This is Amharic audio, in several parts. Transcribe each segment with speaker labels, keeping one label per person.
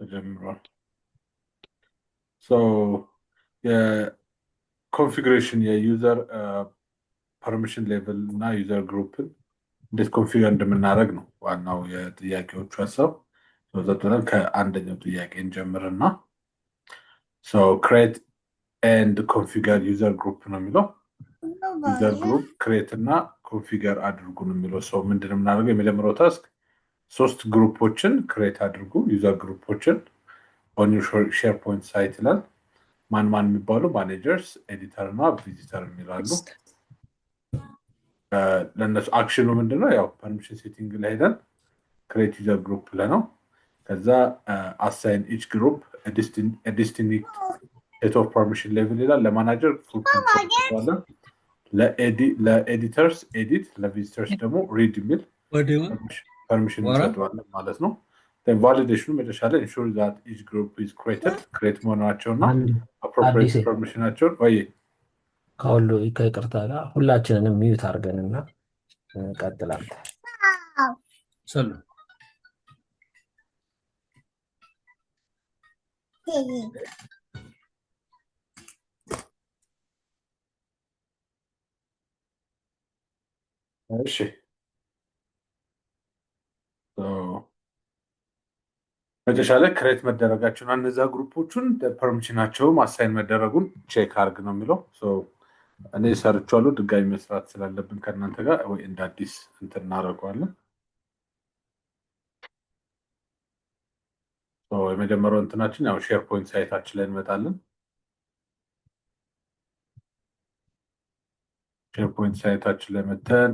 Speaker 1: ተጀምሯል። ሶ የኮንፊግሬሽን የዩዘር ፐርሚሽን ሌቭል እና ዩዘር ግሩፕን እንዴት ኮንፊገር እንደምናደርግ ነው ዋናው የጥያቄዎቹ ሀሳብ። ዘጥረን ከአንደኛው ጥያቄ እንጀምርና ክሬት ኤንድ ኮንፊገር ዩዘር ግሩፕ ነው የሚለው። ዩዘር ግሩፕ ክሬት እና ኮንፊገር አድርጉ ነው የሚለው። ሰው ምንድን የምናደርገው የመጀመሪያው ታስክ ሶስት ግሩፖችን ክሬት አድርጉ ዩዘር ግሩፖችን ኦን ሼር ፖይንት ሳይት ይላል። ማን ማን የሚባሉ ማኔጀርስ፣ ኤዲተር እና ቪዚተር የሚላሉ። ለእነሱ አክሽኑ ምንድነው? ያው ፐርሚሽን ሴቲንግ ላይ ሄደን ክሬት ዩዘር ግሩፕ ለነው። ከዛ አሳይን ኢች ግሩፕ ዲስቲንክት ሴት ኦፍ ፐርሚሽን ሌቭል ይላል። ለማናጀር ፉል ኮንትሮል፣ ለኤዲተርስ ኤዲት፣ ለቪዚተርስ ደግሞ ሪድ የሚል ፐርሚሽን እንሰጠዋለን ማለት ነው። ቫሊዴሽኑ መጨረሻ ላይ ኢንሹር ዛት ኢች ግሩፕ ኢዝ ክሬትድ ክሬት መሆናቸውና አፕሮፕሪየት ፐርሚሽናቸውን ወይ
Speaker 2: ከሁሉ ከይቅርታ ጋር ሁላችንንም ሚዩት አድርገንና እንቀጥላለን። ሰሉ
Speaker 1: እሺ መጨረሻ ላይ ክሬት መደረጋቸውን እነዛ ግሩፖቹን ፐርሚሽናቸውም አሳይን መደረጉን ቼክ አርግ ነው የሚለው። እኔ ሰርቻለሁ። ድጋሚ መስራት ስላለብን ከእናንተ ጋር ወይ እንደ አዲስ እንትን እናደርገዋለን። የመጀመሪያው እንትናችን ያው ሼር ፖይንት ሳይታችን ላይ እንመጣለን። ሼር ፖይንት ሳይታችን ላይ መተን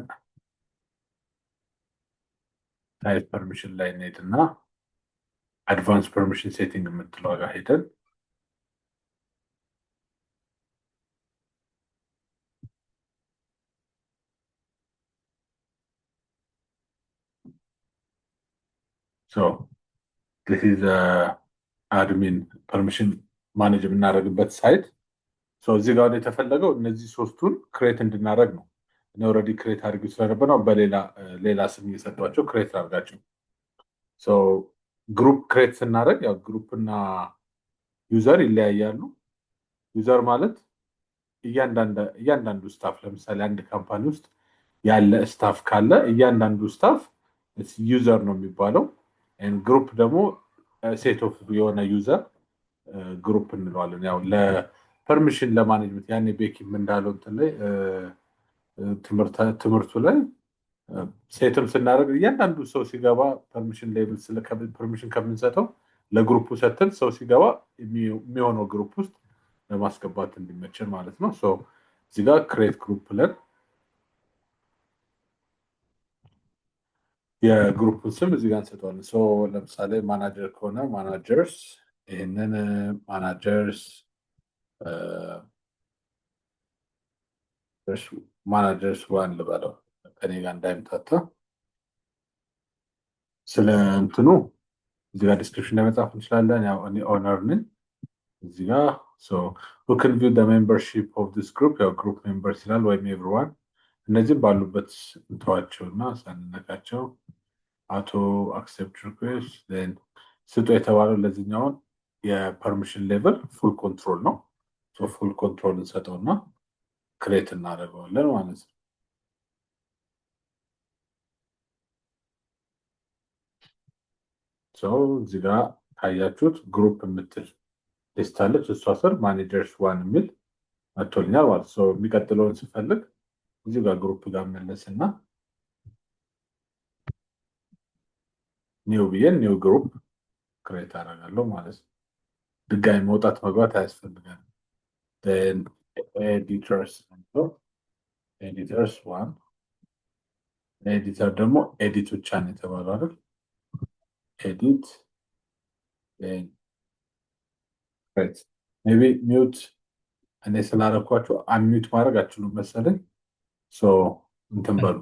Speaker 1: ሳይት ፐርሚሽን ላይ እንሄድና አድቫንስ ፐርሚሽን ሴቲንግ የምትለው ጋር ሄደን this is አድሚን ፐርሚሽን ማኔጅ የምናደርግበት ሳይት። እዚህ ጋር የተፈለገው እነዚህ ሶስቱን ክሬት እንድናደርግ ነው። እኔ ኦልሬዲ ክሬት አድርጊ ስለነበር ነው በሌላ ስም እየሰጧቸው ክሬት አድርጋቸው። ግሩፕ ክሬት ስናደርግ ያው ግሩፕ እና ዩዘር ይለያያሉ። ዩዘር ማለት እያንዳንዱ ስታፍ፣ ለምሳሌ አንድ ካምፓኒ ውስጥ ያለ ስታፍ ካለ እያንዳንዱ ስታፍ ዩዘር ነው የሚባለው። ግሩፕ ደግሞ ሴት ኦፍ የሆነ ዩዘር ግሩፕ እንለዋለን። ያው ለፐርሚሽን ለማኔጅመንት ያኔ ቤኪም እንዳለው እንትን ላይ ትምህርቱ ላይ ሴትም ስናደርግ እያንዳንዱ ሰው ሲገባ ፐርሚሽን ሌብል ፐርሚሽን ከምንሰጠው ለግሩፑ ሰተን ሰው ሲገባ የሚሆነው ግሩፕ ውስጥ ለማስገባት እንዲመቸን ማለት ነው። እዚህ ጋር ክሬት ግሩፕ ብለን የግሩፕን ስም እዚህ ጋር እንሰጠዋለን። ለምሳሌ ማናጀር ከሆነ ማናጀርስ፣ ይህንን ማናጀርስ ዋን ልበለው ከኔ ጋር እንዳይምታታ። ስለ እንትኑ እዚህ ጋር ዲስክሪፕሽን ላይ መጻፍ እንችላለን። ያው እኔ ኦነር ነኝ እዚህ ጋር who can view the membership of this group ያው ግሩፕ ሜምበርስ ይላል ወይም ኤቭሪዋን። እነዚህም ባሉበት እንተዋቸውና ሳንነካቸው አውቶ አክሴፕት ሪኩዌስት ስጡ የተባለው ለዚህኛውን የፐርሚሽን ሌቭል ፉል ኮንትሮል ነው። ፉል ኮንትሮል እንሰጠውና ክሬት እናደርገዋለን ማለት ነው። እዚህ ጋር ካያችሁት ግሩፕ የምትል ሊስት አለች። እሷ ስር ማኔጀርስ ዋን የሚል መጥቶልኛል ማለት ነው። የሚቀጥለውን ስፈልግ እዚህ ጋር ግሩፕ ጋር መለስና ኒው ብዬን ኒው ግሩፕ ክሬት አደርጋለሁ ማለት ነው። ድጋሚ መውጣት መግባት አያስፈልጋል። ኤዲተርስ ዋን ኤዲተር ደግሞ ኤዲት ብቻ ነው የተባለው አይደል? ኤዲት ሜይ ቢ ሚውት እኔ ስላደረኳቸው አንሚውት ማድረግ አችሉም መሰለኝ። እንትን በሉ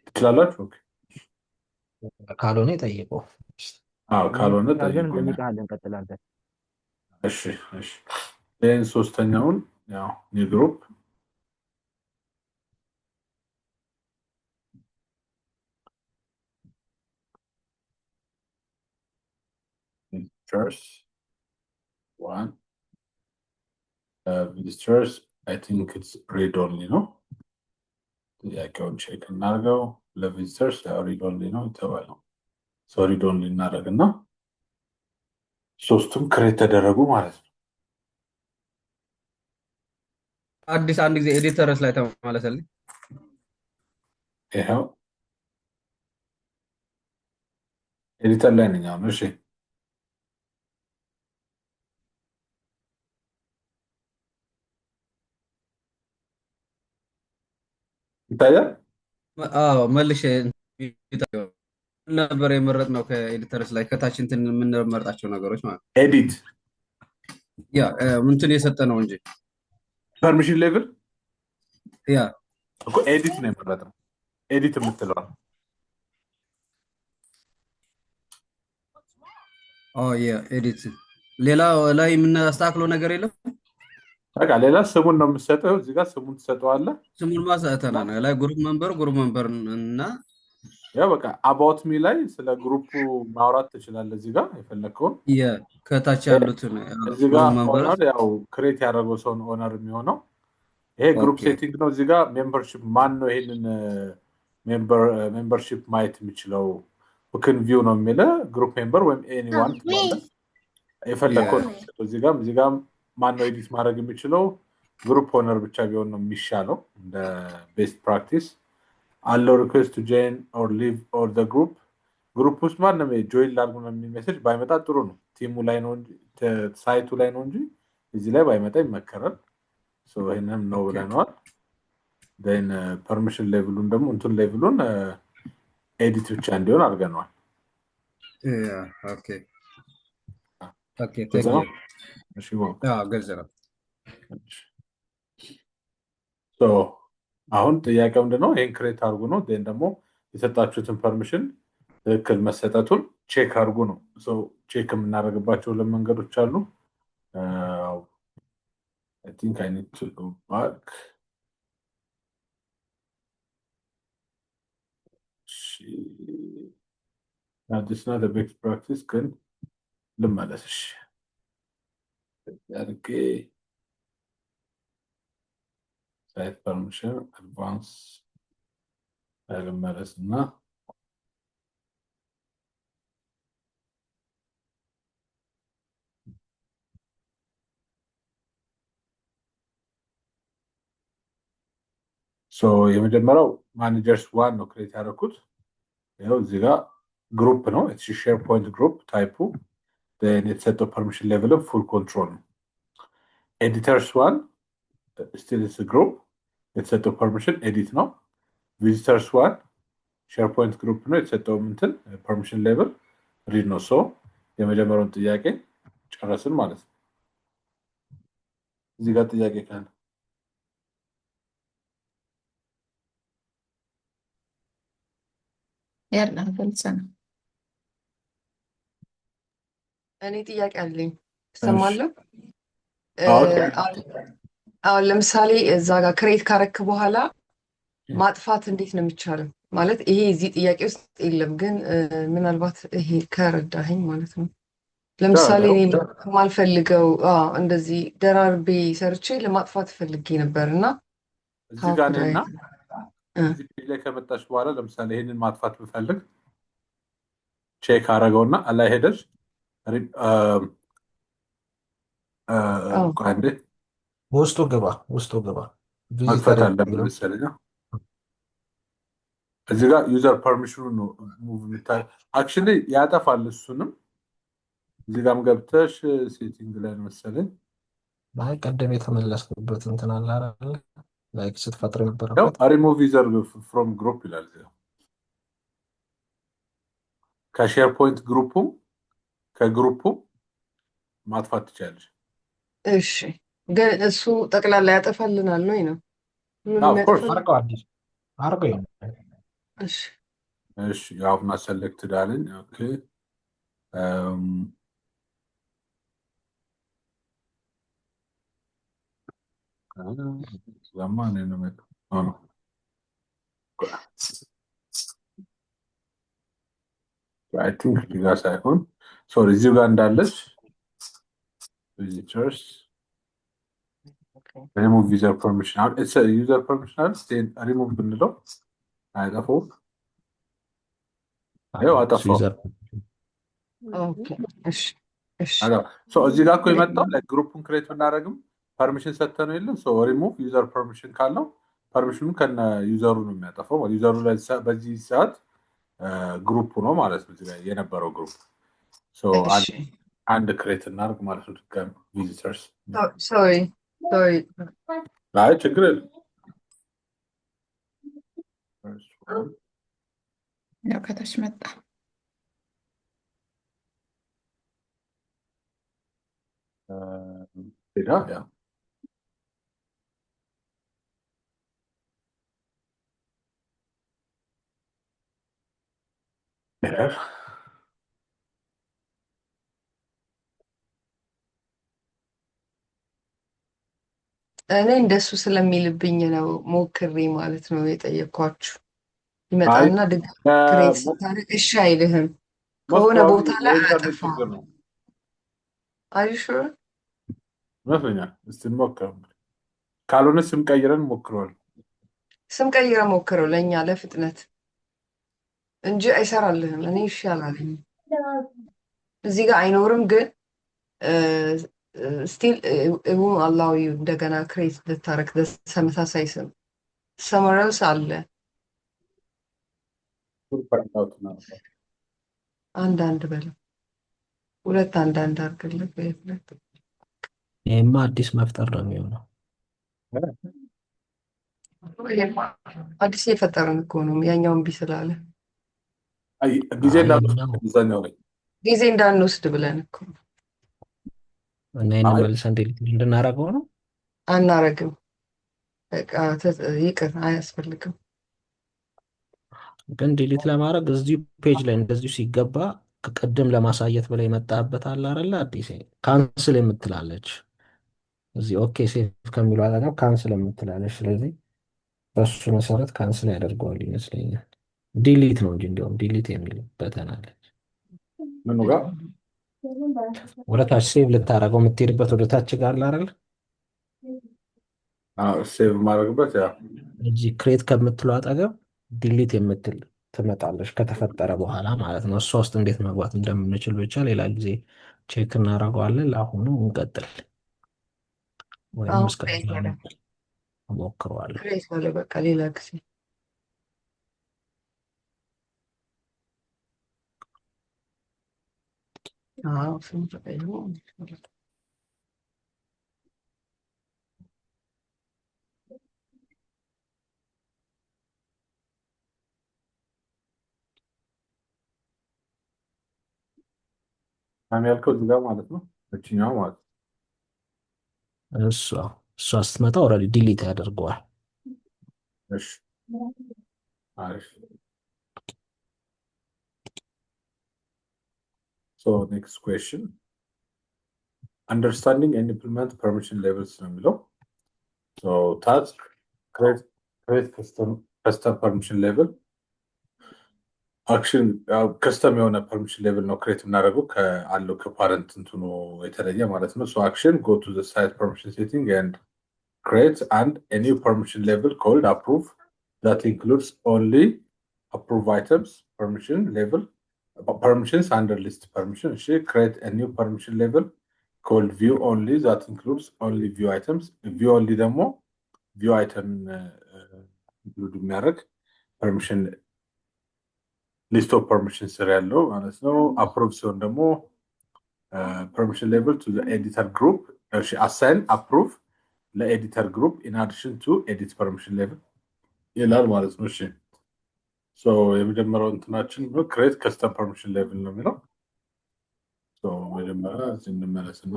Speaker 1: ትችላላችሁ።
Speaker 2: ካልሆነ ጠይቀው።
Speaker 1: ካልሆነ
Speaker 2: እንቀጥላለን።
Speaker 1: እሺ ይህን ሶስተኛውን ያው ኒው ግሩፕ visitors one visitors I think it's read only ነው ጥያቄውን ቼክ እናድርገው ለቪዚተርስ read only ነው የተባለው so read only እናደርግና ሶስቱም ክሬት ተደረጉ ማለት ነው
Speaker 3: አዲስ አንድ ጊዜ ኤዲተርስ ላይ ተመለሰልኝ
Speaker 1: ይሄው ኤዲተር ላይ ነኝ አሁን እሺ ይታያል
Speaker 3: መልሼ ነበር የመረጥነው ከኤዲተርስ ላይ ከታች እንትን የምንመርጣቸው ነገሮች ማለት
Speaker 1: ኤዲት
Speaker 3: ያ እንትን የሰጠ ነው እንጂ
Speaker 1: ፐርሚሽን ሌቭል
Speaker 3: ያ
Speaker 1: እኮ ኤዲት ነው የመረጥነው ኤዲት የምትለው
Speaker 3: ያ ኤዲት ሌላ ላይ የምናስተካክለው ነገር የለም
Speaker 1: በቃ ሌላ ስሙን ነው የምትሰጠው እዚህ ጋር ስሙን ትሰጠዋለህ
Speaker 3: ስሙን ማሳተና ነው ላይ ግሩፕ መንበር እና
Speaker 1: ያው በቃ አባውት ሚ ላይ ስለ ግሩፑ ማውራት ትችላለህ እዚህ ጋር የፈለከውን
Speaker 3: ከታች ያሉትን
Speaker 1: እዚህ ጋር ኦነር ያው ክሬት ያደረገው ሰው ኦነር የሚሆነው ይሄ ግሩፕ ሴቲንግ ነው እዚህ ጋር ሜምበርሺፕ ማን ነው ይሄንን ሜምበርሺፕ ማየት የሚችለው ቡክን ቪው ነው የሚለው ግሩፕ ሜምበር ወይም ኤኒዋን ትላለህ የፈለከውን እዚህ ጋር ማን ነው ኤዲት ማድረግ የሚችለው ግሩፕ ኦነር ብቻ ቢሆን ነው የሚሻለው እንደ ቤስት ፕራክቲስ allow request to join or leave or the group ውስጥ ማንም ጆይን ላድርጉ ነው የሚል ባይመጣ ጥሩ ነው ቲሙ ላይ ነው እንጂ ሳይቱ ላይ ነው እንጂ እዚህ ላይ ባይመጣ ይመከራል ሶ ይሄንም ነው ብለናል then permission ሌቭሉን ደግሞ እንትን ሌቭሉን ኤዲት ብቻ እንዲሆን አድርገናል
Speaker 3: ኦኬ ታንክ ዩ
Speaker 1: እሺ ዋው
Speaker 3: ገዘራ
Speaker 1: ሶ አሁን ጥያቄው ምንድነው ይሄን ክሬት አድርጉ ነው then ደግሞ የሰጣችሁትን ፐርሚሽን ትክክል መሰጠቱን ቼክ አድርጉ ነው ሶ ቼክ የምናደርግባቸው ለመንገዶች አሉ I think I need to go back now this is not a best practice ግን ልመለስሽ okay site permission advance ልመለስና ሶ የመጀመሪያው ማኔጀርስ ዋን ነው ክሬት ያደረኩት ያው እዚህ ጋር ግሩፕ ነው it's SharePoint group ታይፑ then የተሰጠው permission level full control ነው editors one still is a group የተሰጠው permission edit ነው visitors one SharePoint group ነው የተሰጠው እንትን permission level read ነው ሶ የመጀመሪያውን ጥያቄ ጨረስን ማለት ነው እዚህ ጋር ጥያቄ ካለ
Speaker 4: ያላ ገልጸ ነው እኔ ጥያቄ አለኝ ሰማለሁ አሁን ለምሳሌ እዛ ጋር ክሬት ካረክ በኋላ ማጥፋት እንዴት ነው የሚቻለው ማለት ይሄ እዚህ ጥያቄ ውስጥ የለም ግን ምናልባት ይሄ ከረዳኸኝ ማለት ነው ለምሳሌ እኔ ማልፈልገው እንደዚህ ደራርቤ ሰርቼ ለማጥፋት ፈልጌ ነበርና
Speaker 1: እዚህ ጋር ነውና እዚህ ላይ ከመጣሽ በኋላ ለምሳሌ ይሄንን ማጥፋት ብፈልግ ቼክ አረጋውና አላይ ሄደሽ ቋንዴ
Speaker 2: ውስጡ ገባ
Speaker 1: መክፈት አለብን መሰለኝ እዚህ ጋር ዩዘር ፐርሚሽኑ ነው ሙቭ ይታል አክቹሊ ያጠፋል እሱንም እዚህ ጋርም ገብተሽ ሴቲንግ ላይ መሰለኝ
Speaker 2: ላይ ቀደም የተመለስኩበት እንትን አለ አይደል ላይክ ስትፈጥር ነበርበት
Speaker 1: ሪሙቭ ዩዘር ፍሮም ግሩፕ ይላል ከሼርፖይንት ግሩፑ ከግሩፑ ማጥፋት ትችላለሽ
Speaker 4: እሺ ግን እሱ ጠቅላላ ያጠፋልናል ነው
Speaker 2: አርቀው አዲስ አርቀው
Speaker 1: እሺ ያውና ሰሌክትድ አለኝ ኦኬ zaman ነው አይ ቲንክ እዚህ ጋር ሳይሆን ሶሪ እዚሁ ጋር እንዳለች ቪዚተርስ ሪሙቭ ዩዘር ፐርሚሽን አሁን ዩዘር ፐርሚሽን አለ ሪሙቭ ብንለው አይጠፋውም። ይኸው አጠፋው።
Speaker 2: ዩዘር
Speaker 4: ኦኬ እሺ እሺ
Speaker 1: እዚህ ጋር እኮ የመጣው ግሩፑን ክሬት ብናደርግም ፐርሚሽን ሰጥተነው የለም ሪሙቭ ዩዘር ፐርሚሽን ካለው ፐርሚሽኑ ከነ ዩዘሩ ነው የሚያጠፋው። ዩዘሩ በዚህ ሰዓት ግሩፑ ነው ማለት ነው እዚህ ላይ የነበረው ግሩፕ
Speaker 4: እሺ
Speaker 1: አንድ ክሬት እናድርግ ማለት ነው። ድጋሚ ቪዚተርስ
Speaker 4: ሶሪ ሶሪ
Speaker 1: አይ ችግር የለም።
Speaker 5: ያው ከታች መጣ።
Speaker 1: ሄዳ ያ ኤረር
Speaker 4: እኔ እንደሱ ስለሚልብኝ ነው ሞክሬ ማለት ነው የጠየኳችሁ። ይመጣና ድጋሚ ክሬት ስታደርግ እሺ አይልህም። ከሆነ ቦታ ላይ
Speaker 1: የኢንተርኔት
Speaker 4: አያጠፋም።
Speaker 1: ችግር ነው
Speaker 4: አይሹ
Speaker 1: ይመስለኛል። እስቲ እንሞክረው። ካልሆነ ስም ቀይረን ሞክረዋል።
Speaker 4: ስም ቀይረ ሞክረው ለእኛ ለፍጥነት እንጂ አይሰራልህም። እኔ እሺ አላለኝም። እዚህ ጋር አይኖርም ግን ስቲል እውን አላው እንደገና ክሬት ልታረግ ተመሳሳይ ስም ሰመረውስ አለ አንዳንድ በለው ሁለት አንዳንድ አድርግልህ በሁለት
Speaker 2: ይሄማ አዲስ መፍጠር ነው የሚሆነው።
Speaker 4: አዲስ እየፈጠርን እኮ ነው። ያኛውን እምቢ ስላለ
Speaker 1: ጊዜ
Speaker 4: ጊዜ እንዳንወስድ ብለን እኮ
Speaker 2: እና ይህን መልሰን ዲሊት እንድናደርገው ነው።
Speaker 4: አናረግም። በቃ ይቅር፣ አያስፈልግም።
Speaker 2: ግን ዲሊት ለማድረግ እዚሁ ፔጅ ላይ እንደዚሁ ሲገባ ከቅድም ለማሳየት ብላ የመጣበት አለ አይደለ? አዲስ ካንስል የምትላለች እዚህ ኦኬ ሴፍ ከሚለው አጠገብ ካንስል የምትላለች። ስለዚህ በሱ መሰረት ካንስል ያደርገዋል ይመስለኛል። ዲሊት ነው እንጂ እንዲያውም ዲሊት የሚል በተን አለች።
Speaker 1: ምኑ ጋር
Speaker 2: ወደታች ሴቭ ልታደርገው የምትሄድበት ወደታች ጋር አይደል?
Speaker 1: ሴቭ ማድረግበት ያ
Speaker 2: እዚህ ክሬት ከምትለው አጠገብ ዲሊት የምትል ትመጣለች ከተፈጠረ በኋላ ማለት ነው። እሷ ውስጥ እንዴት መግባት እንደምንችል ብቻ ሌላ ጊዜ ቼክ እናደርገዋለን። ለአሁኑ እንቀጥል ወይም ሞክረዋለሁ።
Speaker 4: ክሬት በለ በቃ ሌላ ጊዜ ስም ተቀይሮ
Speaker 1: ያልከው እዚህ ጋር ማለት ነው። እችኛው ማለት
Speaker 2: እሷ ስትመጣ ኦልሬዲ ዲሊት ያደርገዋል።
Speaker 1: እሺ አሪፍ። So next question. Understanding and implement permission levels ነው የሚለው። So task create custom permission level አክሽን ከስተም የሆነ ፐርሚሽን ሌቭል ነው ክሬት የምናደርገው ከአለው ከፓረንት እንትኑ የተለየ ማለት ነው። ሶ አክሽን go to the site permission setting and create and a new permission level called approve that includes only approve items permission level permissions under list permission. Create a new permission level called view only that includes only view items. View only ደግሞ view item include የሚያደርግ permission ሊስት ኦፍ ፐርሚሽን ስር ያለው ማለት ነው። አፕሮቭ ሲሆን ደግሞ ፐርሚሽን ሌቭል ቱ ኤዲተር ግሩፕ አሳይን አፕሩቭ ለኤዲተር ግሩፕ ኢን አዲሽን ቱ ኤዲት ፐርሚሽን ሌቭል ይላል ማለት ነው። እሺ ሶ የመጀመሪያው እንትናችን ክሬት ከስተም ፐርሚሽን ሌቭል ነው የሚለው። ሶ መጀመሪያ እዚህ እንመለስና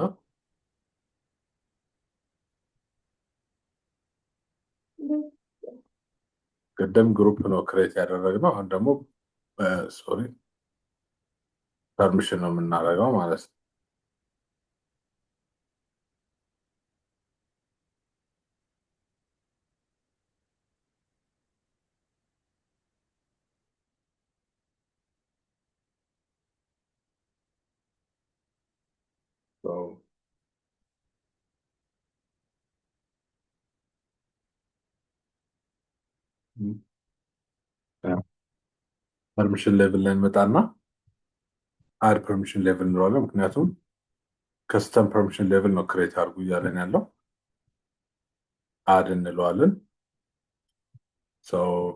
Speaker 1: ቅድም ግሩፕ ነው ክሬት ያደረግነው። አሁን ደግሞ ሶሪ ፐርሚሽን ነው የምናደርገው ማለት ነው። ፐርሚሽን ሌቭል ላይ እንመጣና አድ ፐርሚሽን ሌቭል እንለዋለን። ምክንያቱም ከስተም ፐርሚሽን ሌቭል ነው ክሬት አድርጉ እያለን ያለው። አድ እንለዋለን።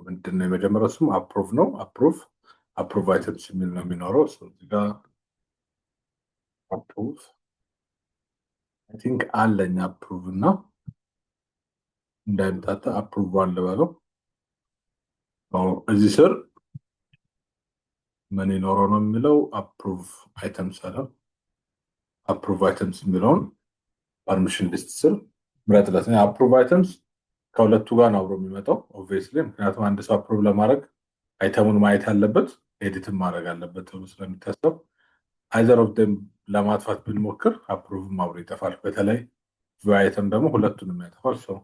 Speaker 1: ምንድነው የመጀመሪያው ስም አፕሩቭ ነው። አፕሩቭ አይተምስ የሚል ነው የሚኖረው። እዚህ ጋር አፕሩቭ አይ ቲንክ አለኝ አፕሩቭ እና እንዳይምታታ አፕሩቭ አለ በለው። እዚህ ስር ምን ይኖረው ነው የሚለው አፕሩቭ አይተምስ አለ። አፕሩቭ አይተምስ የሚለውን ፐርሚሽን ሊስት ስር ምረጥለት። አፕሩቭ አይተምስ ከሁለቱ ጋር ነው አብሮ የሚመጣው ኦብቪየስሊ፣ ምክንያቱም አንድ ሰው አፕሩቭ ለማድረግ አይተሙን ማየት አለበት፣ ኤዲትን ማድረግ አለበት ተብሎ ስለሚታሰብ አይዘር ኦፍ ደም ለማጥፋት ብንሞክር አፕሩቭም አብሮ ይጠፋል። በተለይ ቪው አይተም ደግሞ ሁለቱንም ያጠፋል። ሰው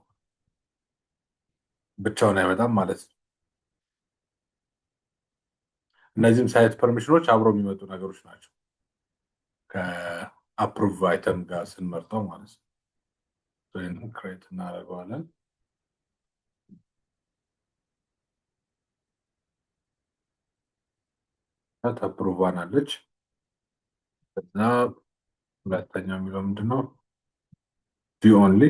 Speaker 1: ብቻውን አይመጣም ማለት ነው። እነዚህም ሳይት ፐርሚሽኖች አብሮ የሚመጡ ነገሮች ናቸው ከአፕሩቭ አይተም ጋር ስንመርጠው ማለት ነው። ይህንን ክሬት እናደርገዋለን። አፕሩቫን አለች። ከዛ ሁለተኛው የሚለው ምንድነው? ቪው ኦንሊ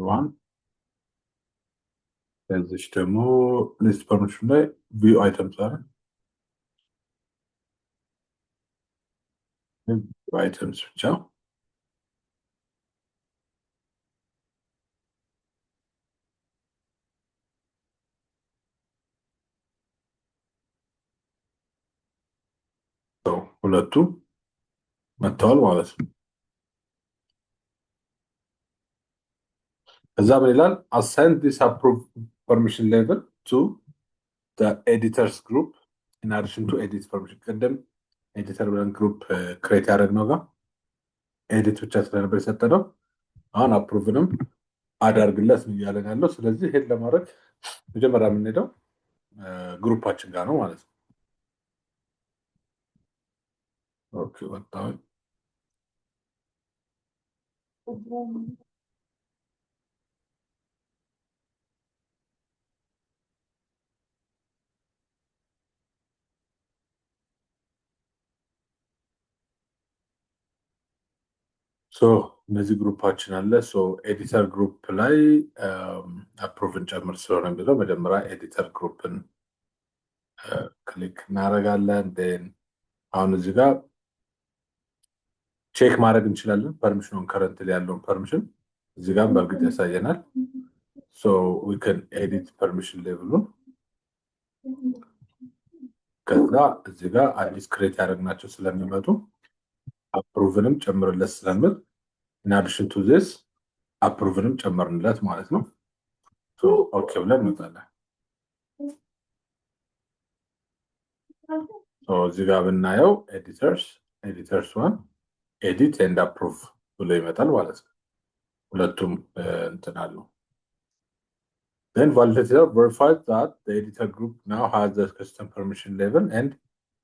Speaker 1: ዋን። ከዚች ደግሞ ሊስት ፐርሚሽን ላይ ቪው አይተምስ አለ። አይተምስ ብቻ ሁለቱ መጥተዋል ማለት ነው። ከዛ ምን ይላል? assign this approved permission level to the editors group in addition to edit permission። ቅድም ኤዲተር ብለን ግሩፕ ክሬት ያደረግነው ጋር ኤዲት ብቻ ስለነበር የሰጠነው አሁን አፕሩቭንም አዳርግለት ነው እያለን ያለው። ስለዚህ ይሄን ለማድረግ መጀመሪያ የምንሄደው ግሩፓችን ጋር ነው ማለት ነው። ኦኬ ወጣሁ። እነዚህ ግሩፓችን አለ። ኤዲተር ግሩፕ ላይ አፕሩቭን ጨምር ስለሆነ የሚለው መጀመሪያ ኤዲተር ግሩፕን ክሊክ እናደርጋለን። አሁን እዚህ ጋር ቼክ ማድረግ እንችላለን ፐርሚሽኑን፣ ከረንት ላይ ያለውን ፐርሚሽን እዚህ ጋር በእርግጥ ያሳየናል። ዊ ካን ኤዲት ፐርሚሽን ሌቭሉን። ከዛ እዚህ ጋር አዲስ ክሬት ያደረግናቸው ስለሚመጡ አፕሩቭንም ጨምርለት ስለምል in addition to this አፕሩቭንም ጨመርንለት ማለት ነው። ኦኬ ብለን እንወጣለን። እዚህ ጋር ብናየው ኤዲተርስ ዋን ኤዲት ኤንድ አፕሩቭ ብሎ ይመጣል ማለት ነው። ሁለቱም እንትን አሉ። then validator verifies that the editor group now has the custom permission level and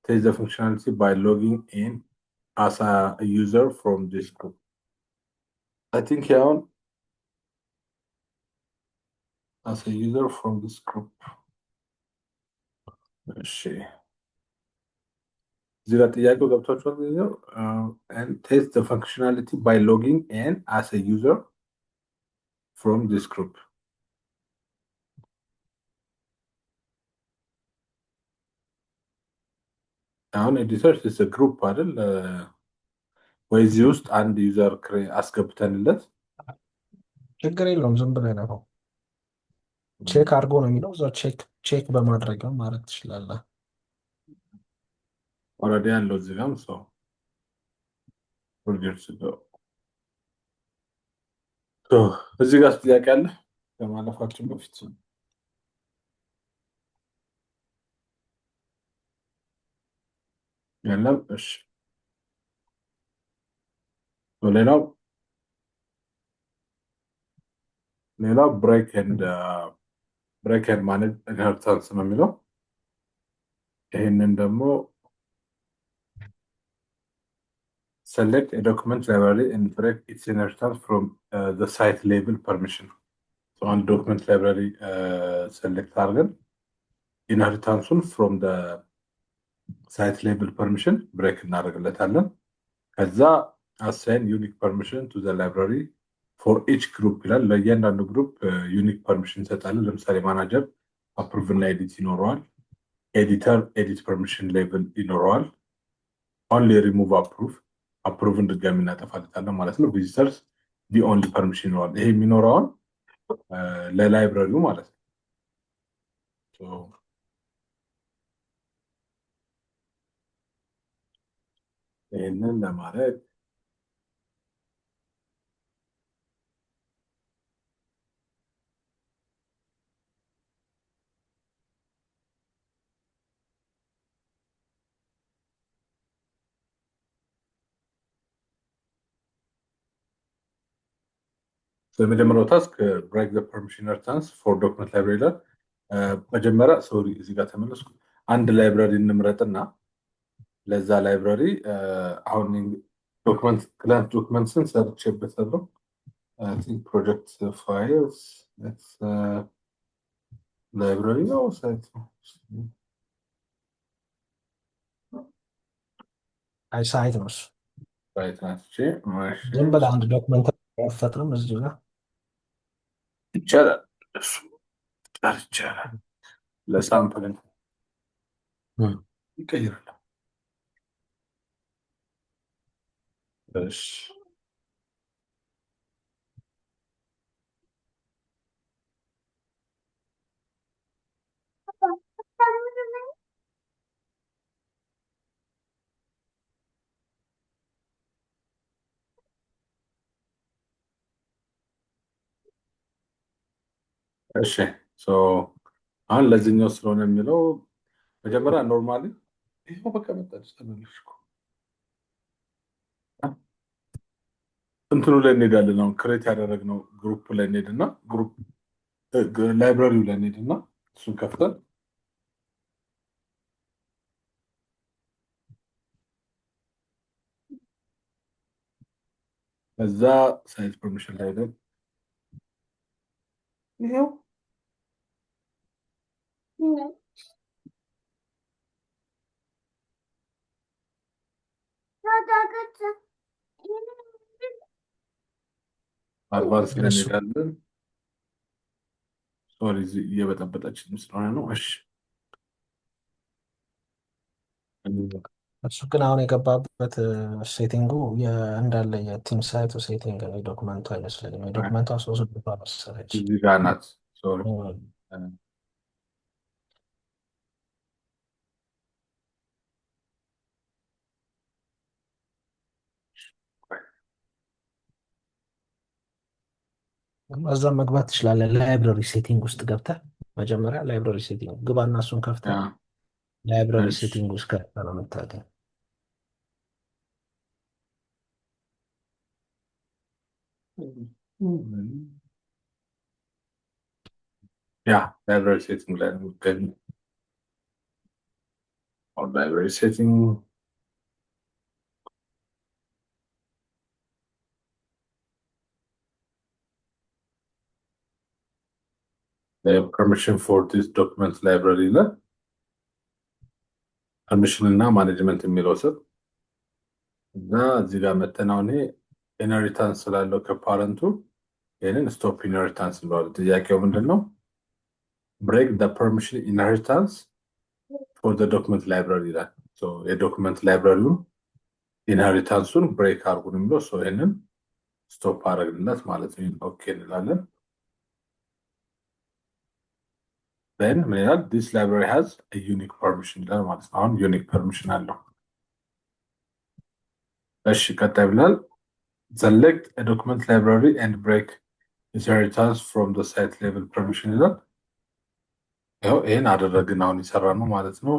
Speaker 1: tests the functionality by logging in as a user from this group. I think here as a user from this group. እሺ እዚህ ጋር ጥያቄው ገብቷችኋል? and test the functionality by logging in as a user from this group. አሁን ኤዲተርስ is a group አይደል? ወይ እዚህ ውስጥ አንድ ዩዘር አስገብተንለት
Speaker 2: ችግር የለውም። ዝም ብለህ ነው ቼክ አድርጎ ነው የሚለው። እዛው ቼክ በማድረግ ማድረግ ትችላለህ።
Speaker 1: ኦልሬዲ ያለው እዚህ ጋርም ሰው እዚህ ጋር ጥያቄ አለ ከማለፋችን በፊት? የለም። እሺ ሌላው ብሬክ ኤንድ ማኔጅ ኢንሄሪታንስ ነው የሚለው። ይሄንን ደግሞ select a document library and break its inheritance from the site label permission. So on document library select target inheritance from the site label permission break እናደርግለታለን። ከዛ assign unique permission to the library for each group ይላል። ለእያንዳንዱ ግሩፕ ዩኒክ ፐርሚሽን እንሰጣለን። ለምሳሌ ማናጀር አፕሩቭ እና ኤዲት ይኖረዋል። ኤዲተር ኤዲት ፐርሚሽን ሌቭል ይኖረዋል። ኦንሊ ሪሙቭ አፕሩቭን ድጋሚ እናጠፋለታለን ማለት ነው። ቪዚተርስ ዲ ኦንሊ ፐርሚሽን ይኖረዋል። ይሄ የሚኖረውን ለላይብረሪው ማለት ነው። ይህንን ለማድረግ የመጀመሪያው ታስክ ብሬክ ዘ ፐርሚሽን ኢንሄሪታንስ ፎር ዶክመንት ላይብረሪ ይላል። መጀመሪያ ሶሪ እዚህ ጋር ተመለስኩ። አንድ ላይብረሪ እንምረጥና ለዛ ላይብረሪ አሁን ዶክመንት ክላንት ዶክመንትስን ሰርቼበታለሁ። አይ ቲንክ ፕሮጀክት ፋይልስ ሌትስ ላይብረሪ ነው ሳይት ነው
Speaker 2: አይ ሳይት ነው
Speaker 1: ሳይት ናቸው።
Speaker 2: ዝም ብለህ አንድ ዶክመንት ያፈጥርም እዚህ ጋር
Speaker 1: ይቻላል። እሱ ይቻላል። ለሳምፕል ይቀይራል። እሺ እሺ ሶ አሁን ለዚህኛው ስለሆነ የሚለው መጀመሪያ ኖርማሊ ይሄው በቃ መጣች ተመልሽኩ እንትኑ ላይ እንሄዳለን። አሁን ክሬት ያደረግነው ግሩፕ ላይ እንሄድና ግሩፕ ላይብረሪው ላይ እንሄድና እሱን ከፍተን ከዛ ሳይት ፐርሚሽን ላይ ሄደን ይሄው አድቫንስ ላይ እንሄዳለን። ሶሪ እየበጠበጠችን ስለሆነ ነው። እሺ
Speaker 2: እሱ ግን አሁን የገባበት ሴቲንጉ እንዳለ የቲም ሳይቱ ሴቲንግ ነው። የዶክመንቱ አይመስለኝም። የዶክመንቷ 3 ቦታ መሰለች
Speaker 1: እዚህ ጋር ናት። ሶሪ
Speaker 2: እዛ መግባት ትችላለህ። ላይብረሪ ሴቲንግ ውስጥ ገብተህ መጀመሪያ ላይብረሪ ሴቲንግ ግባና እሱን ከፍተህ ላይብረሪ ሴቲንግ ውስጥ ከፍተህ ነው የምታገኝ።
Speaker 1: ያ ላይብረሪ ሴቲንግ ላይ ነው የምትገኘው። ላይብረሪ ሴቲንግ permission for this document library ላይ permission እና ማኔጅመንት የሚለው ስር እና እዚህ ጋር መተናው እኔ ኢንሄሪታንስ ስላለው ከፓረንቱ ይሄንን ስቶፕ ኢንሄሪታንስ እንለዋለን። ጥያቄው ምንድነው? break the permission inheritance for the document library ይላል። ሶ የዶክመንት ላይብረሪውን ኢንሄሪታንሱን ብሬክ አድርጉን የሚለው ሶ ይሄንን ስቶፕ አደረግንለት ማለት ነው። ኦኬ እንላለን። then ምን ይላል? this library has a unique permission ይላል ማለት ነው። አሁን ዩኒክ ፐርሚሽን አለው። እሺ ቀጣይ ብላል select a document library and break inheritance from the site level permission ይላል። ያው ይሄን አደረግን አሁን ይሰራ ነው ማለት ነው።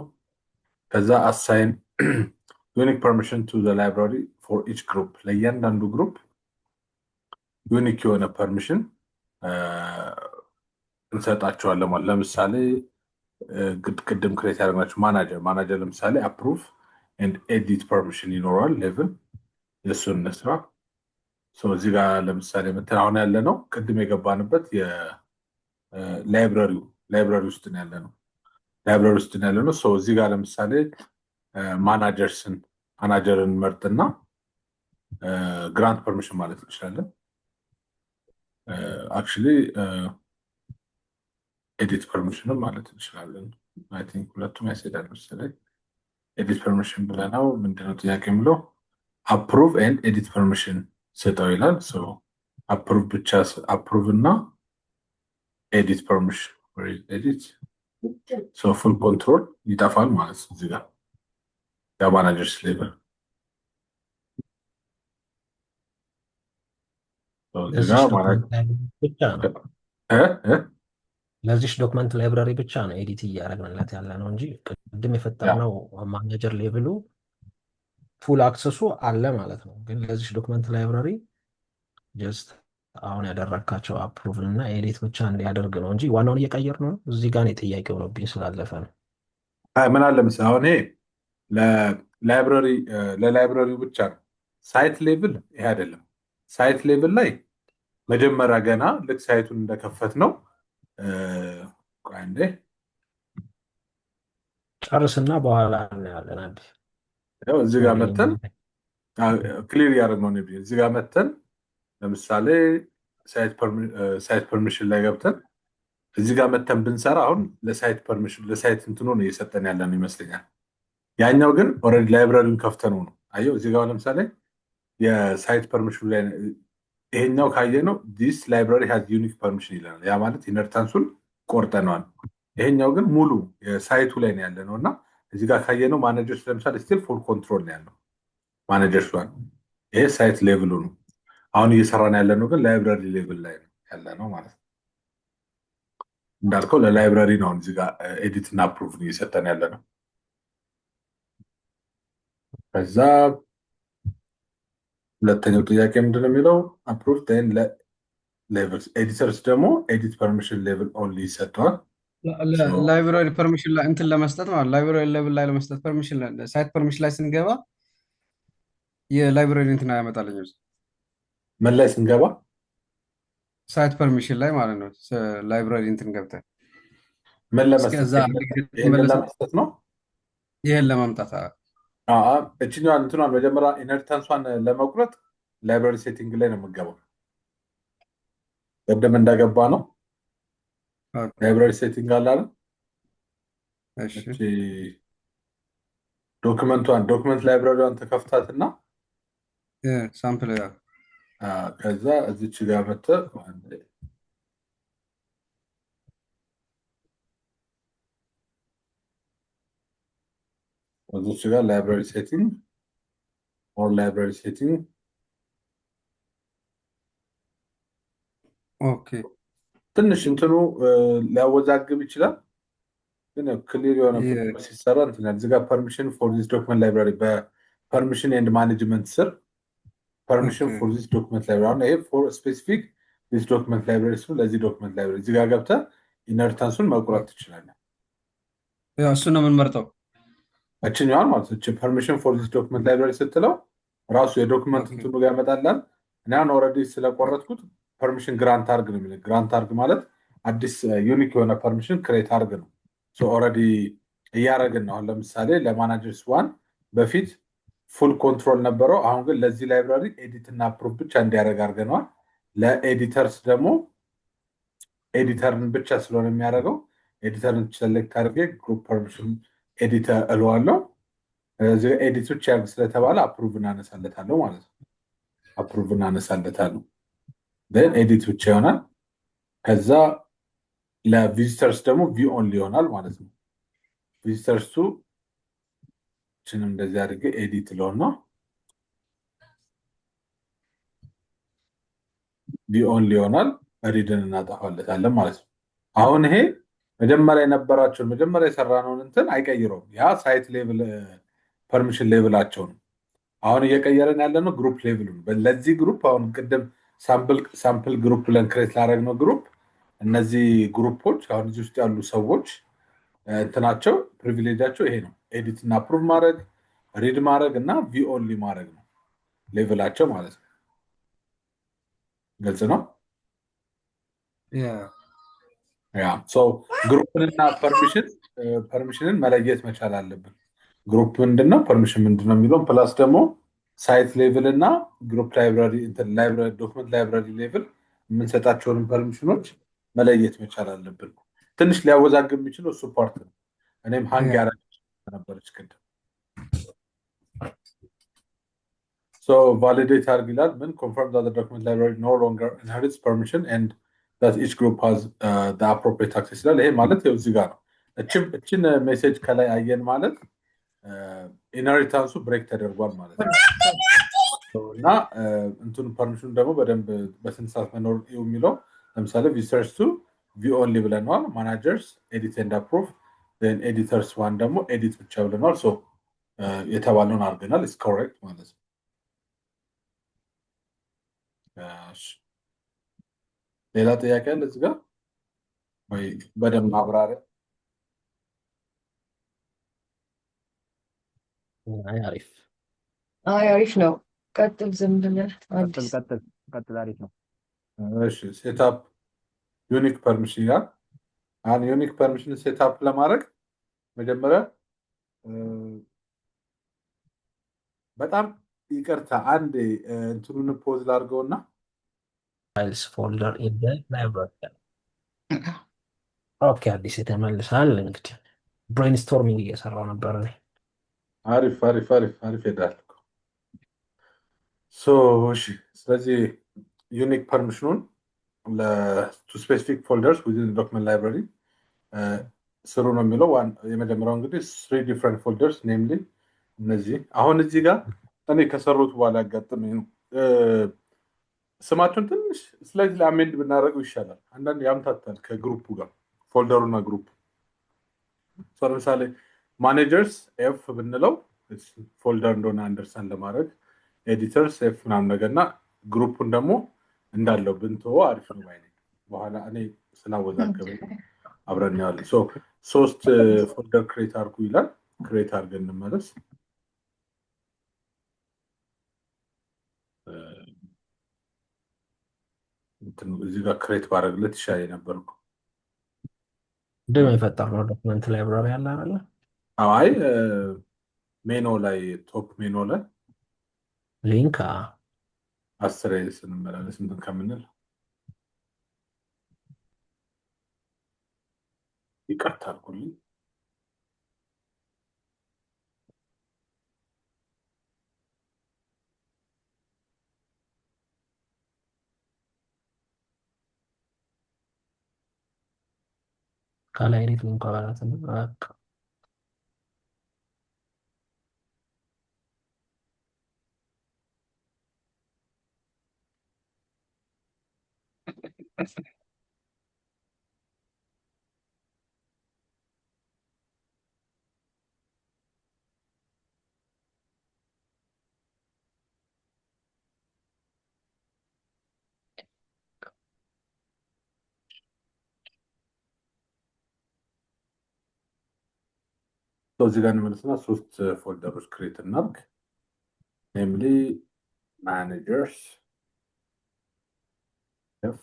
Speaker 1: ከዛ assign unique permission to the library for each group ለእያንዳንዱ ግሩፕ ዩኒክ የሆነ ፐርሚሽን እንሰጣቸዋለን ማለት ለምሳሌ ቅድም ክሬት ያደረግናቸው ማናጀር ለምሳሌ አፕሩቭ ኤንድ ኤዲት ፐርሚሽን ይኖራል ሌቭል። የእሱን እንስራ። እዚህ ጋር ለምሳሌ ምትን አሁን ያለ ነው ቅድም የገባንበት ላይብረሪ ውስጥ ነው ያለ ነው። ላይብረሪ ውስጥ ነው ያለ ነው። እዚህ ጋር ለምሳሌ ማናጀርን መርጥና ግራንት ፐርሚሽን ማለት እንችላለን። አክቹሊ ኤዲት ፐርሚሽንም ማለት እንችላለን። አይ ቲንክ ሁለቱም ያስሄዳል መሰለኝ። ኤዲት ፐርሚሽን ብለናው ምንድነው ጥያቄ የሚለው አፕሩቭ ኤንድ ኤዲት ፐርሚሽን ስጠው ይላል። አፕሩቭ እና ኤዲት ፐርሚሽን ኤዲት ፉል ኮንትሮል ይጠፋል ማለት ነው። እዚህ ጋር የማናጀርስ ሌቭል
Speaker 2: ለዚህ ዶክመንት ላይብራሪ ብቻ ነው ኤዲት እያደረግንለት ያለ ነው እንጂ ቅድም የፈጠርነው ማናጀር ሌቭሉ ፉል አክሰሱ አለ ማለት ነው። ግን ለዚህ ዶክመንት ላይብራሪ ጀስት አሁን ያደረካቸው አፕሩቭ እና ኤዲት ብቻ እንዲያደርግ ነው እንጂ ዋናውን እየቀየር ነው። እዚህ ጋር የጥያቄ ሆኖብኝ ስላለፈ ነው።
Speaker 1: ምን አለ መሰለህ አሁን ይሄ ለላይብራሪው ብቻ ነው። ሳይት ሌቭል ይሄ አይደለም። ሳይት ሌቭል ላይ መጀመሪያ ገና ልክ ሳይቱን እንደከፈት ነው አንዴ
Speaker 2: ጨርስና በኋላ እናያለን። አዲስ
Speaker 1: ያው እዚህ ጋር መተን ክሊር ያደረግነው ነው። እዚህ ጋር መተን ለምሳሌ ሳይት ፐርሚሽን ላይ ገብተን እዚህ ጋር መተን ብንሰራ አሁን ለሳይት ፐርሚሽን ለሳይት እንትኑ ነው እየሰጠን ያለ ነው ይመስለኛል። ያኛው ግን ኦልሬዲ ላይብራሪውን ከፍተነው ነው። አየው እዚህ ጋር ለምሳሌ የሳይት ፐርሚሽን ላይ ይሄኛው ካየነው ዲስ ላይብራሪ ሃዝ ዩኒክ ፐርሚሽን ይላል። ያ ማለት ኢነርታንሱን ቆርጠነዋል። ይሄኛው ግን ሙሉ የሳይቱ ላይ ነው ያለ ነው እና እዚህ ጋር ካየነው ማኔጀርስ ለምሳሌ ስቲል ፉል ኮንትሮል ነው ያለው ማኔጀርስ ዋን። ይሄ ሳይት ሌቭሉ ነው። አሁን እየሰራን ያለ ነው ግን ላይብራሪ ሌቭል ላይ ነው ያለ ነው ማለት ነው። እንዳልከው ለላይብራሪ ነው እዚህ ጋር ኤዲት እና አፕሩቭ እየሰጠን ያለ ነው። ከዛ ሁለተኛው ጥያቄ ምንድነው የሚለው አፕሩቭ ዴን ሌቭልስ ኤዲተርስ ደግሞ ኤዲት ፐርሚሽን ሌቭል ኦንሊ ይሰጠዋል።
Speaker 3: ላይብራሪ ፐርሚሽን ላይ እንትን ለመስጠት ማለት ላይብራሪ ሌቭል ላይ ለመስጠት ፐርሚሽን ሳይት ፐርሚሽን ላይ ስንገባ የላይብራሪ እንትን ያመጣልኝ
Speaker 1: ምን ላይ ስንገባ
Speaker 3: ሳይት ፐርሚሽን ላይ ማለት ነው። ላይብራሪ እንትን ገብተን
Speaker 1: ምን ለመስጠት ነው?
Speaker 3: ይሄን ለማምጣት
Speaker 1: እችኛዋን እንትኗን መጀመሪያ ኢነርታንሷን ለመቁረጥ ላይብራሪ ሴቲንግ ላይ ነው የምገባው። ቀደም እንዳገባ ነው ላይብራሪ ሴቲንግ አለ አይደል? እሺ ዶክመንት ላይብራሪዋን ተከፍታትና
Speaker 3: ሳምፕል
Speaker 1: ከዛ እዚች ጋር መጥተህ እዚች ጋር ላይብራሪ ሴቲንግ ኦር ላይብራሪ ሴቲንግ
Speaker 3: ኦኬ
Speaker 1: ትንሽ እንትኑ ሊያወዛግብ ይችላል። ግን ክሊር የሆነ ሲሰራ እንትን እዚህ ጋር ፐርሚሽን ፎር ዚስ ዶክመንት ላይብራሪ በፐርሚሽን ኤንድ ማኔጅመንት ስር ፐርሚሽን ፎር ዚስ ዶክመንት ላይብራሪ አሁን ይሄ ፎር ስፔሲፊክ ዚስ ዶክመንት ላይብራሪ ስለ ለዚህ ዶክመንት ላይብራሪ እዚህ ጋር ገብተህ ኢነርታንሱን መቁረጥ ትችላለህ።
Speaker 3: እሱ ነው የምንመርጠው
Speaker 1: እችኛዋን ማለት ነው። ፐርሚሽን ፎር ዚስ ዶክመንት ላይብራሪ ስትለው ራሱ የዶክመንት እንትኑ ጋር ያመጣላል። እና አሁን ኦልሬዲ ስለቆረጥኩት ፐርሚሽን ግራንት አርግ ነው የሚለው። ግራንት አርግ ማለት አዲስ ዩኒክ የሆነ ፐርሚሽን ክሬት አርግ ነው። ኦልሬዲ እያደረግን ነው። አሁን ለምሳሌ ለማናጀርስ ዋን በፊት ፉል ኮንትሮል ነበረው። አሁን ግን ለዚህ ላይብራሪ ኤዲት እና አፕሩቭ ብቻ እንዲያደርግ አድርገነዋል። ለኤዲተርስ ደግሞ ኤዲተርን ብቻ ስለሆነ የሚያደርገው ኤዲተርን ሴሌክት አድርጌ ግሩፕ ፐርሚሽን ኤዲተር እለዋለሁ። እዚህ ኤዲት ብቻ ያርግ ስለተባለ አፕሩቭ እናነሳለታለሁ ማለት ነው። አፕሩቭ እናነሳለታለሁ then ኤዲት ብቻ ይሆናል። ከዛ ለቪዚተርስ ደግሞ ቪው ኦንሊ ይሆናል ማለት ነው። ቪዚተርሱ እንደዚህ አድርጌ ኤዲት ለውና ቪው ኦንሊ ይሆናል። ሪድን እናጠፋለታለን ማለት ነው። አሁን ይሄ መጀመሪያ የሰራነውን እንትን አይቀይረውም። ያ ሳይት ሌቭል ፐርሚሽን ሌቭላቸው ነው። አሁን እየቀየረን ያለነው ግሩፕ ሌቭል ነው። ለዚህ ግሩፕ አሁን ቅድም ሳምፕል ግሩፕ ብለን ክሬት ላደረግነው ግሩፕ እነዚህ ግሩፖች አሁን እዚህ ውስጥ ያሉ ሰዎች እንትናቸው ፕሪቪሌጃቸው ይሄ ነው። ኤዲት እና አፕሩቭ ማድረግ፣ ሪድ ማድረግ እና ቪው ኦንሊ ማድረግ ነው። ሌቭላቸው ማለት ነው። ግልጽ ነው። ያ ሶ ግሩፕንና ፐርሚሽንን መለየት መቻል አለብን። ግሩፕ ምንድነው፣ ፐርሚሽን ምንድነው የሚለውን ፕላስ ደግሞ ሳይት ሌቭል እና ግሩፕ ላይብራሪ ዶክመንት ላይብራሪ ሌቭል የምንሰጣቸውንም ፐርሚሽኖች መለየት መቻል አለብን። ትንሽ ሊያወዛግብ የሚችለው እሱ ፓርት ነው። እኔም ሀንግ ያረገች ነበረች ቅድም። So validate arg ይላል ምን confirm that the document library no longer inherits permission and that each group has the appropriate access ይላል። ይሄ ማለት ይኸው እዚህ ጋር ነው። እችን ሜሴጅ ከላይ አየን ማለት ኢንሄሪታንሱ ብሬክ ተደርጓል ማለት ነው። እና እንትኑ ፐርሚሽኑ ደግሞ በደንብ በስንት ሰዓት መኖር የሚለው ለምሳሌ ቪዚተርስ ቱ ቪው ኦንሊ ብለናል። ማናጀርስ ኤዲት ኤንድ አፕሩቭ then ኤዲተርስ ዋን ደግሞ ኤዲት ብቻ ብለናል። ሶ የተባለውን አድርገናል። ኢስ ኮሬክት ማለት ነው። ሌላ ጥያቄ አለ እዚህ ጋር ወይ በደንብ ማብራሪያ?
Speaker 2: አሪፍ
Speaker 4: አሪፍ ነው። ቀጥል ዝም ብለህ አዲስ
Speaker 2: ቀጥል አሪፍ ነው።
Speaker 1: እሺ ሴትአፕ ዩኒክ ፐርሚሽን ይላል። አሁን ዩኒክ ፐርሚሽን ሴትአፕ ለማድረግ መጀመሪያ በጣም ይቅርታ አንድ እንትኑን ፖዝ ላድርገውና
Speaker 2: ፋይልስ ፎልደር ኢን ዘ ላይብራሪ። ኦኬ አዲስ የተመልሳል። እንግዲህ ብሬንስቶርሚንግ እየሰራው ነበር እኔ።
Speaker 1: አሪፍ ሄዳል። ሶ እሺ ስለዚህ ዩኒክ ፐርሚሽኑን ለቱ ስፔሲፊክ ፎልደርስ ዊዝን ዶክመንት ላይብራሪ ስሩ ነው የሚለው። የመጀመሪያው እንግዲህ 3 ዲፍረንት ፎልደርስ ኔምሊ እነዚህ አሁን እዚህ ጋር እኔ ከሰሩት በኋላ ያጋጠመኝ ነው። ስማቸውን ትንሽ ስላይት አሜንድ ብናደርገው ይሻላል። አንዳንድ ያምታታል ከግሩፑ ጋር ፎልደሩና ግሩፕ። ለምሳሌ ማኔጀርስ ኤፍ ብንለው ፎልደር እንደሆነ አንደርስታንድ ለማድረግ ኤዲተርስ ኤፍ ምናምን ነገርና ግሩፑን ደግሞ እንዳለው ብንተወው አሪፍ ነው ባይ ነኝ። በኋላ እኔ ስላወዛገበኝ አብረን ያለን። ሶ 3 ፎልደር ክሬት አድርጉ ይላል። ክሬት አድርገን እንመለስ። እዚህ ጋር ክሬት ባደረግለት ይሻል ነበርኩ።
Speaker 2: ደም የፈጠርነው ዶክመንት ላይብራሪ አለ አይደል?
Speaker 1: አይ ሜኖ ላይ ቶፕ ሜኖ ላይ
Speaker 2: ሊንክ
Speaker 1: 10 ስንመላለስ እንትን ከምንል ይቅርታ አድርጉልኝ።
Speaker 2: ከላይ ሪት ሊንክ አባላት ነው።
Speaker 1: እዚህ ጋር እንመለስና 3 ፎልደሮች ክሬት እናድርግ። ኔምሊ ማኔጀርስ ኤፍ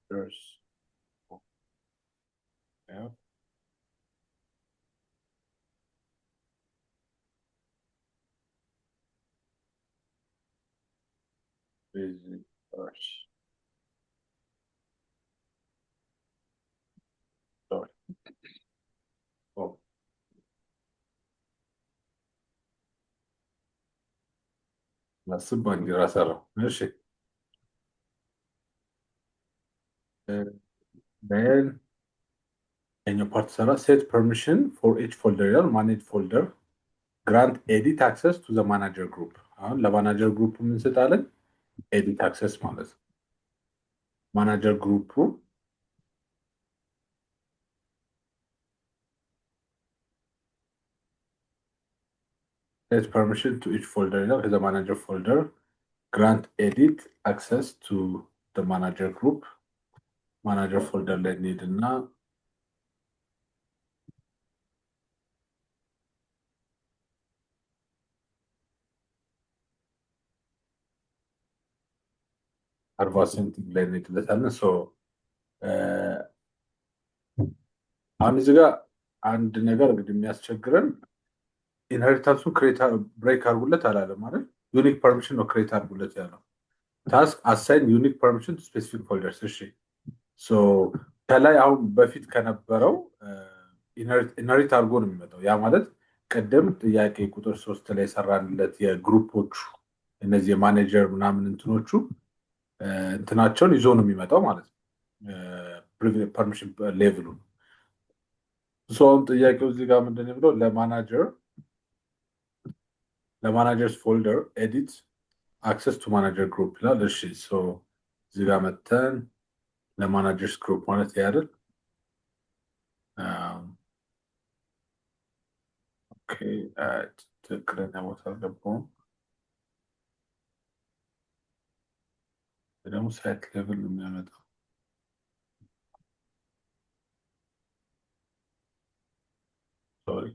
Speaker 1: ኤዲተርስ ኤፍ visitors. Sorry. Oh. ላስባኝ ራሰራው እሺ then የኛው ፓርት ሰራ set permission for each folder ይላል። manage folder grant edit access to the manager group። አሁን ለማናጀር ግሩፕ ምን እንሰጣለን? ኤዲት አክሰስ ማለት ነው። ማናጀር ግሩፑ set permission to each folder ይላል። ከዛ ማናጀር ፎልደር grant edit access to the manager group manager folder ላይ እንሂድና advanced ላይ እንሄድለታለን ሶ አሁን እዚህ ጋር አንድ ነገር እንግዲህ የሚያስቸግረን ኢንሄሪታንሱ ክሬት ብሬክ አድርጉለት አላለም ማለት ዩኒክ ፐርሚሽን ነው ክሬት አድርጉለት ያለው ታስክ አሳይን ዩኒክ ፐርሚሽን ቱ ስፔሲፊክ ፎልደርስ እሺ ሶ ከላይ አሁን በፊት ከነበረው ኢንሄሪት አድርጎ ነው የሚመጣው ያ ማለት ቀደም ጥያቄ ቁጥር 3 ላይ ሰራንለት የግሩፖቹ እነዚህ የማኔጀር ምናምን እንትኖቹ እንትናቸውን ይዞ ነው የሚመጣው ማለት ነው ፐርሚሽን ሌቭሉ ሶ ጥያቄው እዚህ ጋር ምንድነው ብለው ለማናጀርስ ፎልደር ኤዲት አክሰስ ቱ ማናጀር ግሩፕ ይላል እሺ ሶ እዚህ ጋር መተን ለማናጀርስ ግሩፕ ማለት ያደል ኦኬ ትክክለኛ ቦታ ገባው ደግሞ ሳይት ሌቭል ነው የሚያመጣው ሶሪ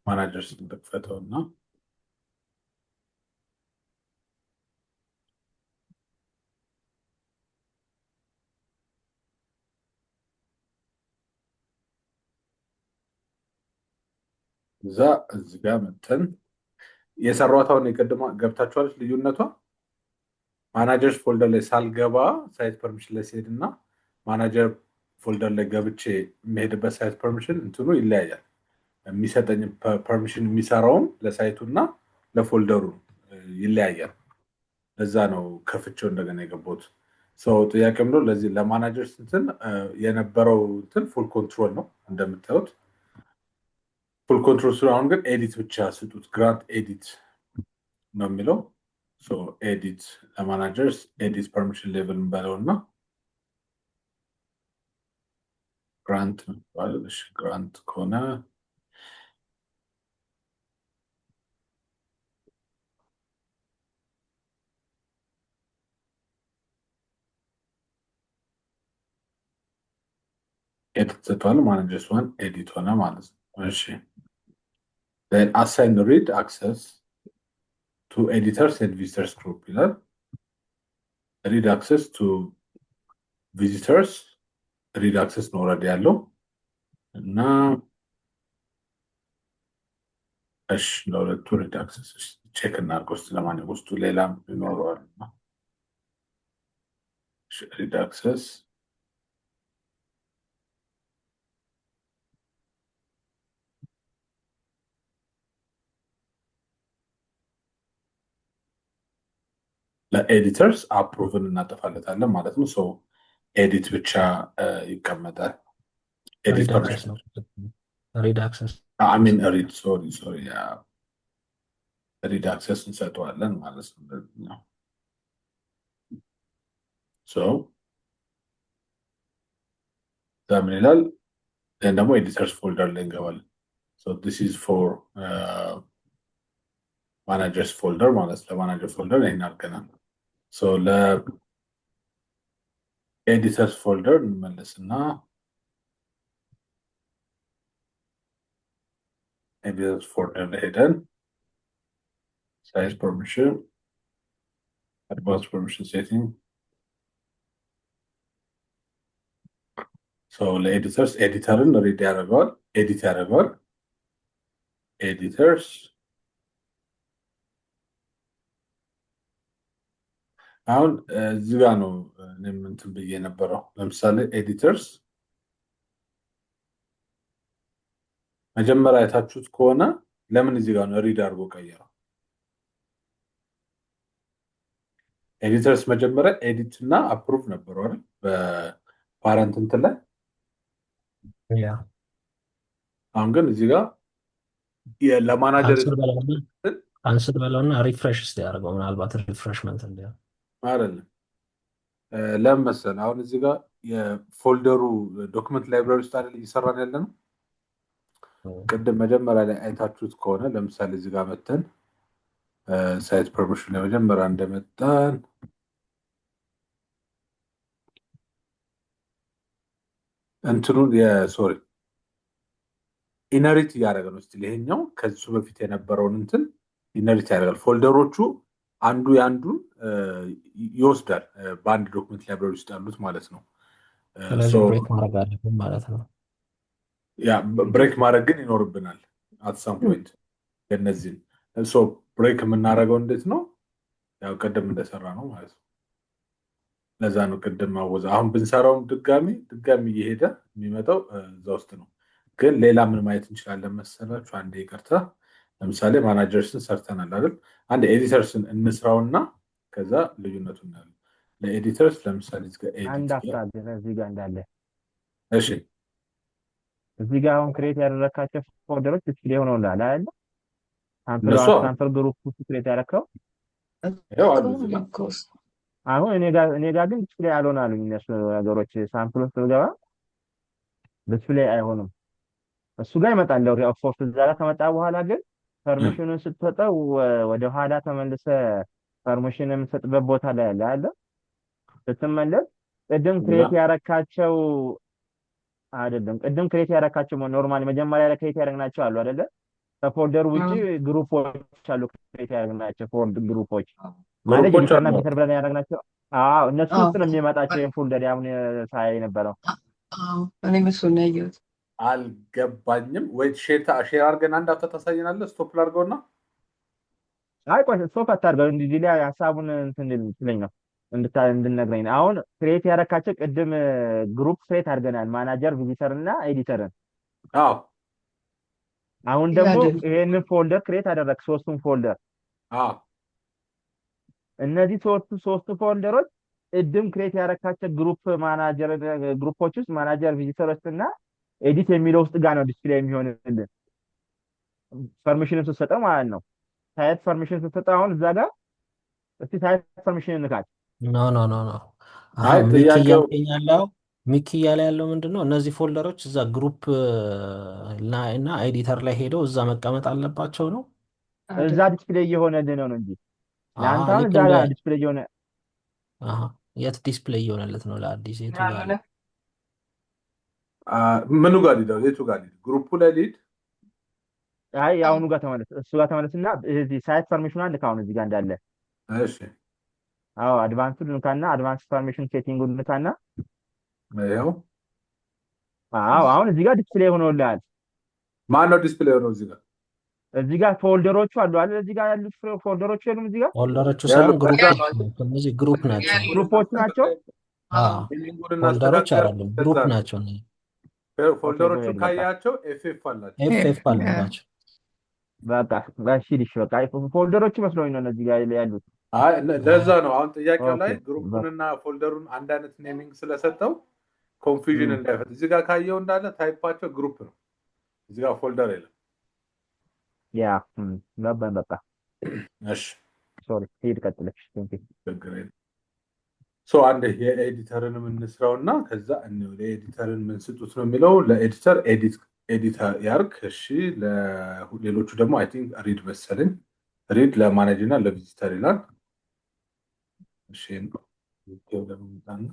Speaker 1: ማናጀርስ እንደፈተውና እዛ እዚህ ጋር መተን የሰራታውን የቀደማ ገብታችኋል ልዩነቷ ማናጀርስ ፎልደር ላይ ሳልገባ ሳይት ፐርሚሽን ላይ ሲሄድና ማናጀር ፎልደር ላይ ገብቼ የሚሄድበት ሳይት ፐርሚሽን እንትኑ ይለያያል የሚሰጠኝ ፐርሚሽን የሚሰራውም ለሳይቱና ለፎልደሩ ይለያያል ለዛ ነው ከፍቼው እንደገና የገባሁት ሶ ጥያቄም ነው ለዚህ ለማናጀርስ እንትን የነበረው እንትን ፉል ኮንትሮል ነው እንደምታዩት ፉል ኮንትሮል ስለሆነ ግን ኤዲት ብቻ ስጡት ግራንት ኤዲት ነው የሚለው ሶ ኤዲት ለማናጀርስ ኤዲት ፐርሚሽን ሌቭል እንበለውና ግራንት ባለሽ ግራንት ከሆነ ኤዲት ተቷል ማናጀርስ ዋን ኤዲት ሆነ ማለት ነው እሺ then assign read access to editors and visitors group ይላል read access to visitors read access ነው ኦሬዲ ያለው እና እሺ ለሁለቱ read access ቼክ እናድርገው ስለማንኛውም ውስጡ ሌላም ይኖረዋል read access ለኤዲተርስ አፕሩቭን እናጠፋለታለን ማለት ነው ሶ ኤዲት ብቻ ይቀመጣል ኤዲት ፐርሚሽን
Speaker 2: ሪድ አክሰስ
Speaker 1: I mean read sorry read access እንሰጠዋለን ማለት ነው so ዛምን ይላል ደግሞ ኤዲተርስ ፎልደር ላይ እንገባለን so this is for managers folder ማለት ለማናጀር ፎልደር ላይ እናርገናል so ለኤዲተርስ ፎልደር እንመለስና editors folder ላይ ሄደን size permission advanced permission setting so ለኤዲተርስ ኤዲተርን ሪድ ያደርገዋል ኤዲት ያደርገዋል ኤዲተርስ አሁን እዚህ ጋር ነው እኔም እንትን ብዬ ነበረው ለምሳሌ ኤዲተርስ መጀመሪያ አይታችሁት ከሆነ ለምን እዚህ ጋር ነው ሪድ አድርጎ ቀየረው ኤዲተርስ መጀመሪያ ኤዲት እና አፕሩቭ ነበረው አይደል በፓረንት እንትን ላይ
Speaker 2: ያ
Speaker 1: አሁን ግን እዚህ ጋር ለማናጀር
Speaker 2: ካንስል በለውና ሪፍሬሽ ያደርገው ምናልባት ሪፍሬሽመንት እንደ
Speaker 1: አይደለም ለምን መሰለህ አሁን እዚህ ጋር የፎልደሩ ዶክመንት ላይብራሪ ውስጥ አይደል እየሰራን ያለነው ቅድም መጀመሪያ ላይ አይታችሁት ከሆነ ለምሳሌ እዚህ ጋር መተን ሳይት ፐርሚሽን ለመጀመሪያ እንደመጣን እንትኑን የሶሪ ኢነሪት እያደረገ ነው። ስቲል ይሄኛው ከሱ በፊት የነበረውን እንትን ኢነሪት ያደርጋል። ፎልደሮቹ አንዱ የአንዱን ይወስዳል በአንድ ዶክመንት ላይብራሪ ውስጥ ያሉት ማለት ነው።
Speaker 2: ስለዚህ ብሬክ ማድረግ አለብን ማለት ነው።
Speaker 1: ያ ብሬክ ማድረግ ግን ይኖርብናል አት ሳም ፖይንት። የነዚህን ብሬክ የምናደርገው እንዴት ነው? ያው ቅድም እንደሰራ ነው ማለት ነው። ለዛ ነው ቅድም ማወዛ አሁን ብንሰራውም ድጋሚ እየሄደ የሚመጣው እዛ ውስጥ ነው። ግን ሌላ ምን ማየት እንችላለን መሰላችሁ? አንዴ ይቅርታ፣ ለምሳሌ ማናጀርስን ሰርተናል አይደል? አንድ ኤዲተርስን እንስራውና ከዛ ልዩነቱ እናያለን። ለኤዲተርስ ለምሳሌ እዚህ ጋር
Speaker 6: አንድ
Speaker 1: ኤዲት
Speaker 6: አፍታ እዚህ ጋር እንዳለ
Speaker 1: እሺ፣
Speaker 6: እዚህ ጋር አሁን ክሬት ያደረካቸው ፎልደሮች ዲስፕሌይ ሆነውልሃል አይደል?
Speaker 1: እነሱ
Speaker 6: ሳምፕል ግሩፕ ውስጥ ክሬት ያደረከው
Speaker 1: ያው አሉ እዚህ ጋር።
Speaker 6: አሁን እኔ ጋር ግን ዲስፕሌይ አልሆናሉኝ እነሱ ነገሮች። ሳምፕል ውስጥ ብገባ ዲስፕሌይ አይሆንም። እሱ ጋር ይመጣል ኦፍኮርስ። እዛ ጋር ከመጣ በኋላ ግን ፐርሚሽኑን ስትሰጠው ወደ ኋላ ተመልሰ ፐርሚሽን የምትሰጥበት ቦታ ላይ ያለ አለ። ስትመለስ ቅድም ክሬት ያረካቸው አይደለም፣ ቅድም ክሬት ያረካቸው ኖርማሊ መጀመሪያ ላይ ክሬት ያደረግናቸው አሉ አይደለ? ከፎልደር ውጪ ግሩፖች አሉ ክሬት ያደረግናቸው ግሩፖች ማለት ዲተርና ቢተር ብለን ያደረግናቸው። አዎ እነሱ ውስጥ ነው የሚመጣቸው ፎልደር አሁን ሳይ ነበረው።
Speaker 4: እኔ መስሎኝ ነው ያየሁት።
Speaker 1: አልገባኝም ወይ ሼር አድርገን አንድ አፍታ ታሳየናለህ? ስቶፕ ላድርገውና
Speaker 6: አይ ቆይ ስቶፕ አታድርገው። እንዲህ ላይ ሀሳቡን እንትን ልትለኝ ነው እንድነግረኝ ነው። አሁን ክሬት ያረካቸው ቅድም ግሩፕ ክሬት አድርገናል፣ ማናጀር፣ ቪዚተር እና ኤዲተርን።
Speaker 1: አዎ
Speaker 6: አሁን ደግሞ ይሄንን ፎልደር ክሬት አደረክ፣ ሶስቱን ፎልደር።
Speaker 1: አዎ
Speaker 6: እነዚህ ሶስቱ ፎልደሮች ቅድም ክሬት ያረካቸው ግሩፕ ማናጀር ግሩፖች ውስጥ ማናጀር፣ ቪዚተሮች እና ኤዲት የሚለው ውስጥ ጋር ነው ዲስፕሌይ የሚሆንልን ፐርሚሽንን ስትሰጠው ማለት ነው። ሳይት ፐርሚሽን ስትሰጠው አሁን እዛ ጋር እስቲ ሳይት ፐርሚሽን እንካል።
Speaker 2: ኖ ኖ ኖ ኖ
Speaker 1: አይ ጥያቄው
Speaker 2: ሚኪ እያለ ያለው ምንድን ነው? እነዚህ ፎልደሮች እዛ ግሩፕ እና ኤዲተር ላይ ሄደው እዛ መቀመጥ አለባቸው ነው።
Speaker 6: እዛ ዲስፕሌይ እየሆነልህ ነው እንጂ ለአንተ አሁን
Speaker 2: ልክ
Speaker 6: እዛ
Speaker 2: እንደ
Speaker 6: ጋር ዲስፕሌይ እየሆነ
Speaker 2: የት ዲስፕሌይ እየሆነለት ነው? ለአዲስ የቱ ጋር
Speaker 4: ያልሆነ
Speaker 1: ምኑ ጋር ሊድ የቱ ጋር ሊድ? ግሩፑ ላይ ሊድ?
Speaker 6: አይ አሁኑ ጋር ተመለስ፣ እሱ ጋር ተመለስና እዚህ ሳይት ፐርሚሽን አለ ካሁን እዚህ ጋር እንዳለ።
Speaker 1: እሺ
Speaker 6: አዎ አድቫንስድ ንካና አድቫንስ ፐርሚሽን ሴቲንግ ንካና
Speaker 1: ይኸው።
Speaker 6: አዎ አሁን እዚህ ጋር ዲስፕሌይ ሆኖልሃል።
Speaker 1: ማን ነው ዲስፕሌይ ሆነው እዚህ ጋር?
Speaker 6: እዚህ ጋር ፎልደሮቹ አሉ አይደል? እዚህ ጋር ያሉት ፎልደሮቹ የሉም? እዚህ ጋር
Speaker 2: ፎልደሮቹ ሳይሆን ግሩፖች ናቸው። እነዚህ ግሩፕ ናቸው።
Speaker 6: ግሩፖች ናቸው።
Speaker 2: ፎልደሮች አይደሉም፣ ግሩፕ ናቸው።
Speaker 1: ፎልደሮቹ ካያቸው ኤፍኤፍ አላቸው።
Speaker 2: ኤፍኤፍ አለባቸው።
Speaker 6: በቃ ጋሽዲሽ በቃ ፎልደሮቹ መስሎኝ ነው እነዚህ ጋር ያሉት።
Speaker 1: አይ ለዛ ነው አሁን ጥያቄው ላይ ግሩፑንና ፎልደሩን አንድ አይነት ኔሚንግ ስለሰጠው ኮንፊውዥን እንዳይፈጥ። እዚህ ጋር ካየው እንዳለ ታይፓቸው ግሩፕ ነው፣ እዚህ ጋር ፎልደር የለም።
Speaker 6: ያ ነበር በቃ።
Speaker 1: እሺ
Speaker 6: ሶሪ ሄድ ቀጥለሽ
Speaker 1: አንድ የኤዲተርን የምንስራውና ከዛ ለኤዲተርን ምን ስጡት ነው የሚለው። ለኤዲተር ኤዲት ያርግ። እሺ ለሌሎቹ ደግሞ አይ ቲንክ ሪድ መሰለኝ፣ ሪድ ለማኔጅ እና ለቪዚተር ይላል። እሺ ለምንጣና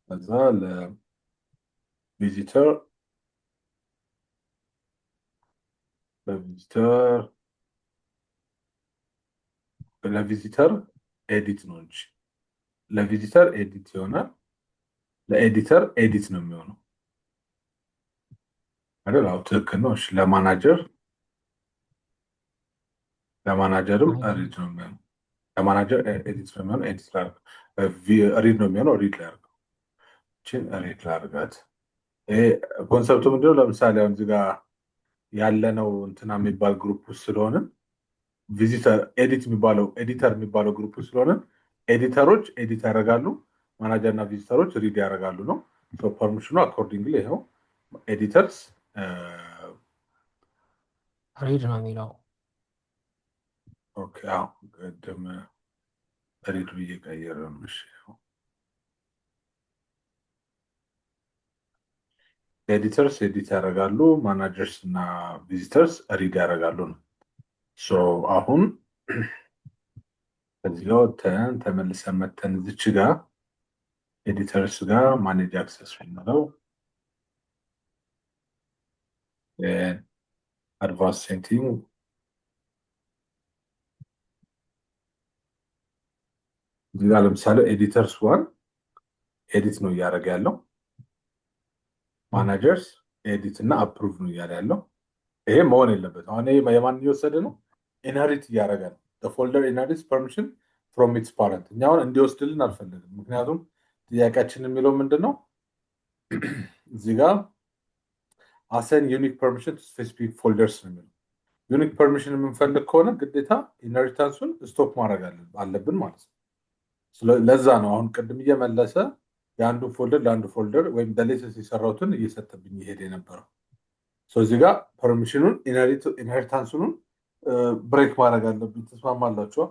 Speaker 1: ከዛ ለቪዚተር ለቪዚተር ኤዲት ነው እንጂ ለቪዚተር ኤዲት ይሆናል፣ ለኤዲተር ኤዲት ነው የሚሆነው አይደል? አዎ ትክክል ነው። እሺ ለማናጀርም ሪድ ነው የሚሆነው፣ ለማናጀር ኤዲት ነው የሚሆነው፣ ኤዲት ላድርግ። ሪድ ነው የሚሆነው፣ ሪድ ላድርግ። እቺን ሪድ ላድርጋት። ይሄ ኮንሰፕቱ ምንድነው? ለምሳሌ አሁን እዚህ ጋር ያለነው እንትና የሚባል ግሩፕ ውስጥ ስለሆነ ቪዚተር ኤዲተር የሚባለው ግሩፕ ውስጥ ስለሆነ ኤዲተሮች ኤዲት ያደርጋሉ፣ ማናጀር እና ቪዚተሮች ሪድ ያደርጋሉ ነው። ፐርሚሽኑ አኮርዲንግሊ ይኸው ኤዲተርስ
Speaker 2: ሪድ ነው የሚለው።
Speaker 1: ኦኬ አዎ ቅድም ሪድ ብዬ ቀየረ ነው። እሺ ኤዲተርስ ኤዲት ያደርጋሉ፣ ማናጀርስ እና ቪዚተርስ ሪድ ያደርጋሉ ነው። ሶ አሁን ከዚህ ጋር ወጥተን ተመልሰን መተን እዚች ጋር ኤዲተርስ ጋር ማኔጅ አክሰስ ነው አድቫንስ ሴቲንግ እዚህ ጋር ለምሳሌ ኤዲተርስ ዋን ኤዲት ነው እያደረገ ያለው ማናጀርስ ኤዲት እና አፕሩቭ ነው እያለ ያለው ይሄ መሆን የለበት አሁን ይሄ የማን እየወሰደ ነው ኢንሄሪት እያደረገ ነው the folder inherits permission from its parent እኛ አሁን እንዲወስድልን አልፈልግም ምክንያቱም ጥያቄያችን የሚለው ምንድነው እዚህ ጋር assign unique permission to specific folders ነው የሚለው ዩኒክ ፐርሚሽን የምንፈልግ ከሆነ ግዴታ ኢንሄሪታንሱን ስቶፕ ማድረግ አለብን ማለት ነው ለዛ ነው አሁን ቅድም እየመለሰ የአንዱ ፎልደር ለአንዱ ፎልደር ወይም ደሌተስ የሰራውትን እየሰጠብኝ ይሄድ የነበረው እዚህ ጋር ፐርሚሽኑን ኢንሄሪታንሱን ብሬክ ማድረግ አለብኝ ተስማማላችሁ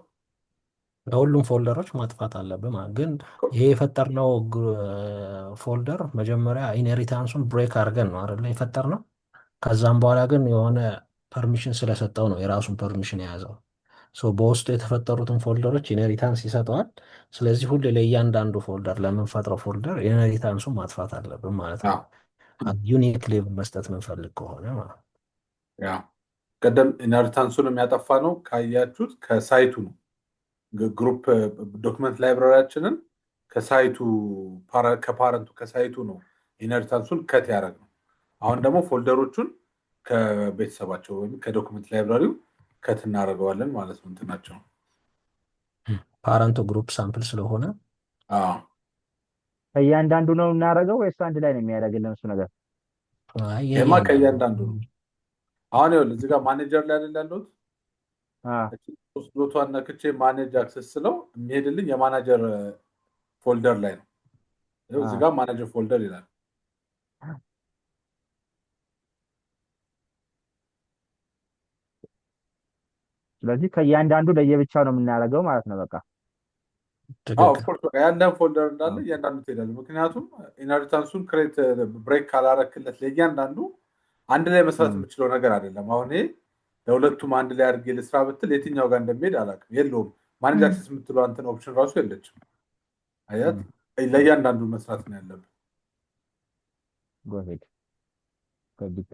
Speaker 2: ለሁሉም ፎልደሮች ማጥፋት አለብን ግን ይሄ የፈጠርነው ፎልደር መጀመሪያ ኢንሄሪታንሱን ብሬክ አድርገን ነው አይደል የፈጠርነው ከዛም በኋላ ግን የሆነ ፐርሚሽን ስለሰጠው ነው የራሱን ፐርሚሽን የያዘው በውስጡ የተፈጠሩትን ፎልደሮች ኢንሄሪታንስ ይሰጠዋል ስለዚህ ሁሌ ለእያንዳንዱ ፎልደር ለምንፈጥረው ፎልደር ኢንሄሪታንሱን ማጥፋት አለብን ማለት ነው ዩኒክ ሌብል መስጠት ምንፈልግ ከሆነ ማለት
Speaker 1: ያ ቀደም ኢንሄሪታንሱን የሚያጠፋ ነው ካያችሁት ከሳይቱ ነው ግሩፕ ዶክመንት ላይብራሪያችንን ከሳይቱ ከፓረንቱ ከሳይቱ ነው ኢንሄሪታንሱን ከት ያደረግነው አሁን ደግሞ ፎልደሮቹን ከቤተሰባቸው ወይም ከዶክመንት ላይብራሪው ከት እናደርገዋለን ማለት ነው እንትናቸው
Speaker 2: ፓረንቱ ግሩፕ ሳምፕል ስለሆነ
Speaker 6: ከእያንዳንዱ ነው እናደርገው ወይስ አንድ ላይ ነው የሚያደርግልን እሱ ነገር
Speaker 1: ይሄማ ከእያንዳንዱ ነው አሁን ይኸውልህ እዚህ ጋር ማኔጀር ላይ አይደል ያለሁት ሶስት ዶቷን ነክቼ ማኔጅ አክሰስ ስለው የሚሄድልኝ የማናጀር ፎልደር ላይ ነው እዚህ ጋር ማናጀር ፎልደር ይላል
Speaker 6: ስለዚህ ከእያንዳንዱ ለየብቻው ነው የምናደርገው ማለት ነው በቃ
Speaker 1: ኦፍኮርስ ያንዳንዱ ፎልደር እንዳለ እያንዳንዱ ትሄዳለ ምክንያቱም ኢንሄሪታንሱን ክሬት ብሬክ ካላረክለት ለእያንዳንዱ አንድ ላይ መስራት የምችለው ነገር አይደለም አሁን ይሄ ለሁለቱም አንድ ላይ አድርጌ ልስራ ብትል የትኛው ጋር እንደሚሄድ አላውቅም የለውም ማኔጅ አክሰስ የምትለው አንተን ኦፕሽን ራሱ የለችም አያት ለእያንዳንዱ መስራት ነው ያለብን
Speaker 6: ጎሄድ ከቢቶ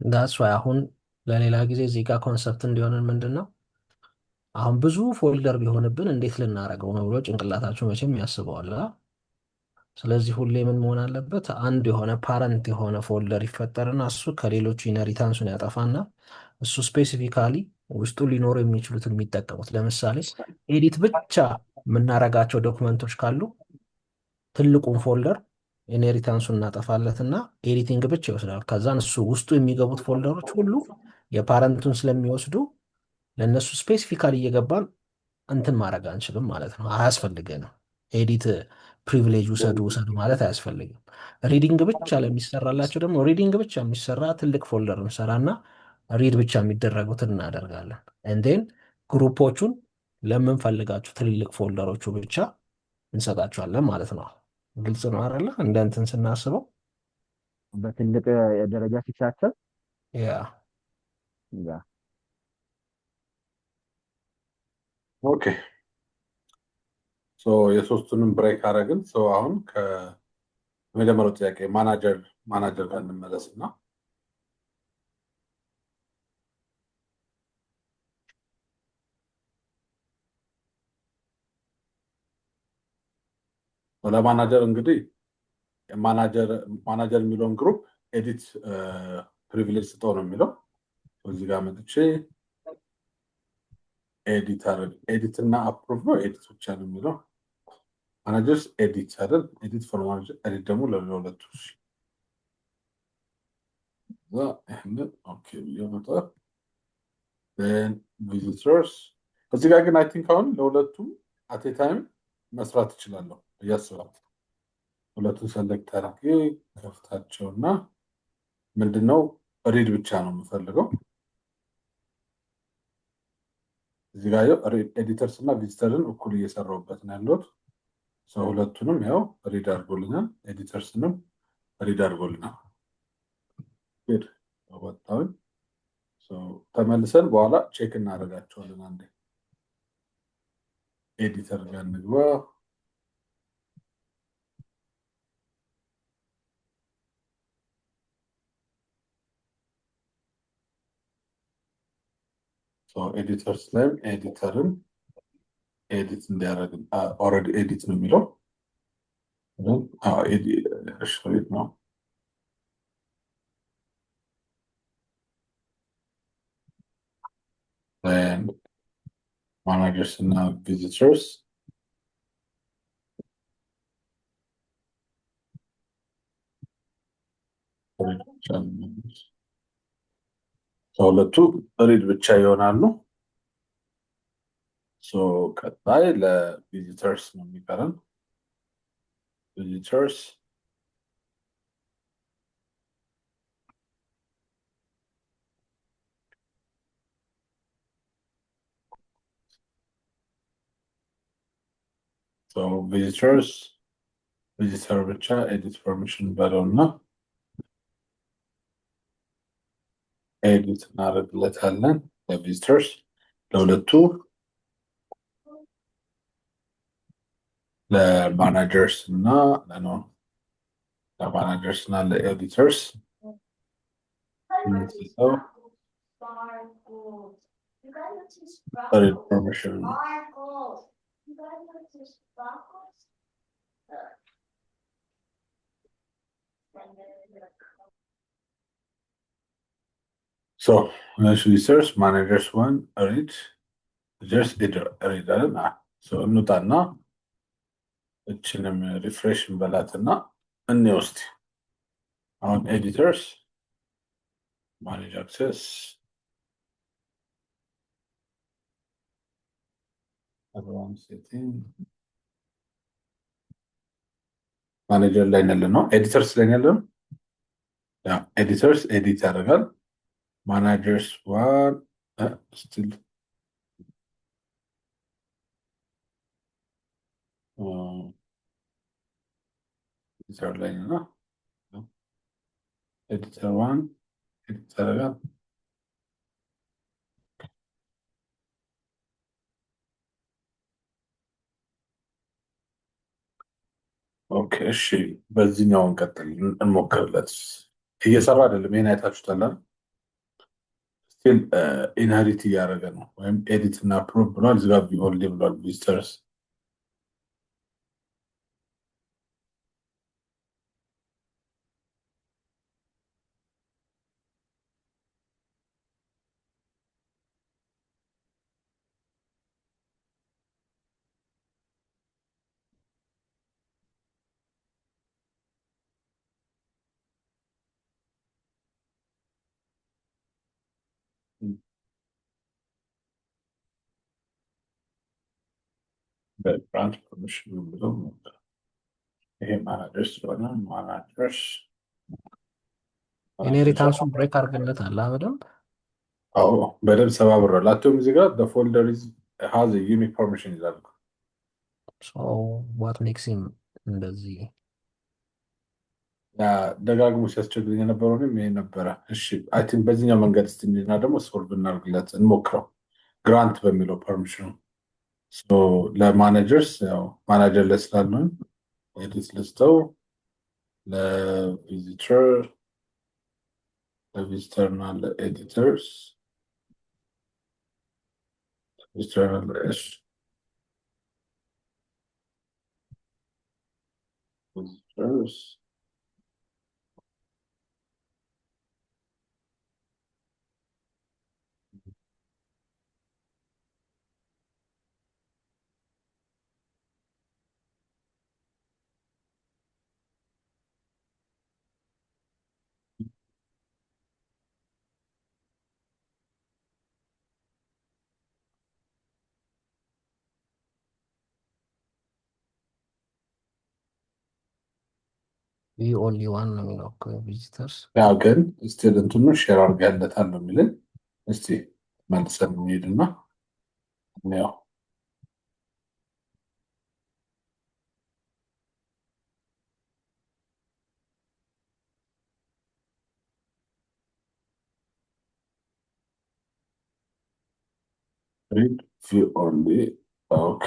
Speaker 2: ዳስ ዋይ አሁን ለሌላ ጊዜ እዚህ ጋር ኮንሰፕት እንዲሆንን ምንድን ነው አሁን ብዙ ፎልደር ቢሆንብን እንዴት ልናደርገው ነው ብሎ ጭንቅላታችሁ መቼም ያስበዋል ስለዚህ ሁሌ ምን መሆን አለበት አንድ የሆነ ፓረንት የሆነ ፎልደር ይፈጠርና እሱ ከሌሎቹ ኢንሄሪታንሱን ያጠፋና እሱ ስፔሲፊካሊ ውስጡ ሊኖሩ የሚችሉትን የሚጠቀሙት ለምሳሌ ኤዲት ብቻ የምናረጋቸው ዶክመንቶች ካሉ ትልቁን ፎልደር ኢንሄሪታንሱን እናጠፋለትና ኤዲቲንግ ብቻ ይወስዳል ከዛን እሱ ውስጡ የሚገቡት ፎልደሮች ሁሉ የፓረንቱን ስለሚወስዱ ለእነሱ ስፔሲፊካሊ እየገባን እንትን ማድረግ አንችልም ማለት ነው አያስፈልገንም ኤዲት ፕሪቪሌጅ ውሰዱ ማለት አያስፈልግም ሪዲንግ ብቻ ለሚሰራላቸው ደግሞ ሪዲንግ ብቻ የሚሰራ ትልቅ ፎልደር እንሰራና ሪድ ብቻ የሚደረጉትን እናደርጋለን እንዴን ግሩፖቹን ለምንፈልጋቸው ትልልቅ ፎልደሮቹ ብቻ እንሰጣቸዋለን ማለት ነው ግልጽ ነው አይደለ እንደ እንትን ስናስበው
Speaker 6: በትልቅ ደረጃ ሲታሰብ
Speaker 2: ያ
Speaker 1: ኦኬ የሶስቱንም ብሬክ አረግን አሁን ከመጀመሪያው ጥያቄ ማናጀር ጋር እንመለስና ለማናጀር እንግዲህ ማናጀር የሚለውን ግሩፕ ኤዲት ፕሪቪሌጅ ስጠው ነው የሚለው እዚህ ጋር መጥቼ ኤዲት እና አፕሩቭ ነው ኤዲት ብቻ ነው የሚለው ማናጀርስ ኤዲት አይደል ኤዲት ፎር ማናጀር ኤዲት ደግሞ ለሁለቱ ኦኬ ይመጣ ቪዚተርስ እዚህ ጋር ግን አይ ቲንክ አሁን ለሁለቱም አት ታይም መስራት እችላለሁ እያስባለሁ ሁለቱን ሰሌክት አድርጌ ከፍታቸውና ምንድነው ሪድ ብቻ ነው የምፈልገው እዚህ ጋር ኤዲተርስ እና ቪዚተርን እኩል እየሰራሁበት ነው ያለሁት ሰው ሁለቱንም ያው ሪድ አድርጎልናል። ኤዲተርስንም ሪድ አድርጎልናል። good ወጣውን ተመልሰን በኋላ ቼክ እናደርጋቸዋለን። አንዴ ኤዲተር ጋር እንግባ። ኤዲተርስ ላይ ኤዲተርን ኤዲት እንዲያደርግ ኦልሬዲ ኤዲት ነው የሚለው ኤዲት ነው። ማናጀርስ እና ቪዚተርስ ሁለቱ ሪድ ብቻ ይሆናሉ። ቀጣይ ለቪዚተርስ ነው የሚቀረን። ቪዚተርስ ቪዚተርስ ቪዚተር ብቻ ኤዲት ፐርሚሽን በለውና ኤዲት እናደርግለታለን። ለቪዚተርስ ለሁለቱ ለማናጀርስ እና ለማናጀርስ እና ለኤዲተርስ ፐርሚሽን visitors managers one read just read እንውጣና እችንም ሪፍሬሽ እንበላትና እንውስጥ። አሁን ኤዲተርስ ማኔጅ አክሰስ ማኔጀር ላይ ያለነው ኤዲተርስ ላይ ያለነው ኤዲተርስ ኤዲት ያደርጋል። ማናጀርስ ዋን ስቲል ኤዲተር ላይ ነው። ኤዲተር ዋን ኤዲት ያደርጋል። ኦኬ እሺ፣ በዚህኛው እንቀጥል እንሞክርለት። እየሰራ አይደለም። ይሄን አይታችሁታል። ስቲል ኢንሄሪት እያደረገ ነው። ወይም ኤዲት እና ፕሩቭ ብሏል። እዚህ ጋር ኦንሊ ብሏል። ቪዚተርስ በብራንች ፐርሚሽን ብሎ ይሄ ማናጀርስ ስለሆነ ማናጀርስ
Speaker 2: ኢንሄሪታንሱን ብሬክ አድርገለታል በደንብ።
Speaker 1: አዎ በደንብ ሰባብሯል። አቶም እዚህ ጋር the folder is has a unique permission ይላል።
Speaker 2: what makes him እንደዚህ
Speaker 1: ደጋግሞ ሲያስቸግረኝ የነበረው ይሄ ነበረ። እሺ አይ ቲንክ በዚህኛው መንገድ እስቲና ደግሞ ሶልቭ እናድርግለት እንሞክረው። ግራንት በሚለው ፐርሚሽኑ ለማኔጀርስ ያው ማናጀር ላይ ስላልነው ኤዲት ልስተው ለቪዚተር እና ለኤዲተርስ ቪዚተር እና visitors
Speaker 2: ቪው ኦንሊ ዋን ነው የሚለው እኮ ቪዚተርስ።
Speaker 1: ያው ግን ስቲል እንትኑ ሼር አድርገህለታል ነው የሚልን። እስቲ መልሰን እንሂድና ያው read view only ኦኬ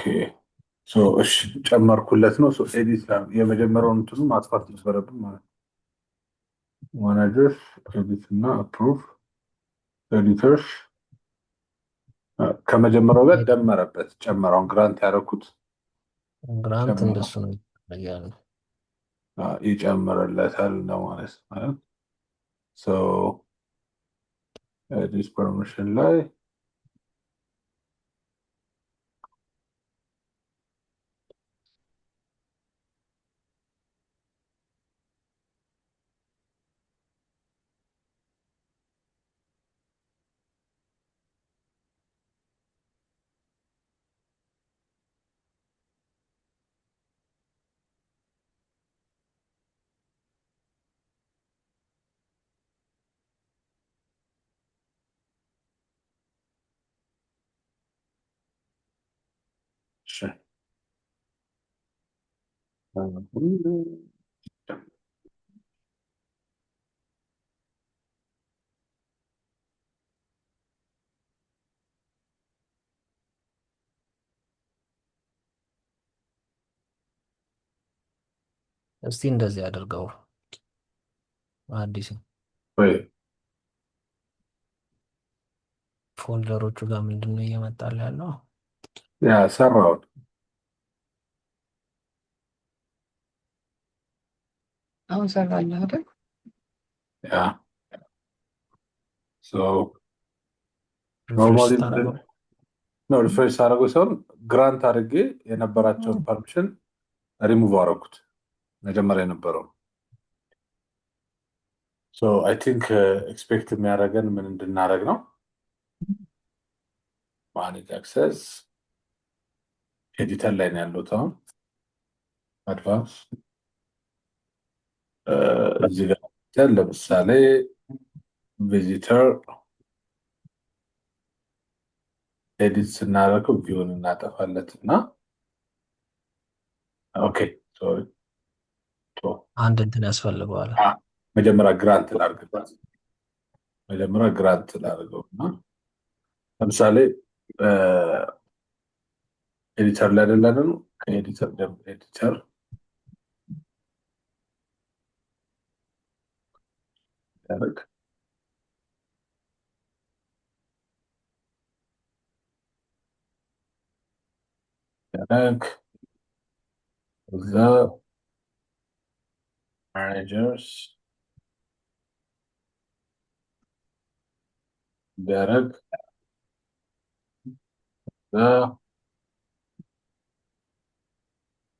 Speaker 1: ሶ እሺ ጨመርኩለት ነው ሶ ኤዲት የመጀመሪያውን እንትኑ ማጥፋት ነበረብን ማለት ማናጀር ኤዲት እና አፕሩቭ ኤዲተርስ ከመጀመሪያው ጋር ደመረበት ጨመረውን ግራንት ያደረኩት
Speaker 2: ግራንት እንደሱ ነው ያለው
Speaker 1: ይጨምርለታል ነው ማለት ሶ ኤዲት ፐርሚሽን ላይ
Speaker 2: እስቲ እንደዚህ አድርገው አዲስ
Speaker 1: ወይ
Speaker 2: ፎልደሮቹ ጋር ምንድነው እየመጣል ያለው
Speaker 1: ያ ሰራው
Speaker 4: አሁን ሰራለህ አይደል?
Speaker 1: ያ ሶ ኖርማሊ ነው ሪፍሬሽ አደረገው ሲሆን ግራንት አድርጌ የነበራቸውን ፐርሚሽን ሪሙቭ አደረኩት መጀመሪያ የነበረው ሶ አይ ቲንክ ኤክስፔክት የሚያደርገን ምን እንድናደርግ ነው ማኔጅ አክሰስ ኤዲተር ላይ ነው ያለው አሁን አድቫንስ እዚህ ጋር ለምሳሌ ቪዚተር ኤዲት ስናደርገው ቪውን እናጠፋለት እና ኦኬ ሶሪ
Speaker 2: አንድ እንትን ያስፈልገዋል
Speaker 1: መጀመሪያ ግራንት ላድርግበት መጀመሪያ ግራንት ላድርገው እና ለምሳሌ ኤዲተር ላይ አይደለን ነው ከኤዲተር ኤዲተር ያደርግ the managers ቢያደርግ the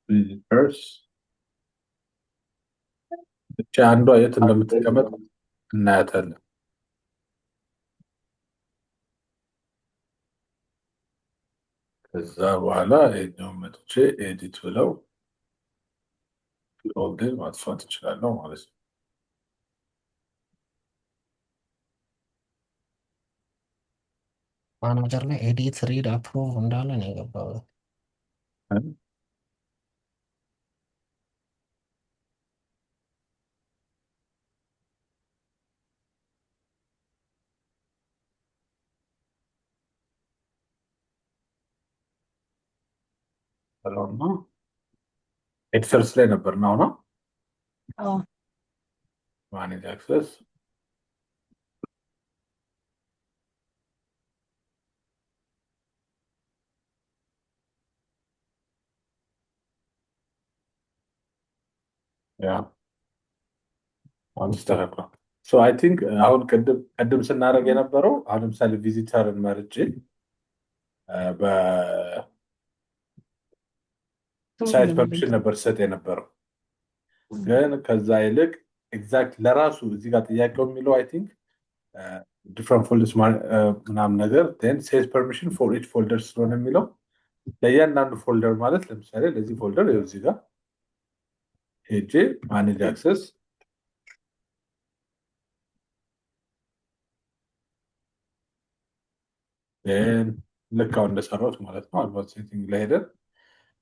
Speaker 1: visitors ብቻ አንዷ የት እንደምትቀመጥ እናያታለን ከዛ በኋላ ይሄኛው መጥቼ ኤዲት ብለው ኦልዴን ማጥፋት እችላለሁ ማለት ነው
Speaker 2: ማናጀር ላይ ኤዲት ሪድ አፕሩቭ እንዳለ ነው የገባው
Speaker 1: ስለሆነ ኤዲተርስ ላይ ነበርና አሁን ማኔጅ አክሰስ ያ አሁን ተስተካክሏል ሶ አይ ቲንክ አሁን ቅድም ስናደርግ የነበረው አሁን ለምሳሌ ቪዚተርን መርጬ በሳይት ፐርሚሽን ነበር ሰጥ የነበረው ግን ከዛ ይልቅ ኤግዛክት ለራሱ እዚህ ጋር ጥያቄው የሚለው አይ ቲንክ ዲፍረንት ፎልደርስ ምናምን ነገር ን ሴት ፐርሚሽን ፎር ኢች ፎልደር ስለሆነ የሚለው ለእያንዳንዱ ፎልደር ማለት ለምሳሌ ለዚህ ፎልደር እዚህ ጋር ሄጄ ማኔጅ አክሰስ ልክ አሁን እንደሰራሁት ማለት ነው አድቫንስ ሴቲንግ ላይ ሄደን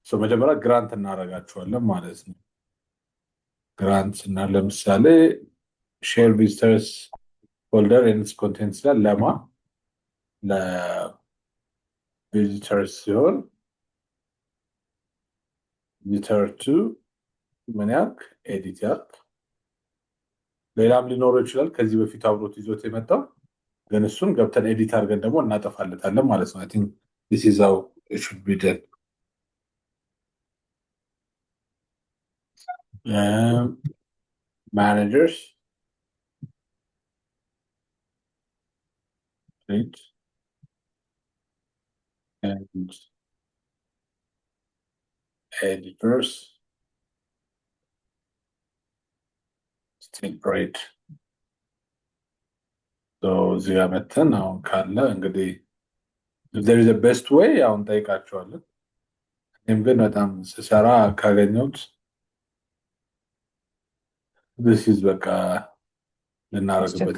Speaker 1: መጀመሪያ ግራንት እናደርጋቸዋለን ማለት ነው ግራንት እና ለምሳሌ ሼር ቪዚተርስ ፎልደር ኤንስ ኮንቴንት ስላል ለማ visitors ሲሆን visitor to ምን ያልክ ኤዲት ያልክ ሌላም ሊኖረው ይችላል ከዚህ በፊት አብሮት ይዞት የመጣው ግን እሱን ገብተን ኤዲት አድርገን ደግሞ እናጠፋለታለን ማለት ነው I think this is how it should be done managers right and editors still right so እዚህ ጋር መተን አሁን ካለ እንግዲህ if there is a best way አሁን ጠይቃቸዋለን እኔም ግን በጣም ስሰራ ካገኘሁት this is በቃ ልናረግበት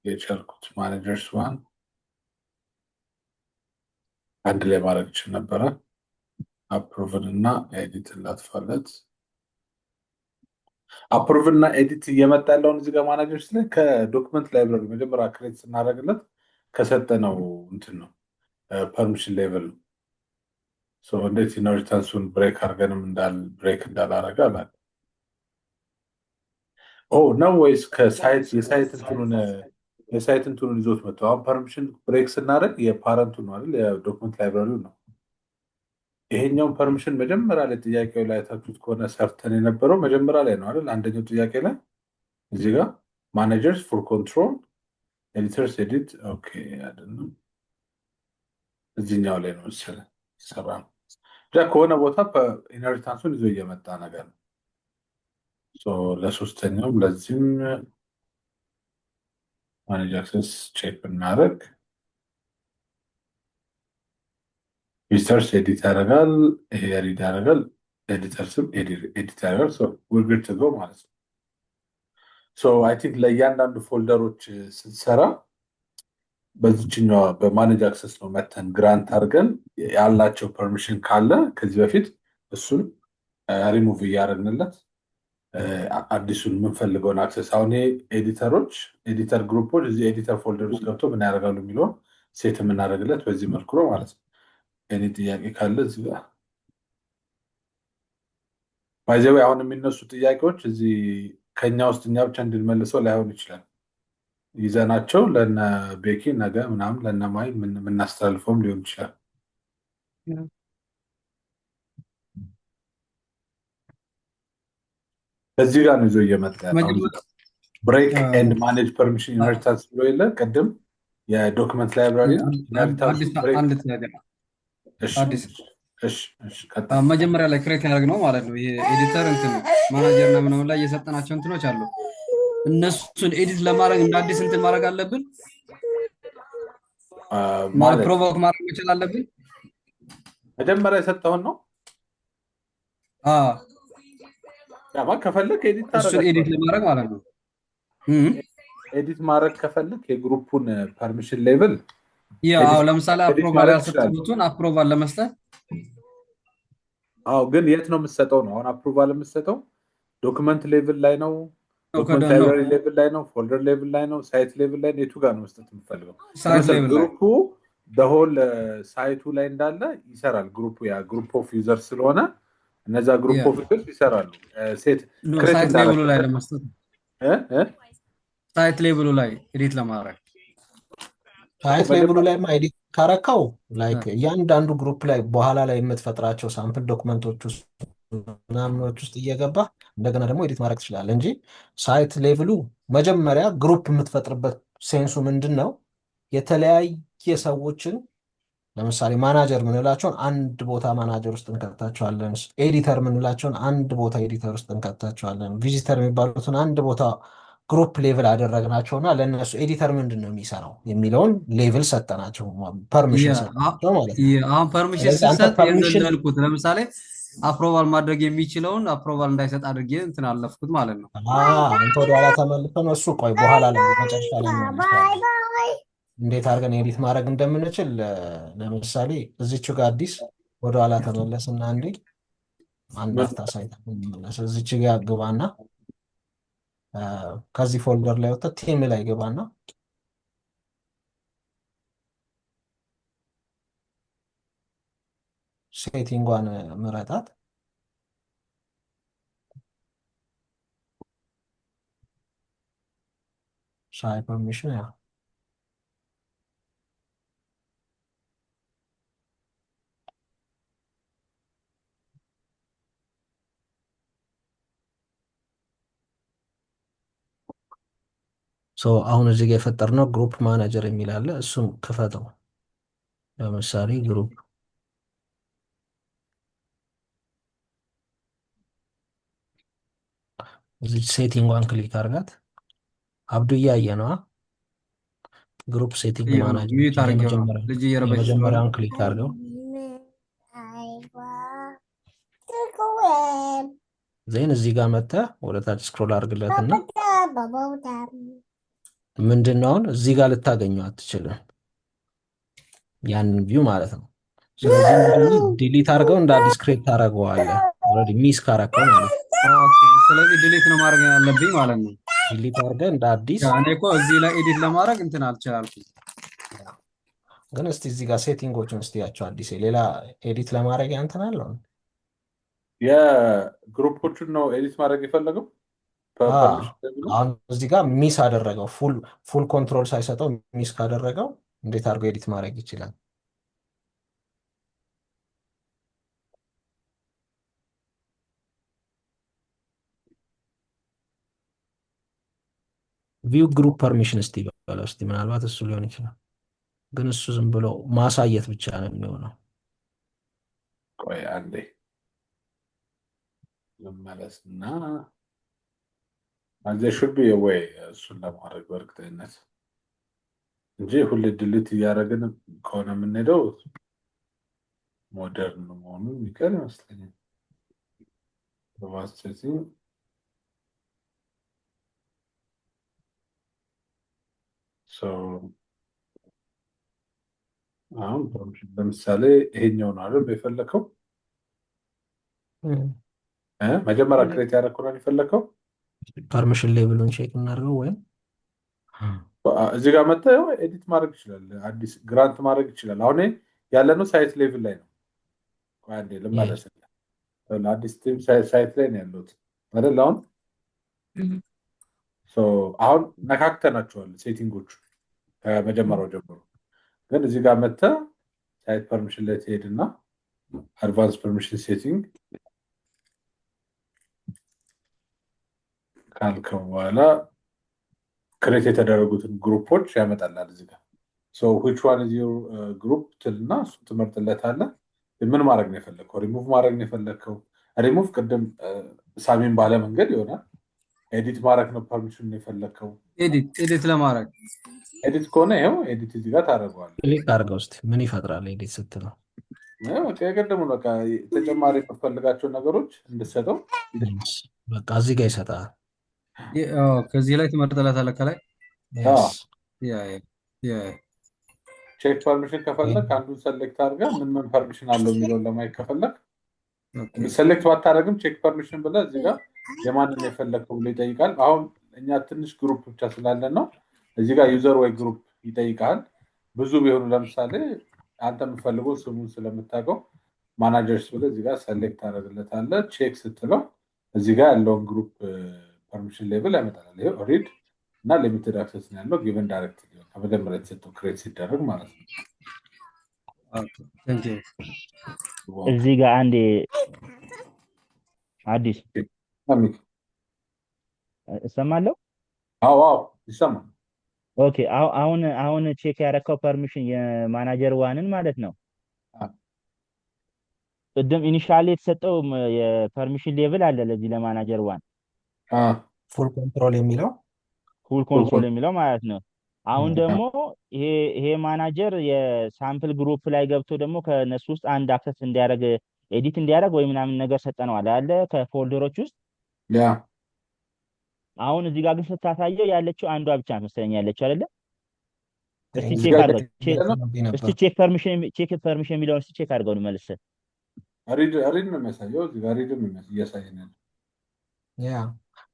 Speaker 1: የቻልኩት managers one አንድ ላይ ማድረግ ይችል ነበረ approve እና edit ላጥፋለት approve እና edit እየመጣ ያለውን እዚህ ጋር managers ላይ ከዶክመንት ላይብረሪ መጀመሪያ ክሬት ስናደርግለት ከሰጠነው እንትን ነው permission level so እንዴት ኢንሄሪታንሱን ብሬክ አድርገንም ብሬክ እንዳላረገ አላለ ነው ወይስ ከሳይት የሳይት እንትኑን ይዞት መጥቶ አሁን ፐርሚሽን ብሬክ ስናደርግ የፓረንቱ ነው አይደል የዶክመንት ላይብረሪው ነው ይሄኛው ፐርሚሽን መጀመሪያ ላይ ጥያቄው ላይ ታችሁት ከሆነ ሰርተን የነበረው መጀመሪያ ላይ ነው አይደል አንደኛው ጥያቄ ላይ እዚህ ጋር managers for control editors edit okay አይደለም እዚህኛው ላይ ነው መሰለኝ ሰራም ከሆነ ቦታ ኢንሄሪታንሱን ይዞ እየመጣ ነገር ነው so ለሶስተኛው ለዚህም manage access check እናደርግ visitors edit ያደርጋል ይሄ edit ያደርጋል editorsም edit ያደርጋል so we're good to go ማለት ነው so I think ለእያንዳንዱ ፎልደሮች ስትሰራ በዚህኛው በማኔጅ አክሰስ ነው መተን ግራንት አድርገን ያላቸው ፐርሚሽን ካለ ከዚህ በፊት እሱን ሪሙቭ ያደርግንለት አዲሱን የምንፈልገውን አክሰስ አሁን ኤዲተር ግሩፖች እዚህ ኤዲተር ፎልደር ውስጥ ገብቶ ምን ያደርጋሉ የሚለው ሴት የምናደርግለት በዚህ መልኩ ነው ማለት ነው እኔ ጥያቄ ካለ እዚህ ጋር ባይዘው አሁን የሚነሱ ጥያቄዎች እዚህ ከኛ ውስጥ እኛ ብቻ እንድንመልሰው ላይሆን ይችላል ይዘናቸው ለነ ቤኪ ነገ ምናምን ለነ ማይ ምን እናስተላልፈውም ሊሆን ይችላል እዚህ ጋር ነው ይዞ እየመጣ ያለው ብሬክ ኤንድ ማኔጅ ፐርሚሽን ኢንሄሪታንስ ብሎ የለ ቀደም የዶክመንት ላይብራሪ ኢንሄሪታንስ ብሬክ
Speaker 3: መጀመሪያ ላይ ክሬት ያደርግነው ማለት ነው ይሄ ኤዲተር እንትን ማናጀር እና ምናምን ላይ የሰጠናቸው እንትኖች አሉ እነሱን ኤዲት ለማድረግ እንደ አዲስ እንትን ማድረግ አለብን ማለት ፕሮቮክ ማድረግ መቻል አለብን
Speaker 1: መጀመሪያ የሰጠውን ነው ያማ ከፈለክ ኤዲት ታደርጋለህ
Speaker 3: እሱን ኤዲት ለማድረግ ማለት ነው
Speaker 1: ኤዲት ማድረግ ከፈለክ የግሩፑን ፐርሚሽን ሌቭል
Speaker 3: ያው ለምሳሌ አፕሮቫል ያልሰጠሁትን አፕሮቫል ለመስጠት
Speaker 1: ግን የት ነው የምትሰጠው ነው አሁን አፕሮቫል የምትሰጠው ዶክመንት ሌቭል ላይ ነው ዶክመንት ላይብረሪ ሌቭል ላይ ነው ፎልደር ሌቭል ላይ ነው ሳይት ሌቭል ላይ ነው የቱ ጋር ነው መስጠት የምትፈልገው ግሩፑ በሆል ሳይቱ ላይ እንዳለ ይሰራል ግሩፑ ያ ግሩፕ ኦፍ ዩዘር ስለሆነ እነዛ ግሩፕ ኦፍ ዩዘርስ ይሰራሉ ሴት
Speaker 3: ሳይት ሌቭሉ ላይ ለመስጠት ሳይት ሌቭሉ ላይ ኤዲት ለማድረግ
Speaker 2: ሳይት ሌቭሉ ላይ ኤዲት ካረካው ላይክ እያንዳንዱ ግሩፕ ላይ በኋላ ላይ የምትፈጥራቸው ሳምፕል ዶክመንቶች ውስጥ ምናምኖች ውስጥ እየገባ እንደገና ደግሞ ኤዲት ማድረግ ትችላለህ እንጂ ሳይት ሌቭሉ መጀመሪያ ግሩፕ የምትፈጥርበት ሴንሱ ምንድነው የተለያየ ሰዎችን ለምሳሌ ማናጀር ምንላቸውን አንድ ቦታ ማናጀር ውስጥ እንከታቸዋለን ኤዲተር ምንላቸውን አንድ ቦታ ኤዲተር ውስጥ እንከታቸዋለን ቪዚተር የሚባሉትን አንድ ቦታ ግሩፕ ሌቭል አደረግናቸውና ለነሱ ኤዲተር ምንድነው የሚሰራው የሚለውን ሌቭል ሰጠናቸው ፐርሚሽን ሰጠናቸው ማለት ነው
Speaker 3: አሁን ፐርሚሽን ሰጥ የዘለልኩት ለምሳሌ አፕሮቫል ማድረግ የሚችለውን አፕሮቫል እንዳይሰጥ አድርጌ እንትን አለፍኩት ማለት ነው
Speaker 2: አንተ ወደ ኋላ ተመልሰን እሱ ቆይ በኋላ ላይ መጨረሻ ላይ እንዴት አድርገን ኤዲት ማድረግ እንደምንችል ለምሳሌ እዚቹ ጋር አዲስ ወደ ኋላ ተመለስና አንድ አፍታ ሳይት እዚቹ ጋር ግባና ከዚህ ፎልደር ላይ ወጣ ቲም ላይ ግባና ሴቲንጓን ምረጣት። ሻይ ፐርሚሽን ያ አሁን እዚህ ጋር የፈጠርነው ግሩፕ ማናጀር የሚል አለ። እሱም ክፈተው። ለምሳሌ ግሩፕ እዚህ ሴቲንጓን ክሊክ አድርጋት። አብዱ እያየ ነዋ። ግሩፕ ሴቲንግ ማናጀር
Speaker 3: ሚዩት አድርጌው ነው ልጅ እየረበች ስለሆነ
Speaker 2: የመጀመሪያውን ክሊክ አድርገው። ዜን እዚህ ጋር መጥተህ ወደ ታች ስክሮል አድርግለትና ምንድን ነው አሁን እዚህ ጋር ልታገኘው አትችልም፣ ያንን ቪው ማለት ነው። ስለዚህ ዲሊት አድርገው እንደ አዲስ ክሬት ታደርገዋለህ። ኦልሬዲ ሚስ ካረከው ማለት ነው።
Speaker 3: ኦኬ። ስለዚህ ዲሊት ነው ማድረግ ያለብኝ ማለት ነው።
Speaker 2: ዲሊት አድርገህ እንደ አዲስ።
Speaker 3: እኔ እኮ እዚህ ላይ ኤዲት ለማድረግ እንትን አልቻልኩም።
Speaker 2: ግን እስቲ እዚህ ጋር ሴቲንጎችን እስቲ ያቸው አዲስ ሌላ ኤዲት ለማድረግ ያንተን አለው
Speaker 1: የግሩፖቹን ነው ኤዲት ማድረግ የፈለገው።
Speaker 2: አሁን እዚህ ጋር ሚስ አደረገው። ፉል ኮንትሮል ሳይሰጠው ሚስ ካደረገው እንዴት አድርጎ ኤዲት ማድረግ ይችላል? ቪው ግሩፕ ፐርሚሽን እስቲ በለው እስቲ፣ ምናልባት እሱ ሊሆን ይችላል። ግን እሱ ዝም ብሎ ማሳየት ብቻ ነው የሚሆነው።
Speaker 1: ቆይ አንዴ ልመለስና there should be a way እሱን ለማድረግ በእርግጠኝነት እንጂ ሁሌ ድልት እያደረግን ከሆነ የምንሄደው ሞደርን መሆኑ የሚቀር ይመስለኛል። በማስቸሲ አሁን ለምሳሌ ይሄኛው ነው አይደል የፈለከው? መጀመሪያ ክሬት ያደረግከው ነው የፈለከው?
Speaker 2: ፐርሚሽን ሌቭሉን ቼክ እናድርገው። ወይም
Speaker 1: እዚህ ጋር መጥተህ ኤዲት ማድረግ ይችላል፣ አዲስ ግራንት ማድረግ ይችላል። አሁን ያለነው ሳይት ሌቭል ላይ ነው። አንዴ ልመለስልህ። አዲስ ቲም ሳይት ላይ ነው ያለሁት አይደል? አሁን ነካክተናቸዋል ሴቲንጎቹ ከመጀመሪያው ጀምሮ። ግን እዚህ ጋር መጥተህ ሳይት ፐርሚሽን ላይ ትሄድና አድቫንስ ፐርሚሽን ሴቲንግ ካልከው በኋላ ክሬት የተደረጉትን ግሩፖች ያመጣላል እዚህ ጋር። which one is your group ትልና እሱ ትመርጥለታለህ። ምን ማድረግ ነው የፈለከው? ሪሙቭ ማድረግ ነው የፈለከው? ሪሙቭ ቅድም ሳሚን ባለ መንገድ ይሆናል። ኤዲት ማድረግ ነው ፐርሚሽን ነው የፈለከው?
Speaker 3: ኤዲት ለማድረግ
Speaker 1: ኤዲት ከሆነ ይኸው ኤዲት እዚህ ጋር ታደርገዋለህ።
Speaker 2: ክሊክ አድርገው እስቲ ምን ይፈጥራል ኤዲት ስትለው?
Speaker 1: የቀደሙ በቃ ተጨማሪ የምትፈልጋቸው ነገሮች እንድትሰጠው
Speaker 2: በቃ እዚህ ጋር ይሰጣል።
Speaker 3: ከዚህ ላይ ትመርጥለታለህ ከላይ
Speaker 1: ቼክ ፐርሚሽን ከፈለግ አንዱን ሰሌክት አድርገህ ምን ፐርሚሽን አለው የሚለውን ለማየት ከፈለግ ሰሌክት ባታደርግም ቼክ ፐርሚሽን ብለህ እዚህ ጋር የማንን የፈለግከው ብሎ ይጠይቃል። አሁን እኛ ትንሽ ግሩፕ ብቻ ስላለን ነው እዚህ ጋር ዩዘር ወይ ግሩፕ ይጠይቃል። ብዙ ቢሆኑ ለምሳሌ አንተ የምትፈልገው ስሙን ስለምታውቀው ማናጀርስ ብለህ እዚህ ጋር ሰሌክት ታደርግለታለህ። ቼክ ስትለው እዚህ ጋር ያለውን ግሩፕ ፐርሚሽን ሌቭል ያመጣል። ይሄ ሪድ እና ሊሚትድ አክሰስ ነው ያለው። ጊቨን ዳይሬክት ከመጀመሪያ የተሰጠው ክሬት ሲደረግ ማለት ነው።
Speaker 6: እዚህ ጋር አንዴ አዲስ እሰማለሁ።
Speaker 1: አዎ ይሰማል።
Speaker 6: ኦኬ አሁን ቼክ ያደረከው ፐርሚሽን የማናጀር ዋንን ማለት ነው። ቅድም ኢኒሻሊ የተሰጠው የፐርሚሽን ሌቭል አለ ለዚህ ለማናጀር ዋን
Speaker 2: ፉል ኮንትሮል የሚለው ማለት ነው። አሁን ደግሞ ይሄ ማናጀር የሳምፕል ግሩፕ ላይ ገብቶ ደግሞ ከነሱ ውስጥ አንድ አክሰስ እንዲያደርግ ኤዲት እንዲያደርግ ወይ ምናምን ነገር ሰጠነዋል አለ ከፎልደሮች ውስጥ አሁን እዚህ ጋር ግን ስታሳየው ያለችው አንዷ ብቻ መሰለኝ ያለችው አይደለ? እስቲ ቼክ አድርገው። እስቲ ቼክ ፐርሚሽን የሚለውን እስቲ ቼክ አድርገው መልስ።
Speaker 1: ሪድ ነው የሚያሳየው እዚህ ጋር ሪድ ነው እያሳየናል።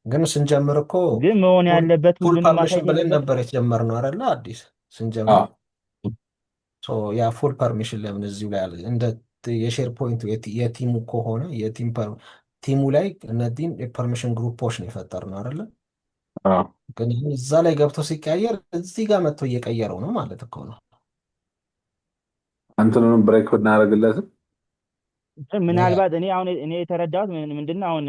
Speaker 2: ግን ስንጀምር እኮ
Speaker 6: ግን መሆን ያለበት ሁሉንም
Speaker 2: ማሳየት ብለን ነበር የተጀመርነው አይደለ? አዲስ ስንጀምር ያ ፉል ፐርሚሽን ለምን እዚሁ ላይ አለ? እንደ የሼር ፖይንቱ የቲሙ ከሆነ ቲሙ ላይ እነዚህን የፐርሚሽን ግሩፖች ነው የፈጠርነው አይደለ?
Speaker 1: አዎ
Speaker 2: ግን እዛ ላይ ገብቶ ሲቀየር እዚህ ጋር መጥቶ እየቀየረው ነው ማለት እኮ ነው።
Speaker 1: እንትኑንም ብሬክ ብናደርግለትም
Speaker 6: ምናልባት እኔ የተረዳሁት ምንድነው አሁን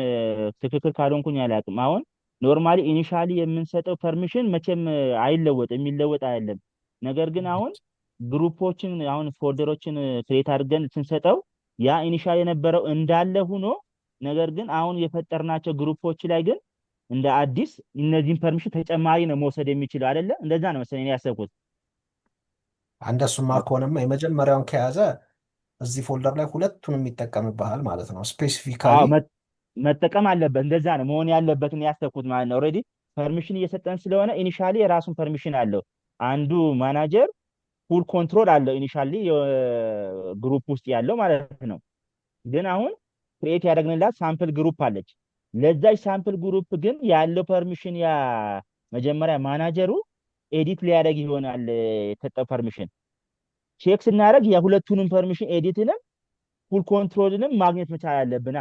Speaker 6: ትክክል ካልሆንኩኝ አላውቅም። አሁን ኖርማሊ ኢኒሻሊ የምንሰጠው ፐርሚሽን መቼም አይለወጥ የሚለወጥ አይደለም። ነገር ግን አሁን ግሩፖችን አሁን ፎልደሮችን ክሬት አድርገን ስንሰጠው ያ ኢኒሻሊ የነበረው እንዳለ ሆኖ ነገር ግን አሁን የፈጠርናቸው ግሩፖች ላይ ግን እንደ አዲስ እነዚህን ፐርሚሽን ተጨማሪ ነው መውሰድ የሚችለው አይደለ? እንደዛ ነው መሰለኝ እኔ ያሰብኩት።
Speaker 2: እንደሱማ ከሆነማ የመጀመሪያውን ከያዘ እዚህ ፎልደር ላይ ሁለቱንም ይጠቀምብሃል ማለት ነው። ስፔሲፊካሊ
Speaker 6: መጠቀም አለበት። እንደዛ ነው መሆን ያለበት ነው ያሰብኩት ማለት ነው። ኦልሬዲ ፐርሚሽን እየሰጠን ስለሆነ ኢኒሻሊ የራሱን ፐርሚሽን አለው። አንዱ ማናጀር ፉል ኮንትሮል አለው ኢኒሻሊ ግሩፕ ውስጥ ያለው ማለት ነው። ግን አሁን ክሬት ያደረግንላት ሳምፕል ግሩፕ አለች። ለዛች ሳምፕል ግሩፕ ግን ያለው ፐርሚሽን ያ መጀመሪያ ማናጀሩ ኤዲት ሊያደርግ ይሆናል የተሰጠው ፐርሚሽን ቼክ ስናደርግ የሁለቱንም ፐርሚሽን ኤዲትንም ፉል ኮንትሮልንም ማግኘት መቻል አለብና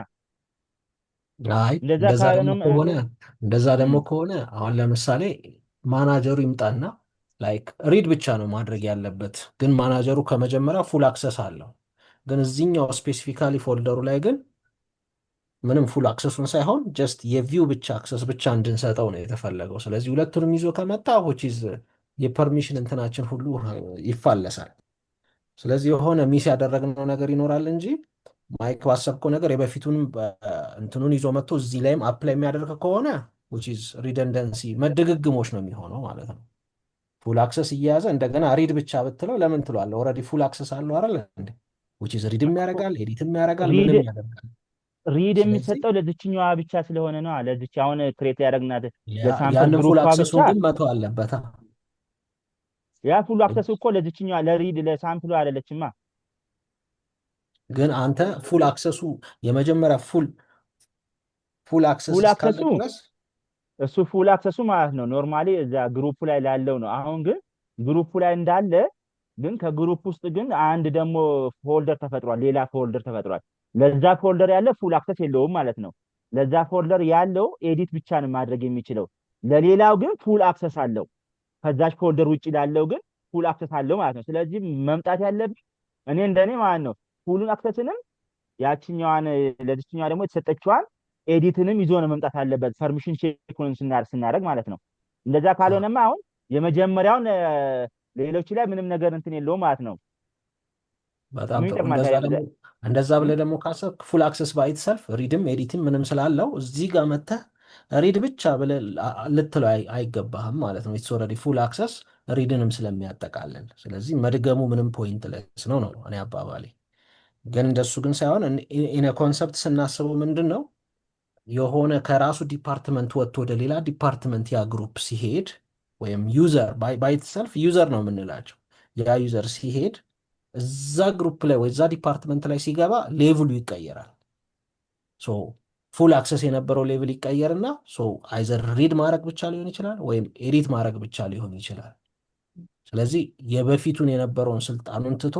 Speaker 2: እንደዛ ደግሞ ከሆነ አሁን ለምሳሌ ማናጀሩ ይምጣና ላይክ ሪድ ብቻ ነው ማድረግ ያለበት፣ ግን ማናጀሩ ከመጀመሪያ ፉል አክሰስ አለው። ግን እዚህኛው ስፔሲፊካሊ ፎልደሩ ላይ ግን ምንም ፉል አክሰሱን ሳይሆን ጀስት የቪው ብቻ አክሰስ ብቻ እንድንሰጠው ነው የተፈለገው። ስለዚህ ሁለቱንም ይዞ ከመጣ ዊችዝ የፐርሚሽን እንትናችን ሁሉ ይፋለሳል። ስለዚህ የሆነ ሚስ ያደረግነው ነገር ይኖራል እንጂ ማይክ ባሰብከው ነገር የበፊቱንም እንትኑን ይዞ መጥቶ እዚህ ላይም አፕላይ የሚያደርግ ከሆነ ዊችዝ ሪደንደንሲ መደግግሞች ነው የሚሆነው ማለት ነው። ፉል አክሰስ እየያዘ እንደገና ሪድ ብቻ ብትለው ለምን ትሏለህ? ኦልሬዲ ፉል አክሰስ አለው አይደል እንዴ? ዊችዝ ሪድም ያደርጋል ኤዲትም ያደርጋል ምንም ያደርጋል።
Speaker 6: ሪድ የሚሰጠው ለዚችኛዋ ብቻ ስለሆነ ነው። ለዚች አሁን ክሬት ያደረግናት
Speaker 2: ያንን ፉል አክሰሱ ግን መተው አለበት።
Speaker 6: ያ ፉል አክሰሱ እኮ ለዚችኛዋ ለሪድ ለሳምፕሉ አይደለችማ።
Speaker 2: ግን አንተ ፉል አክሰሱ የመጀመሪያ ፉል አክሰስ እስካለ ድረስ
Speaker 6: እሱ ፉል አክሰሱ ማለት ነው ኖርማሊ እዛ ግሩፕ ላይ ላለው ነው። አሁን ግን ግሩፕ ላይ እንዳለ ግን ከግሩፕ ውስጥ ግን አንድ ደግሞ ፎልደር ተፈጥሯል፣ ሌላ ፎልደር ተፈጥሯል። ለዛ ፎልደር ያለ ፉል አክሰስ የለውም ማለት ነው። ለዛ ፎልደር ያለው ኤዲት ብቻ ነው ማድረግ የሚችለው። ለሌላው ግን ፉል አክሰስ አለው። ከዛች ፎልደር ውጪ ላለው ግን ፉል አክሰስ አለው ማለት ነው። ስለዚህ መምጣት ያለብኝ እኔ እንደኔ ማለት ነው ፉሉን አክሰስንም ያቺኛዋን ለዚህኛዋ ደግሞ የተሰጠችዋን ኤዲትንም ይዞ ነው መምጣት አለበት ፐርሚሽን ቼክን ስናደርግ ማለት ነው። እንደዛ ካልሆነማ አሁን የመጀመሪያውን ሌሎች ላይ ምንም ነገር እንትን የለውም ማለት ነው።
Speaker 2: በጣም ጥሩ። እንደዛ ብለህ ደግሞ ካሰብክ ፉል አክሰስ ባይት ሰልፍ ሪድም ኤዲትም ምንም ስላለው እዚህ ጋር መተህ ሪድ ብቻ ብለህ ልትለው አይገባህም ማለት ነው። ኢትስ ኦልሬዲ ፉል አክሰስ ሪድንም ስለሚያጠቃልል፣ ስለዚህ መድገሙ ምንም ፖይንት ለስ ነው እኔ አባባሌ። ግን እንደሱ ግን ሳይሆን ኢነ ኮንሰፕት ስናስበው ምንድን ነው የሆነ ከራሱ ዲፓርትመንት ወጥቶ ወደ ሌላ ዲፓርትመንት ያ ግሩፕ ሲሄድ ወይም ዩዘር ባይት ሰልፍ ዩዘር ነው የምንላቸው። ያ ዩዘር ሲሄድ እዛ ግሩፕ ላይ ወይ እዛ ዲፓርትመንት ላይ ሲገባ ሌቭሉ ይቀየራል። ፉል አክሰስ የነበረው ሌቭል ይቀየርና አይዘር ሪድ ማድረግ ብቻ ሊሆን ይችላል ወይም ኤዲት ማድረግ ብቻ ሊሆን ይችላል። ስለዚህ የበፊቱን የነበረውን ስልጣኑን ትቶ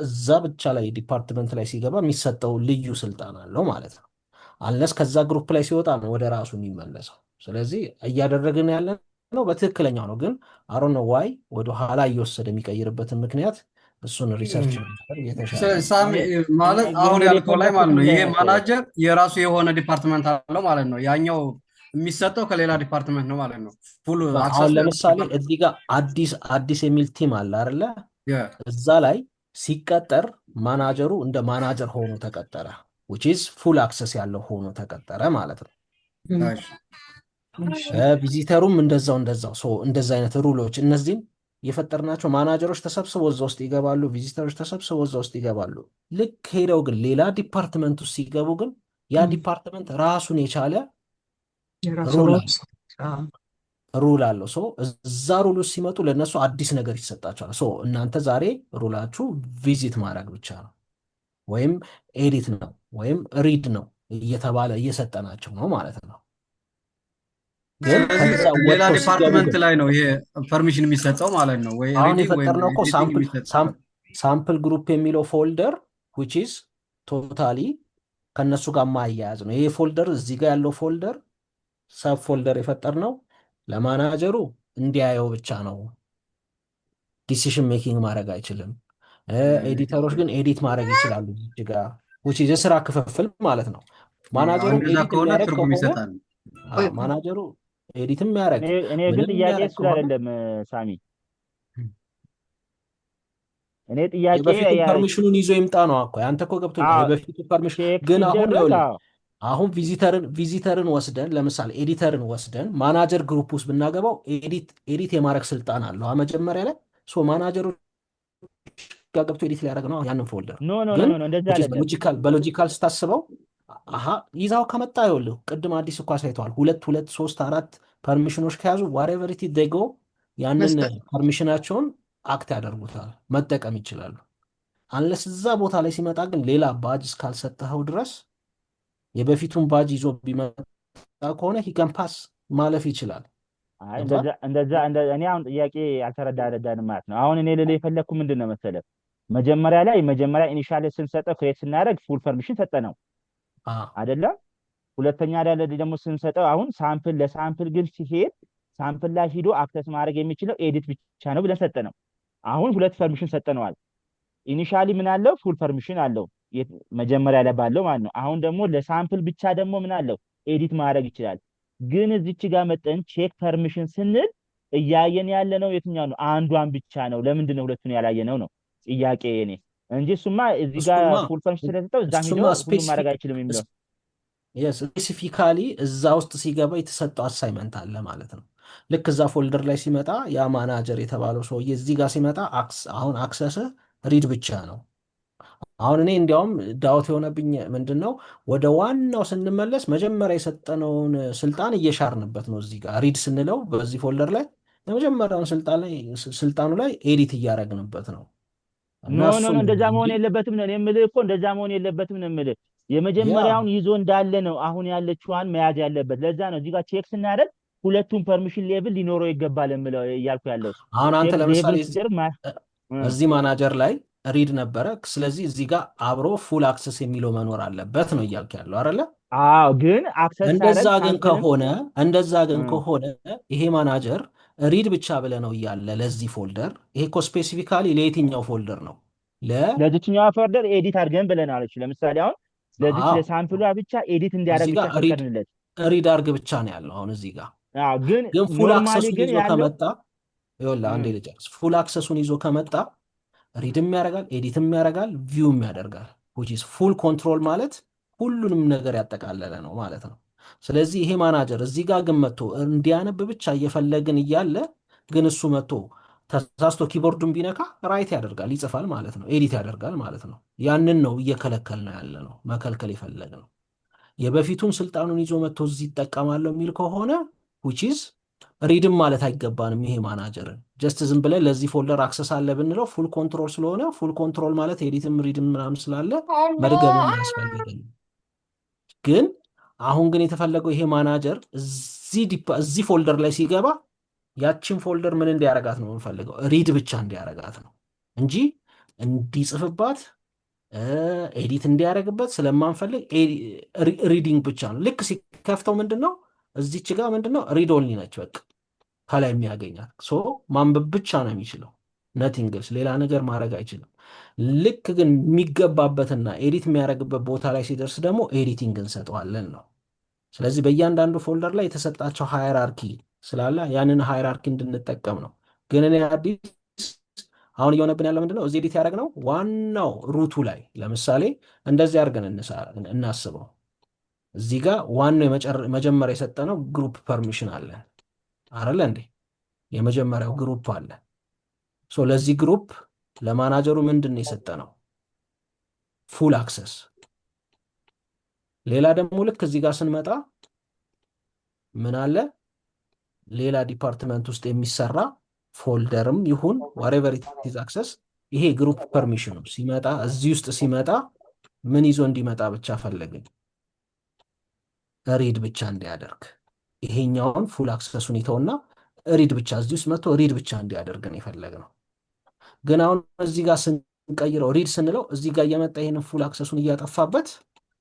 Speaker 2: እዛ ብቻ ላይ ዲፓርትመንት ላይ ሲገባ የሚሰጠው ልዩ ስልጣን አለው ማለት ነው። አለስ ከዛ ግሩፕ ላይ ሲወጣ ነው ወደ ራሱ የሚመለሰው። ስለዚህ እያደረግን ያለ ነው በትክክለኛው ነው። ግን አሮን ነው ዋይ ወደ ኋላ እየወሰደ የሚቀይርበትን ምክንያት እሱን ሪሰርች
Speaker 3: ሳሚ ማለት አሁን ያልከው ላይ ማለት ነው። ይሄ ማናጀር የራሱ የሆነ ዲፓርትመንት አለው ማለት ነው። ያኛው የሚሰጠው ከሌላ ዲፓርትመንት ነው ማለት ነው። ፉል አክሰስ
Speaker 2: ለምሳሌ እዚህ ጋር አዲስ የሚል ቲም አለ አይደለ? እዛ ላይ ሲቀጠር ማናጀሩ እንደ ማናጀር ሆኖ ተቀጠረ፣ which is full access ያለው ሆኖ ተቀጠረ ማለት ነው። ቪዚተሩም እንደዛው እንደዛ አይነት ሩሎች እነዚህም የፈጠርናቸው ማናጀሮች ተሰብስበው እዛ ውስጥ ይገባሉ፣ ቪዚተሮች ተሰብስበው እዛ ውስጥ ይገባሉ። ልክ ሄደው ግን ሌላ ዲፓርትመንት ውስጥ ሲገቡ ግን ያ ዲፓርትመንት ራሱን የቻለ ሩል አለው። እዛ ሩል ውስጥ ሲመጡ ለእነሱ አዲስ ነገር ይሰጣቸዋል። እናንተ ዛሬ ሩላችሁ ቪዚት ማድረግ ብቻ ነው ወይም ኤዲት ነው ወይም ሪድ ነው እየተባለ እየሰጠናቸው ነው ማለት ነው።
Speaker 3: ሌላ ዲፓርትመንት ላይ ነው ይሄ ፐርሚሽን የሚሰጠው ማለት ነው። ወይ
Speaker 2: አሁን የፈጠርነው እኮ ሳምፕል ግሩፕ የሚለው ፎልደር which is ቶታሊ ከነሱ ጋር ማያያዝ ነው። ይሄ ፎልደር እዚህ ጋር ያለው ፎልደር ሰብ ፎልደር የፈጠር ነው ለማናጀሩ እንዲያየው ብቻ ነው። ዲሲሽን ሜኪንግ ማድረግ አይችልም። ኤዲተሮች ግን ኤዲት ማድረግ ይችላሉ። እዚህ ጋር which is የስራ ክፍፍል ማለት ነው። ማናጀሩ
Speaker 3: እንደዛ
Speaker 2: ኤዲት
Speaker 3: ከሆነ
Speaker 2: የሚያደርግ
Speaker 3: ትርጉም
Speaker 2: ከሆነ
Speaker 3: ይሰጣል።
Speaker 2: ማናጀሩ ኤዲት የሚያደርግ
Speaker 6: እኔ ግን
Speaker 2: ምንም
Speaker 6: ጥያቄ
Speaker 2: የሚያደርግ
Speaker 6: እሱ
Speaker 2: ከሆነ
Speaker 6: አይደለም ሳሚ። እኔ ጥያቄ
Speaker 2: የበፊቱ ፐርሚሽኑን ይዞ ይምጣ ነው እኮ። ያንተ እኮ ገብቶኛል። የበፊቱ ፐርሚሽን
Speaker 6: ቼክ
Speaker 2: ግን አሁን
Speaker 6: ሲደረግ
Speaker 2: ይኸውልህ አሁን ቪዚተርን ወስደን ለምሳሌ ኤዲተርን ወስደን ማናጀር ግሩፕ ውስጥ ብናገባው ኤዲት የማድረግ ስልጣን አለው መጀመሪያ ላይ። ሶ ማናጀሩ ጋር ገብቶ ኤዲት ሊያደርግ ነው ያንን ፎልደር።
Speaker 6: ኖ ኖ
Speaker 2: ግን
Speaker 6: ኖ እንደዛ አይደለም።
Speaker 2: በሎጂካል ስታስበው ይዛው ከመጣ ይኸውልህ ቅድም አዲስ እኮ አሳይተዋል። 2 2 3 4 ፐርሚሽኖች ከያዙ ዋሬቨር ኢት ዴይ ጎ ያንን
Speaker 4: መስጠት
Speaker 2: ፐርሚሽናቸውን አክት ያደርጉታል፣ መጠቀም ይችላሉ። አንለስ እዛ ቦታ ላይ ሲመጣ ግን ሌላ ባጅ እስካልሰጠኸው ድረስ የበፊቱን ባጅ ይዞ ቢመጣ ከሆነ ሂከን ፓስ ማለፍ ይችላል።
Speaker 6: አይ እንደዛ እኔ አሁን ጥያቄ አልተረዳንም ማለት ነው። አሁን እኔ ልልህ የፈለግኩ ምንድን ነው መሰለህ፣ መጀመሪያ ኢኒሻሊ ስንሰጠው ክሬት ስናደርግ ፉል ፐርሚሽን ሰጠነው አይደለም። ሁለተኛ ደግሞ ስንሰጠው አሁን ለሳምፕል ግን ሲሄድ ሳምፕል ላይ ሂዶ አክሰስ ማድረግ የሚችለው ኤዲት ብቻ ነው ብለን ሰጠነው። አሁን 2 ፐርሚሽን ሰጠነዋል። ኢኒሻሊ ምን አለው? ፉል ፐርሚሽን አለው መጀመሪያ ላይ ባለው ማለት ነው። አሁን ደግሞ ለሳምፕል ብቻ ደግሞ ምን አለው? ኤዲት ማድረግ ይችላል። ግን እዚች ጋር መጠን ቼክ ፐርሚሽን ስንል እያየን ያለ ነው የትኛው ነው? አንዷን ብቻ ነው። ለምንድን ነው ሁለቱን ያላየነው ነው ጥያቄ እኔ እንጂ እሱማ እዚህ ጋር ፉል ፐርሚሽን ስለሰጠው እዛም ሄዶ ሁሉም ማድረግ አይችልም የሚለው
Speaker 2: ስፔሲፊካሊ እዛ ውስጥ ሲገባ የተሰጠው አሳይመንት አለ ማለት ነው። ልክ እዛ ፎልደር ላይ ሲመጣ ያ ማናጀር የተባለው ሰውዬ እዚህ ጋር ሲመጣ አሁን አክሰስ ሪድ ብቻ ነው። አሁን እኔ እንዲያውም ዳውት የሆነብኝ ምንድን ነው ወደ ዋናው ስንመለስ መጀመሪያ የሰጠነውን ስልጣን እየሻርንበት ነው። እዚህ ጋር ሪድ ስንለው በዚህ ፎልደር ላይ የመጀመሪያውን ስልጣኑ ላይ ኤዲት እያደረግንበት ነው።
Speaker 6: ኖ እንደዛ መሆን የለበትም ነው የምልህ እኮ እንደዛ መሆን የለበትም ነው የምልህ። የመጀመሪያውን ይዞ እንዳለ ነው አሁን ያለችዋን መያዝ ያለበት። ለዛ ነው እዚህ ጋር ቼክ ስናደርግ ሁለቱም ፐርሚሽን ሌቭል ሊኖረው ይገባል የምለው እያልኩ ያለው።
Speaker 2: አሁን አንተ ለምሳሌ እዚህ ማናጀር ላይ ሪድ ነበረ። ስለዚህ እዚህ ጋር አብሮ ፉል አክሰስ የሚለው መኖር አለበት ነው እያልኩ ያለው አይደለ?
Speaker 6: አዎ። ግን አክሰስ
Speaker 2: እንደዛ ግን ከሆነ ይሄ ማናጀር ሪድ ብቻ ብለህ ነው እያለ ለዚህ ፎልደር ይሄ እኮ ስፔሲፊካሊ ለየትኛው ፎልደር ነው?
Speaker 6: ለዚህኛው ፎልደር ኤዲት አድርገን ብለናል። ለምሳሌ አሁን ለዚች ለሳምፕሏ ብቻ ኤዲት እንዲያደርግ ብቻ ፈቀድንለት።
Speaker 2: ሪድ አድርግ ብቻ ነው ያለው አሁን እዚህ ጋር።
Speaker 6: ግን
Speaker 2: ፉል አክሰሱን ይዞ ከመጣ ይኸውልህ አንዴ ልጨርስ። ፉል አክሰሱን ይዞ ከመጣ ሪድም ያደርጋል፣ ኤዲትም ያደርጋል፣ ቪውም ያደርጋል። ፉል ኮንትሮል ማለት ሁሉንም ነገር ያጠቃለለ ነው ማለት ነው። ስለዚህ ይሄ ማናጀር እዚህ ጋር ግን መጥቶ እንዲያነብ ብቻ እየፈለግን እያለ ግን እሱ መጥቶ ተሳስቶ ኪቦርዱን ቢነካ ራይት ያደርጋል፣ ይጽፋል ማለት ነው፣ ኤዲት ያደርጋል ማለት ነው። ያንን ነው እየከለከል ነው ያለ ነው፣ መከልከል የፈለግ ነው። የበፊቱን ስልጣኑን ይዞ መጥቶ እዚህ ይጠቀማለሁ የሚል ከሆነ ዊችዝ ሪድም ማለት አይገባንም። ይሄ ማናጀርን ጀስት ዝም ብለን ለዚህ ፎልደር አክሰስ አለ ብንለው ፉል ኮንትሮል ስለሆነ ፉል ኮንትሮል ማለት ኤዲትም ሪድም ምናምን ስላለ መድገም ያስፈልገን። ግን አሁን ግን የተፈለገው ይሄ ማናጀር እዚህ ፎልደር ላይ ሲገባ ያችን ፎልደር ምን እንዲያረጋት ነው የምንፈልገው? ሪድ ብቻ እንዲያረጋት ነው እንጂ እንዲጽፍባት ኤዲት እንዲያደርግበት ስለማንፈልግ ሪዲንግ ብቻ ነው። ልክ ሲከፍተው ምንድን ነው እዚች ጋር ምንድን ነው ሪድ ኦንሊ ነች፣ በቃ ከላይ የሚያገኛት ማንበብ ብቻ ነው የሚችለው። ነቲንግስ ሌላ ነገር ማድረግ አይችልም። ልክ ግን የሚገባበትና ኤዲት የሚያደርግበት ቦታ ላይ ሲደርስ ደግሞ ኤዲቲንግ እንሰጠዋለን ነው። ስለዚህ በእያንዳንዱ ፎልደር ላይ የተሰጣቸው ሃይራርኪ ስላለ ያንን ሃይራርኪ እንድንጠቀም ነው። ግን እኔ አዲስ አሁን እየሆነብን ያለ ምንድነው እዚህ ኤዲት ያደረግነው ዋናው ሩቱ ላይ ለምሳሌ እንደዚህ አድርገን እናስበው። እዚህ ጋር ዋናው መጀመሪያ የሰጠነው ግሩፕ ፐርሚሽን አለ አይደለ እንዴ? የመጀመሪያው ግሩፕ አለ። ለዚህ ግሩፕ ለማናጀሩ ምንድን ነው የሰጠነው? ፉል አክሰስ። ሌላ ደግሞ ልክ እዚህ ጋር ስንመጣ ምን አለ? ሌላ ዲፓርትመንት ውስጥ የሚሰራ ፎልደርም ይሁን ዋሬቨር ኢት ኢዝ አክሰስ ይሄ ግሩፕ ፐርሚሽኑ ሲመጣ እዚህ ውስጥ ሲመጣ ምን ይዞ እንዲመጣ ብቻ ፈለግን? ሪድ ብቻ እንዲያደርግ። ይሄኛውን ፉል አክሰሱን ይተውና ሪድ ብቻ እዚህ ውስጥ መጥቶ ሪድ ብቻ እንዲያደርግ ነው የፈለግነው። ግን አሁን እዚህ ጋር ስንቀይረው ሪድ ስንለው እዚህ ጋር እየመጣ ይሄንን ፉል አክሰሱን እያጠፋበት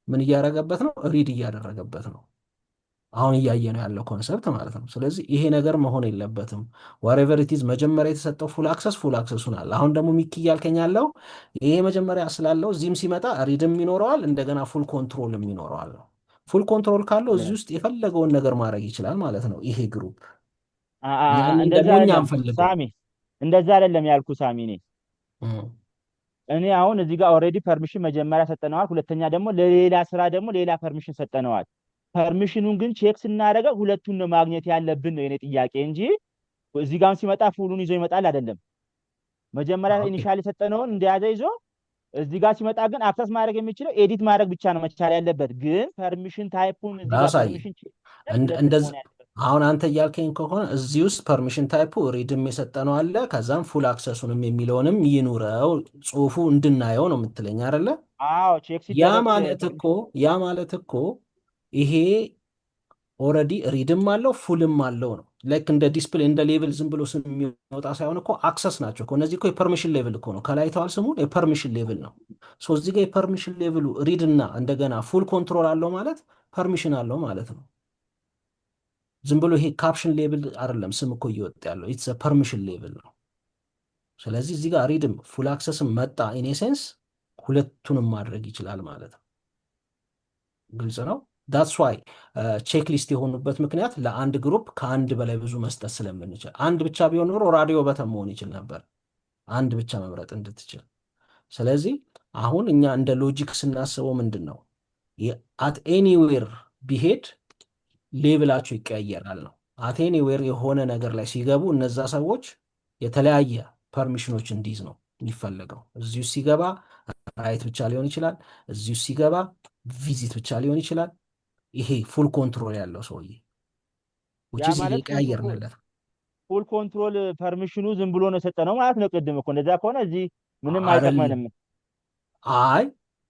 Speaker 2: ምን እያደረገበት ነው? ሪድ እያደረገበት ነው። አሁን እያየ ነው ያለው ኮንሰፕት ማለት ነው። ስለዚህ ይሄ ነገር መሆን የለበትም። ዋሬቨር ኢት ኢዝ መጀመሪያ የተሰጠው ፉል አክሰሱን አለ። አሁን ደግሞ ሚኪ እያልከኝ ያለው ይሄ መጀመሪያ ስላለው እዚህም ሲመጣ ሪድም ይኖረዋል፣ እንደገና ፉል ኮንትሮልም ይኖረዋል ነው። ፉል ኮንትሮል ካለው እዚህ ውስጥ የፈለገውን ነገር ማድረግ ይችላል ማለት ነው ይሄ ግሩፕ። ያንን
Speaker 6: እንደዛ
Speaker 2: ደግሞ እኛ
Speaker 6: አይደለም
Speaker 2: አንፈልገው።
Speaker 6: ሳሚ፣ እንደዛ አይደለም ያልኩ ሳሚ። እኔ አሁን እዚህ ጋር ኦልሬዲ ፐርሚሽን መጀመሪያ ሰጠነዋል፣ ሁለተኛ ደግሞ ለሌላ ስራ ደግሞ ሌላ ፐርሚሽን ሰጠነዋል። ፐርሚሽኑን ግን ቼክ ስናደርገው ሁለቱን ነው ማግኘት ያለብን ነው የኔ ጥያቄ እንጂ እዚህ ጋር ሲመጣ ፉሉን ይዞ ይመጣል አይደለም። መጀመሪያ ኢኒሻሊ ሰጠነውን እንደያዘ ይዞ እዚህ ጋር ሲመጣ ግን አክሰስ ማድረግ የሚችለው ኤዲት ማድረግ ብቻ ነው መቻል ያለበት። ግን ፐርሚሽን ታይፑን እዚህ ጋር
Speaker 2: ላሳይ
Speaker 6: ፐርሚሽን
Speaker 2: እንደዚህ አሁን አንተ እያልከኝ ከሆነ እዚህ ውስጥ ፐርሚሽን ታይፑ ሪድም የሰጠነው አለ፣ ከዛም ፉል አክሰሱንም የሚለውንም ይኑረው ጽሁፉ እንድናየው ነው የምትለኝ አይደለ?
Speaker 6: አዎ ቼክ
Speaker 2: ያ ማለት እኮ ይሄ ኦልሬዲ ሪድም አለው ፉልም አለው ነው። ላይክ እንደ ዲስፕሌይ እንደ ሌቭል ዝም ብሎ ስም የሚወጣ ሳይሆን እኮ አክሰስ ናቸው እኮ እነዚህ እኮ የፐርሚሽን ሌቭል እኮ ነው። ከላይ ተዋል ስሙን የፐርሚሽን ሌቭል ነው። ሶ እዚህ ጋር የፐርሚሽን ሌቭሉ ሪድ እና እንደገና ፉል ኮንትሮል አለው ማለት ፐርሚሽን አለው ማለት ነው። ዝም ብሎ ይሄ ካፕሽን ሌቭል አይደለም ስም እኮ እየወጣ ያለው ኢትስ ፐርሚሽን ሌቭል ነው። ስለዚህ እዚህ ጋር ሪድም ፉል አክሰስም መጣ ኢን ኤሴንስ ሁለቱንም ማድረግ ይችላል ማለት ነው። ግልጽ ነው። ዳትስ ዋይ ቼክ ሊስት የሆኑበት ምክንያት ለአንድ ግሩፕ ከአንድ በላይ ብዙ መስጠት ስለምንችል። አንድ ብቻ ቢሆን ኖሮ ራዲዮ በተን መሆን ይችል ነበር፣ አንድ ብቻ መምረጥ እንድትችል። ስለዚህ አሁን እኛ እንደ ሎጂክ ስናስበው ምንድን ነው አት ኤኒዌር ቢሄድ ሌቭላቸው ይቀያየራል ነው። አት ኤኒዌር የሆነ ነገር ላይ ሲገቡ እነዛ ሰዎች የተለያየ ፐርሚሽኖች እንዲይዝ ነው የሚፈለገው። እዚሁ ሲገባ ራይት ብቻ ሊሆን ይችላል፣ እዚሁ ሲገባ ቪዚት ብቻ ሊሆን ይችላል። ይሄ ፉል ኮንትሮል ያለው ሰውዬ ቀያየርንለት።
Speaker 6: ፉል ኮንትሮል ፐርሚሽኑ ዝም ብሎ ነው የሰጠነው ማለት ነው። ቅድም እኮ እንደዛ ከሆነ እዚህ ምንም አይጠቅመንም።
Speaker 2: አይ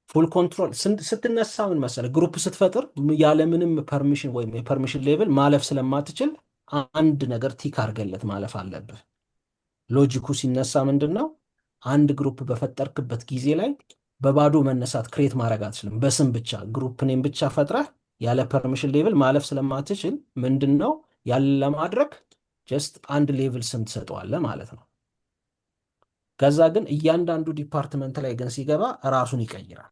Speaker 2: ፉል ኮንትሮል ስትነሳ ምን መሰለህ ግሩፕ ስትፈጥር ያለምንም ፐርሚሽን ወይም የፐርሚሽን ሌቭል ማለፍ ስለማትችል አንድ ነገር ቲክ አድርገለት ማለፍ አለብህ። ሎጂኩ ሲነሳ ምንድን ነው አንድ ግሩፕ በፈጠርክበት ጊዜ ላይ በባዶ መነሳት ክሬት ማድረግ አትችልም። በስም ብቻ ግሩፕ ኔም ብቻ ፈጥረህ ያለ ፐርሚሽን ሌቭል ማለፍ ስለማትችል ምንድን ነው ያለ ለማድረግ ጀስት አንድ ሌቭል ስም ትሰጠዋለህ ማለት ነው። ከዛ ግን እያንዳንዱ ዲፓርትመንት ላይ ግን ሲገባ ራሱን ይቀይራል።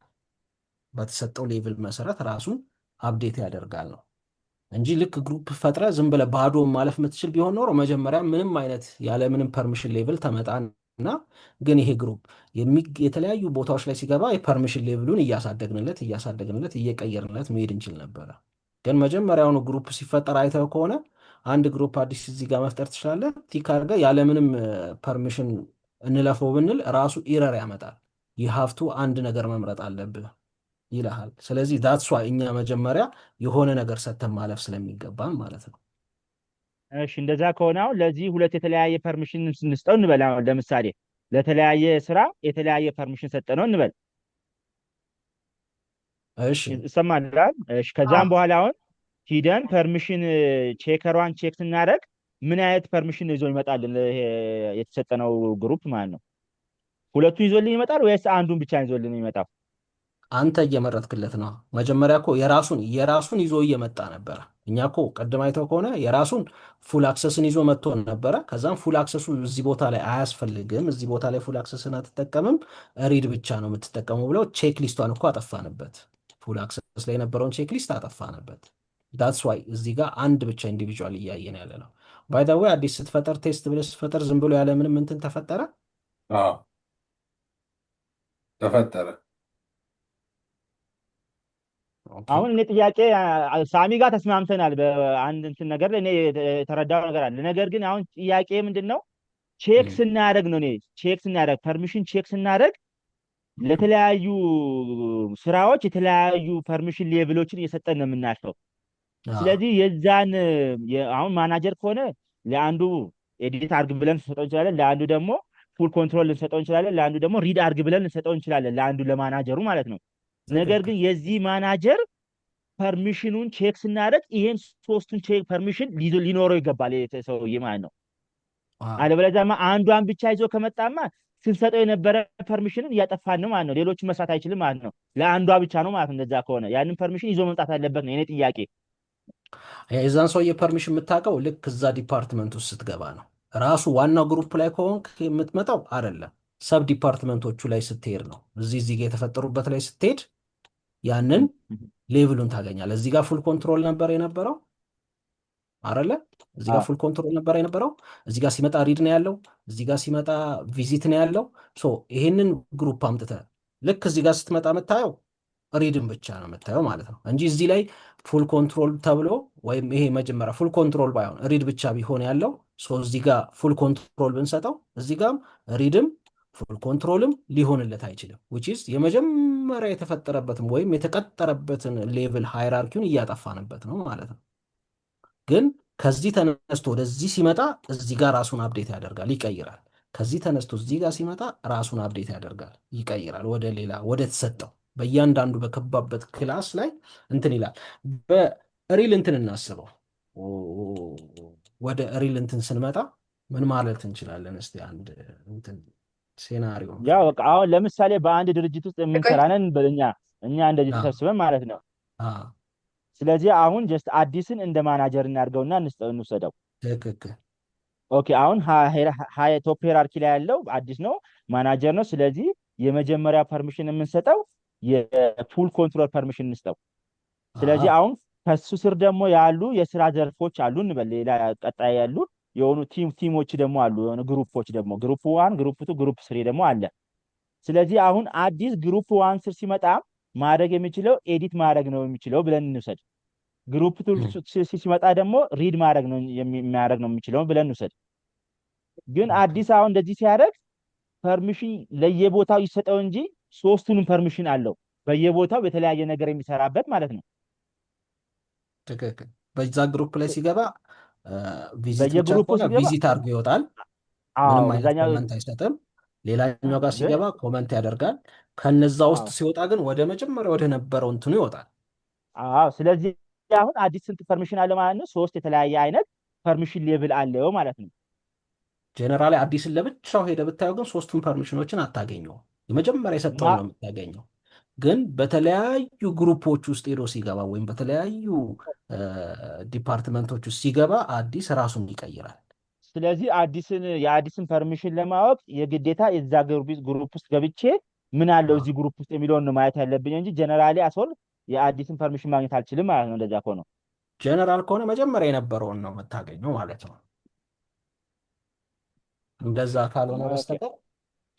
Speaker 2: በተሰጠው ሌቭል መሰረት ራሱን አፕዴት ያደርጋል ነው እንጂ ልክ ግሩፕ ፈጥረ ዝም ብለህ ባዶ ማለፍ የምትችል ቢሆን ኖሮ መጀመሪያ ምንም አይነት ያለ ምንም ፐርሚሽን ሌቭል ተመጣና ግን ይሄ ግሩፕ የተለያዩ ቦታዎች ላይ ሲገባ የፐርሚሽን ሌቭሉን እያሳደግንለት እየቀየርንለት መሄድ እንችል ነበረ። ግን መጀመሪያውኑ ግሩፕ ሲፈጠር አይተው ከሆነ አንድ ግሩፕ አዲስ እዚህ ጋር መፍጠር ትችላለህ። ቲክ አድርገህ ያለምንም ፐርሚሽን እንለፈው ብንል ራሱ ኢረር ያመጣል። ይሀፍቱ አንድ ነገር መምረጥ አለብህ ይልሃል። ስለዚህ ዳትስ ዋይ እኛ መጀመሪያ የሆነ ነገር ሰተን ማለፍ ስለሚገባን ማለት ነው።
Speaker 6: እሺ እንደዛ ከሆነ አሁን ለዚህ ሁለት የተለያየ ፐርሚሽን ስንስጠው እንበል። አሁን ለምሳሌ ለተለያየ ስራ የተለያየ ፐርሚሽን ሰጠነው እንበል።
Speaker 2: እሺ
Speaker 6: ይሰማል። እሺ ከዛም በኋላ አሁን ሂደን ፐርሚሽን ቼከሯን ቼክ ስናደርግ ምን አይነት ፐርሚሽን ይዞ ይመጣል የተሰጠነው ግሩፕ ማለት ነው? ሁለቱን ይዞልን ይመጣል ወይስ አንዱን ብቻ ይዞልን ይመጣል?
Speaker 2: አንተ እየመረጥክለት ነው። መጀመሪያ እኮ የራሱን ይዞ እየመጣ ነበረ። እኛ እኮ ቀድም አይተው ከሆነ የራሱን ፉል አክሰስን ይዞ መጥቶ ነበረ። ከዛም ፉል አክሰሱ እዚህ ቦታ ላይ አያስፈልግም፣ እዚህ ቦታ ላይ ፉል አክሰስን አትጠቀምም፣ ሪድ ብቻ ነው የምትጠቀሙ ብለው ቼክ ሊስቷን እኮ አጠፋንበት። ፉል አክሰስ ላይ የነበረውን ቼክ ሊስት አጠፋንበት። ዳትስ ዋይ እዚህ ጋር አንድ ብቻ ኢንዲቪጁዋል እያየን ያለ ነው። ባይ ዘ ወይ አዲስ ስትፈጠር ቴስት ብለህ ስትፈጠር ዝም ብሎ ያለምንም እንትን ተፈጠረ
Speaker 1: ተፈጠረ።
Speaker 6: አሁን እኔ ጥያቄ ሳሚ ጋር ተስማምተናል። በአንድ እንትን ነገር ላይ እኔ የተረዳው ነገር አለ። ነገር ግን አሁን ጥያቄ ምንድን ነው ቼክ ስናደርግ ነው። እኔ ቼክ ስናደርግ ፐርሚሽን ቼክ ስናደርግ ለተለያዩ ስራዎች የተለያዩ ፐርሚሽን ሌቭሎችን እየሰጠን ነው የምናልፈው። ስለዚህ የዛን አሁን ማናጀር ከሆነ ለአንዱ ኤዲት አርግ ብለን ልንሰጠው እንችላለን፣ ለአንዱ ደግሞ ፉል ኮንትሮል ልንሰጠው እንችላለን፣ ለአንዱ ደግሞ ሪድ አርግ ብለን ልንሰጠው እንችላለን፣ ለአንዱ ለማናጀሩ ማለት ነው። ነገር ግን የዚህ ማናጀር ፐርሚሽኑን ቼክ ስናደርግ ይሄን ሶስቱን ቼክ ፐርሚሽን ሊኖረው ይገባል ሰውዬ ማለት ነው። አለበለዚያማ አንዷን ብቻ ይዞ ከመጣማ ስንሰጠው የነበረ ፐርሚሽንን እያጠፋን ነው ማለት ነው። ሌሎችን መስራት አይችልም ማለት ነው። ለአንዷ ብቻ ነው ማለት ነው። እንደዛ ከሆነ ያንን ፐርሚሽን ይዞ መምጣት አለበት ነው የኔ ጥያቄ።
Speaker 2: የዛን ሰውዬ ፐርሚሽን የምታውቀው ልክ እዛ ዲፓርትመንት ውስጥ ስትገባ ነው። ራሱ ዋናው ግሩፕ ላይ ከሆንክ የምትመጣው አይደለም፣ ሰብ ዲፓርትመንቶቹ ላይ ስትሄድ ነው። እዚህ ጋር የተፈጠሩበት ላይ ስትሄድ ያንን ሌቭሉን ታገኛለህ። እዚህ ጋር ፉል ኮንትሮል ነበር የነበረው አይደለ? እዚህ ጋር ፉል ኮንትሮል ነበር የነበረው። እዚህ ጋር ሲመጣ ሪድ ነው ያለው፣ እዚህ ጋር ሲመጣ ቪዚት ነው ያለው። ሶ ይሄንን ግሩፕ አምጥተህ ልክ እዚህ ጋር ስትመጣ የምታየው ሪድን ብቻ ነው የምታየው ማለት ነው እንጂ እዚህ ላይ ፉል ኮንትሮል ተብሎ ወይም ይሄ መጀመሪያ ፉል ኮንትሮል ባይሆን ሪድ ብቻ ቢሆን ያለው እዚህ ጋር ፉል ኮንትሮል ብንሰጠው እዚህ ጋርም ሪድም ፉል ኮንትሮልም ሊሆንለት አይችልም። ዊች ኢዝ የመጀመሪያ የተፈጠረበትን ወይም የተቀጠረበትን ሌቭል ሃይራርኪውን እያጠፋንበት ነው ማለት ነው። ግን ከዚህ ተነስቶ ወደዚህ ሲመጣ እዚህ ጋር ራሱን አፕዴት ያደርጋል፣ ይቀይራል። ከዚህ ተነስቶ እዚህ ጋር ሲመጣ ራሱን አፕዴት ያደርጋል፣ ይቀይራል ወደ ሌላ ወደ ተሰጠው በእያንዳንዱ በከባበት ክላስ ላይ እንትን ይላል። በሪል እንትን እናስበው። ወደ ሪል እንትን ስንመጣ ምን ማለት እንችላለን? እስቲ አንድ እንትን ሴናሪዮ
Speaker 6: ያው በቃ አሁን ለምሳሌ በአንድ ድርጅት ውስጥ የምንሰራነን እኛ እንደዚህ ተሰብስበን ማለት ነው። ስለዚህ አሁን ጀስት አዲስን እንደ ማናጀር እናድርገውና እንውሰደው።
Speaker 2: ትክክል።
Speaker 6: ኦኬ አሁን ቶፕ ሄራርኪ ላይ ያለው አዲስ ነው፣ ማናጀር ነው። ስለዚህ የመጀመሪያ ፐርሚሽን የምንሰጠው የፉል ኮንትሮል ፐርሚሽን እንስጠው። ስለዚህ አሁን ከሱ ስር ደግሞ ያሉ የስራ ዘርፎች አሉ እንበል፣ ሌላ ቀጣይ ያሉ የሆኑ ቲሞች ደግሞ አሉ፣ የሆኑ ግሩፖች ደግሞ ግሩፕ 1 ግሩፕ 2 ግሩፕ 3 ደግሞ አለ። ስለዚህ አሁን አዲስ ግሩፕ 1 ስር ሲመጣ ማድረግ የሚችለው ኤዲት ማድረግ ነው የሚችለው ብለን እንውሰድ። ግሩፕ 2 ሲመጣ ደግሞ ሪድ ማድረግ ነው የሚችለው ብለን እንውሰድ። ግን አዲስ አሁን እንደዚህ ሲያደርግ ፐርሚሽን ለየቦታው ይሰጠው እንጂ ሶስቱንም ፐርሚሽን አለው በየቦታው በተለያየ ነገር የሚሰራበት ማለት ነው።
Speaker 2: ትክክል። በዛ ግሩፕ ላይ ሲገባ ቪዚት
Speaker 6: በየግሩፑ ሲገባ
Speaker 2: ቪዚት አድርጎ ይወጣል። ምንም አይነት ኮመንት አይሰጥም። ሌላኛው ጋር ሲገባ ኮመንት ያደርጋል። ከነዛ ውስጥ ሲወጣ ግን ወደ መጀመሪያ ወደ ነበረው እንትኑ ይወጣል።
Speaker 6: ስለዚህ አሁን አዲስ ስንት ፐርሚሽን አለ ማለት ነው? 3 የተለያየ አይነት ፐርሚሽን ሌቭል አለው ማለት ነው።
Speaker 2: ጀነራሊ አዲስን ለብቻው ሄደ ብታየው ግን 3ቱን ፐርሚሽኖችን አታገኘው። የመጀመሪያ የሰጠውን ነው የምታገኘው። ግን በተለያዩ ግሩፖች ውስጥ ሄዶ ሲገባ ወይም በተለያዩ ዲፓርትመንቶች ውስጥ ሲገባ አዲስ ራሱን ይቀይራል።
Speaker 6: ስለዚህ የአዲስን ፐርሚሽን ለማወቅ የግዴታ የዛ ግሩፕ ውስጥ ገብቼ ምን አለው እዚህ ግሩፕ ውስጥ የሚለውን ነው ማየት ያለብኝ እንጂ ጀነራሊ አሶል የአዲስን ፐርሚሽን ማግኘት አልችልም ማለት ነው። እንደዛ ከሆነ
Speaker 2: ጀነራል ከሆነ መጀመሪያ የነበረውን ነው የምታገኘው ማለት ነው። እንደዛ ካልሆነ በስተቀር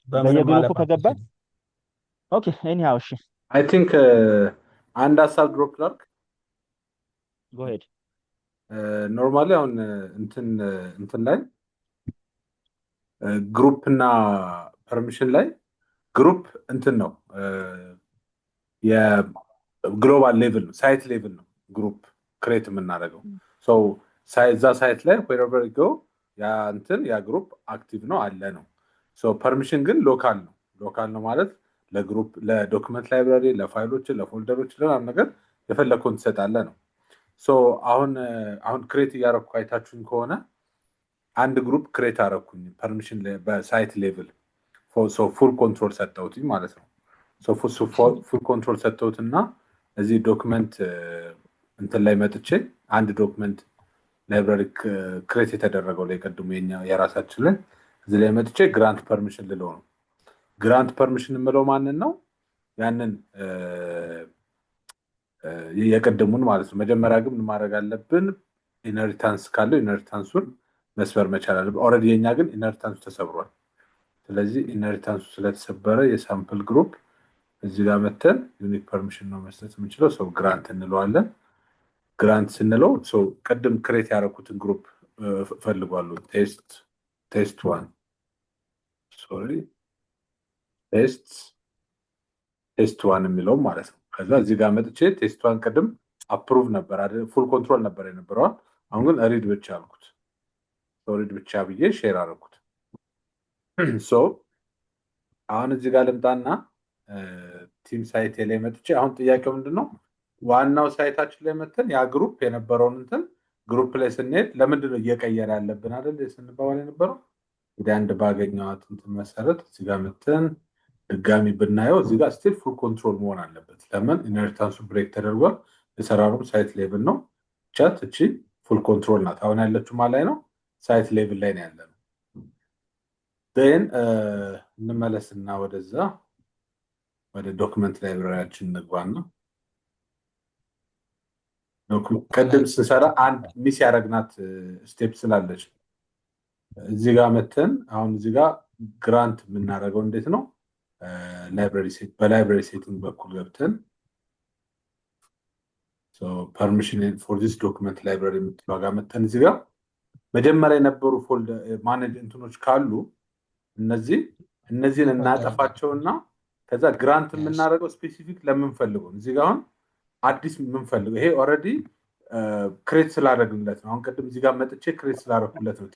Speaker 6: በየግሩፑ ከገባ ኦኬ ኤኒሃው እሺ
Speaker 1: አይ ቲንክ አንድ ሀሳብ ድሮፕ ላድርግ።
Speaker 6: ጎ ሄድ።
Speaker 1: ኖርማሊ አሁን እንትን ላይ ግሩፕ እና ፐርሚሽን ላይ ግሩፕ እንትን ነው የግሎባል ሌቭል ነው፣ ሳይት ሌቭል ነው ግሩፕ ክሬት የምናደርገው። ሶ እዛ ሳይት ላይ wherever you go ያ ግሩፕ አክቲቭ ነው አለ ነው። ሶ ፐርሚሽን ግን ሎካል ነው። ሎካል ነው ማለት ለግሩፕ ለዶክመንት ላይብራሪ ለፋይሎች ለፎልደሮች ለምናምን ነገር የፈለግከውን ትሰጣለህ ነው። ሶ አሁን ክሬት እያደረኩ አይታችሁኝ ከሆነ አንድ ግሩፕ ክሬት አደረኩኝ ፐርሚሽን በሳይት ሌቭል ፉል ኮንትሮል ሰጠሁት ማለት ነው። ፉል ኮንትሮል ሰጠሁትና እዚህ ዶክመንት እንትን ላይ መጥቼ አንድ ዶክመንት ላይብራሪ ክሬት የተደረገው ላይ ቀድሞ የራሳችን ላይ እዚህ ላይ መጥቼ ግራንት ፐርሚሽን ልለው ነው። ግራንት ፐርሚሽን የምለው ማንን ነው? ያንን የቀደሙን ማለት ነው። መጀመሪያ ግን ምን ማድረግ አለብን? ኢንሄሪታንስ ካለው ኢንሄሪታንሱን መስበር መቻል አለብን። ኦልሬዲ የኛ ግን ኢንሄሪታንሱ ተሰብሯል። ስለዚህ ኢንሄሪታንሱ ስለተሰበረ የሳምፕል ግሩፕ እዚህ ጋር መተን ዩኒክ ፐርሚሽን ነው መስጠት የምንችለው። ሰው ግራንት እንለዋለን። ግራንት ስንለው ሰው ቀደም ክሬት ያደረኩትን ግሩፕ ፈልጓለሁ። ቴስት 1 ሶሪ ቴስት 1 የሚለው ማለት ነው። ከዛ እዚህ ጋር መጥቼ ቴስት 1 ቀደም አፕሩቭ ነበር አይደል? ፉል ኮንትሮል ነበር የነበረው። አሁን ግን ሪድ ብቻ አልኩት። ሪድ ብቻ ብዬ ሼር አደረኩት። ሶ አሁን እዚህ ጋር ልምጣና ቲም ሳይት ላይ መጥቼ አሁን ጥያቄው ምንድነው? ዋናው ሳይታችን ላይ መተን ያ ግሩፕ የነበረውን እንትን ግሩፕ ላይ ስንሄድ ለምንድነው እየቀየረ ያለብን አይደል ስንባባል የነበረው? እንግዲህ አንድ ባገኘዋት እንትን መሰረት እዚህ ጋር መተን ድጋሚ ብናየው እዚህ ጋር ስቲል ፉል ኮንትሮል መሆን አለበት። ለምን ኢንሄሪታንሱ ብሬክ ተደርጓል። የሰራሩም ሳይት ሌቭል ነው። ቻት እቺ ፉል ኮንትሮል ናት። አሁን ያለችው ላይ ነው ሳይት ሌቭል ላይ ነው ያለነው። ን እንመለስና ወደዛ ወደ ዶክመንት ላይብራሪያችን እንግባና ቅድም ስንሰራ አንድ ሚስ ያደረግናት ስቴፕ ስላለች እዚህ ጋር መተን አሁን እዚህ ጋር ግራንት የምናደርገው እንዴት ነው? በላይብራሪ ሴቲንግ በኩል ገብተን ፐርሚሽን ፎር ዚስ ዶክመንት ላይብራሪ የምትለው ጋር መተን እዚህ ጋር መጀመሪያ የነበሩ ፎልደር ማኔጅ እንትኖች ካሉ እነዚህን እናጠፋቸውና ከዛ ግራንት የምናደርገው ስፔሲፊክ ለምንፈልገው እዚህ ጋር አሁን አዲስ የምንፈልገው ይሄ ኦልሬዲ ክሬት ስላደረግንለት ነው። አሁን ቅድም እዚህ ጋር መጥቼ ክሬት ስላደረኩለት ነው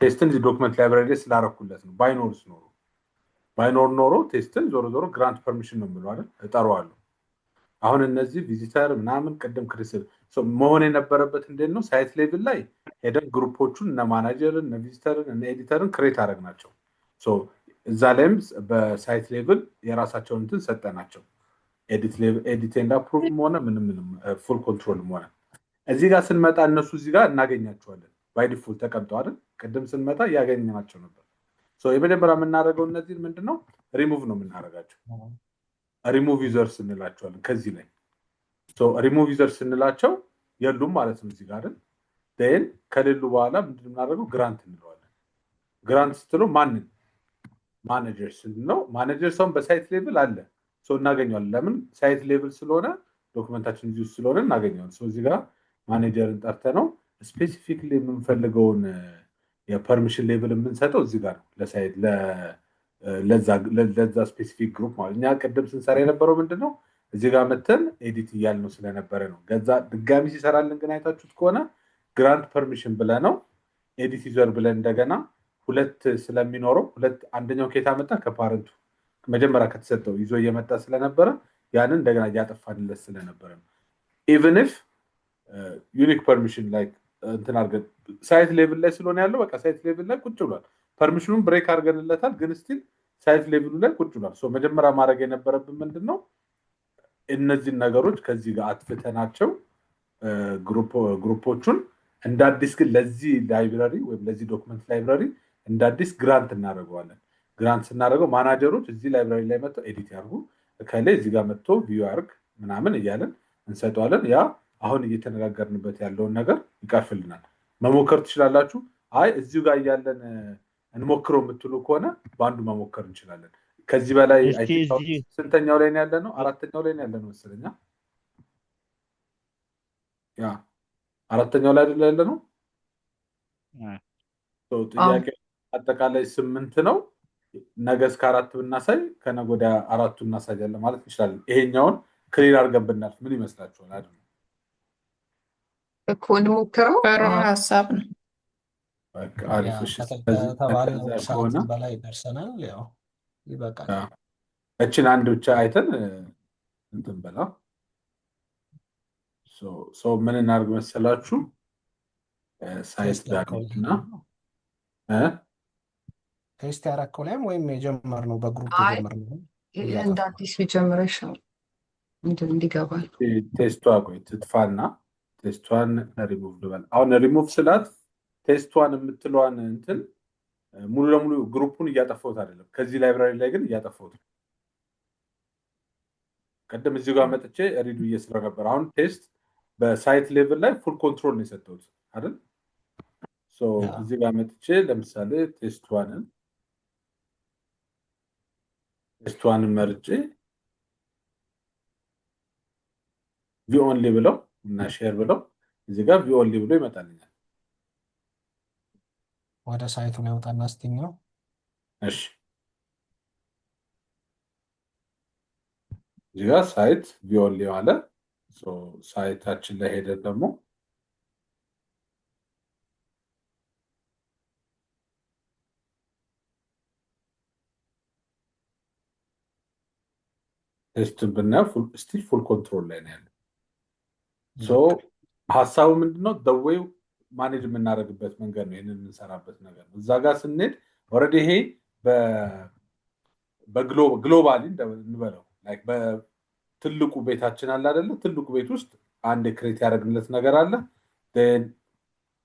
Speaker 1: ቴስትን እዚህ ዶክመንት ላይብራሪ ላይ ስላደረኩለት ነው። ባይኖር ኖሮ ቴስትን ዞሮ ዞሮ ግራንት ፐርሚሽን ነው የምለው አይደል? እጠራዋለሁ። አሁን እነዚህ ቪዚተር ምናምን ቅድም ክሪስል መሆን የነበረበት እንዴት ነው? ሳይት ሌቭል ላይ ሄደን ግሩፖቹን እነ ማናጀርን እነ ቪዚተርን እነ ኤዲተርን ክሬት አደረግናቸው። እዛ ላይም በሳይት ሌቭል የራሳቸውን እንትን ሰጠናቸው። ኤዲት ኤንድ አፕሩቭም ሆነ ምንም ፉል ኮንትሮልም ሆነ እዚህ ጋር ስንመጣ እነሱ እዚህ ጋር እናገኛቸዋለን። ባይ ዲፎልት ተቀምጠው አይደል? ቅድም ስንመጣ እያገኘናቸው ነበር። የመጀመሪያ የምናደርገው እነዚህን ምንድነው ሪሙቭ ነው የምናደርጋቸው። ሪሙቭ ዩዘርስ እንላቸዋለን። ከዚህ ላይ ሪሙቭ ዩዘርስ እንላቸው የሉም ማለት ነው እዚህ ጋር አይደል? ከሌሉ በኋላ ምንድነው የምናደርገው? ግራንት እንለዋለን። ግራንት ስትለው ማንን? ማኔጀር ነው። ማኔጀር ሰውን በሳይት ሌቭል አለ እናገኘዋለን። ለምን? ሳይት ሌቭል ስለሆነ ዶክመንታችን እዚህ ውስጥ ስለሆነ እናገኘዋለን። እዚህ ጋር ማኔጀርን ጠርተ ነው ስፔሲፊክሊ የምንፈልገውን የፐርሚሽን ሌቭል የምንሰጠው እዚህ ጋር ነው። ለሳይት ለዛ ስፔሲፊክ ግሩፕ ማለት እኛ ቅድም ስንሰራ የነበረው ምንድነው እዚህ ጋር መተን ኤዲት እያልነው ስለነበረ ነው። ገዛ ድጋሚ ሲሰራልን ግን አይታችሁት ከሆነ ግራንት ፐርሚሽን ብለ ነው ኤዲት ዩዘር ብለን እንደገና ሁለት ስለሚኖረው አንደኛው ከየት መጣ? ከፓረንቱ መጀመሪያ ከተሰጠው ይዞ እየመጣ ስለነበረ ያንን እንደገና እያጠፋንለት ስለነበረ ነው። ኢቭን ኢፍ ዩኒክ ፐርሚሽን ላይ እንትን አድርገን ሳይት ሌቭል ላይ ስለሆነ ያለው በቃ ሳይት ሌቭል ላይ ቁጭ ብሏል። ፐርሚሽኑን ብሬክ አድርገንለታል፣ ግን ስቲል ሳይት ሌቭሉ ላይ ቁጭ ብሏል። መጀመሪያ ማድረግ የነበረብን ምንድነው እነዚህን ነገሮች ከዚህ ጋር አጥፍተናቸው ግሩፖቹን እንደ አዲስ ግን ለዚህ ላይብራሪ ወይም ለዚህ ዶክመንት ላይብራሪ እንደ አዲስ ግራንት እናደርገዋለን። ግራንት ስናደርገው ማናጀሮች እዚህ ላይብራሪ ላይ መጥተው ኤዲት ያርጉ፣ ከላይ እዚህ ጋር መጥቶ ቪው ያርግ ምናምን እያለን እንሰጠዋለን። ያ አሁን እየተነጋገርንበት ያለውን ነገር ይቀርፍልናል። መሞከር ትችላላችሁ። አይ እዚሁ ጋር እያለን እንሞክረው የምትሉ ከሆነ በአንዱ መሞከር እንችላለን። ከዚህ በላይ ስንተኛው ላይ ነው ያለ ነው? አራተኛው ላይ ነው ያለ ነው መሰለኝ። ያ አራተኛው ላይ አይደለ ያለ ነው። ጥያቄ አጠቃላይ 8 ነው። ነገ እስከ 4 ብናሳይ ከነገ ወዲያ 4ቱ እናሳያለን ማለት እንችላለን። ይሄኛውን ክሊር አድርገን ብናልፍ ምን ይመስላችኋል? አይደል
Speaker 4: እኮ እንሞክረው።
Speaker 5: ጥሩ ሀሳብ ነው።
Speaker 1: በቃ አሪፍ። እሺ
Speaker 2: ከተባለው ሰዓት በላይ ደርሰናል። ያው ይበቃል።
Speaker 1: እችን አንድ ብቻ አይተን እንትን በላ ምን እናድርግ መሰላችሁ? ሳይት ዳግና
Speaker 2: ቴስት ያደረከው ላይም ወይም የጀመርነው በግሩፕ የጀመርነው
Speaker 4: እንደ አዲስ ቢጀምር ይሻላል እንዲገባል።
Speaker 1: ቴስቷ ቆይ ትጥፋና ቴስቷን ሪሙቭ ልበል። አሁን ሪሙቭ ስላት ቴስቷን የምትለዋን እንትን ሙሉ ለሙሉ ግሩፑን እያጠፋሁት አይደለም። ከዚህ ላይብራሪ ላይ ግን እያጠፋሁት። ቀደም እዚህ ጋር መጥቼ ሪዱ እየሰራ ነበር። አሁን ቴስት በሳይት ሌቭል ላይ ፉል ኮንትሮል ነው የሰጠሁት አይደል? እዚህ ጋር መጥቼ ለምሳሌ ቴስቷንን መርጬ ቪው ኦንሊ ብለው እና ሼር ብለው እዚህ ጋር ቪው ኦንሊ ብሎ ይመጣልኛል።
Speaker 2: ወደ ሳይቱ ላይ ወጣና አስተኛው።
Speaker 1: እሺ እዚህ ጋር ሳይት ቪው ኦንሊ አለ። ሳይታችን ላይ ሄደን ደግሞ ቴስትን ብናየው ስቲል ፉል ኮንትሮል ላይ ነው ያለው። ሀሳቡ ምንድነው? ደዌው ማኔጅ የምናደርግበት መንገድ ነው። ይህንን የምንሰራበት ነገር ነው። እዛ ጋር ስንሄድ ኦልሬዲ ይሄ በግሎባሊ እንበለው በትልቁ ቤታችን አለ አይደለ? ትልቁ ቤት ውስጥ አንድ ክሬት ያደረግንለት ነገር አለ።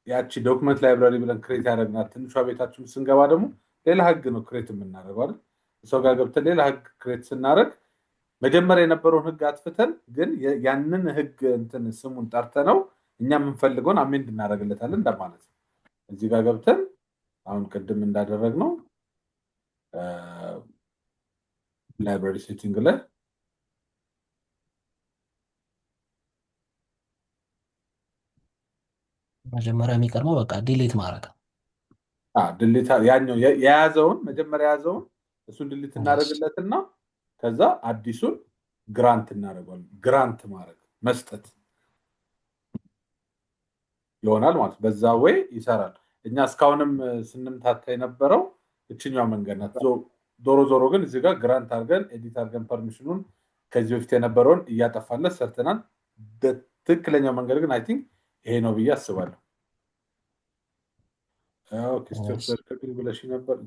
Speaker 1: ያቺ ዶክመንት ላይብራሪ ብለን ክሬት ያደረግናት ትንሿ ቤታችን ስንገባ ደግሞ ሌላ ህግ ነው ክሬት የምናደርገው አይደል? ሰው ጋር ገብተን ሌላ ህግ ክሬት ስናደርግ መጀመሪያ የነበረውን ህግ አጥፍተን ግን ያንን ህግ እንትን ስሙን ጠርተነው እኛ የምንፈልገውን አሜንድ እናደርግለታለን እንደማለት ነው። እዚህ ጋር ገብተን አሁን ቅድም እንዳደረግነው ላይብራሪ ሴቲንግ ላይ
Speaker 2: መጀመሪያ የሚቀርበው በቃ ዲሊት ማድረግ ነው።
Speaker 1: ድሊት ያኛው የያዘውን መጀመሪያ የያዘውን እሱን ድሊት እናደርግለትና ከዛ አዲሱን ግራንት እናደርገዋለን። ግራንት ማድረግ መስጠት ይሆናል ማለት በዛ ወይ ይሰራል። እኛ እስካሁንም ስንምታታ የነበረው እችኛዋ መንገድ ናት። ዞሮ ዞሮ ግን እዚህ ጋር ግራንት አድርገን ኤዲት አድርገን ፐርሚሽኑን ከዚህ በፊት የነበረውን እያጠፋለት ሰርተናል። ትክክለኛው መንገድ ግን አይ ቲንክ ይሄ ነው ብዬ አስባለሁ። ኦኬ ስቴፕ ብለሽ ነበር።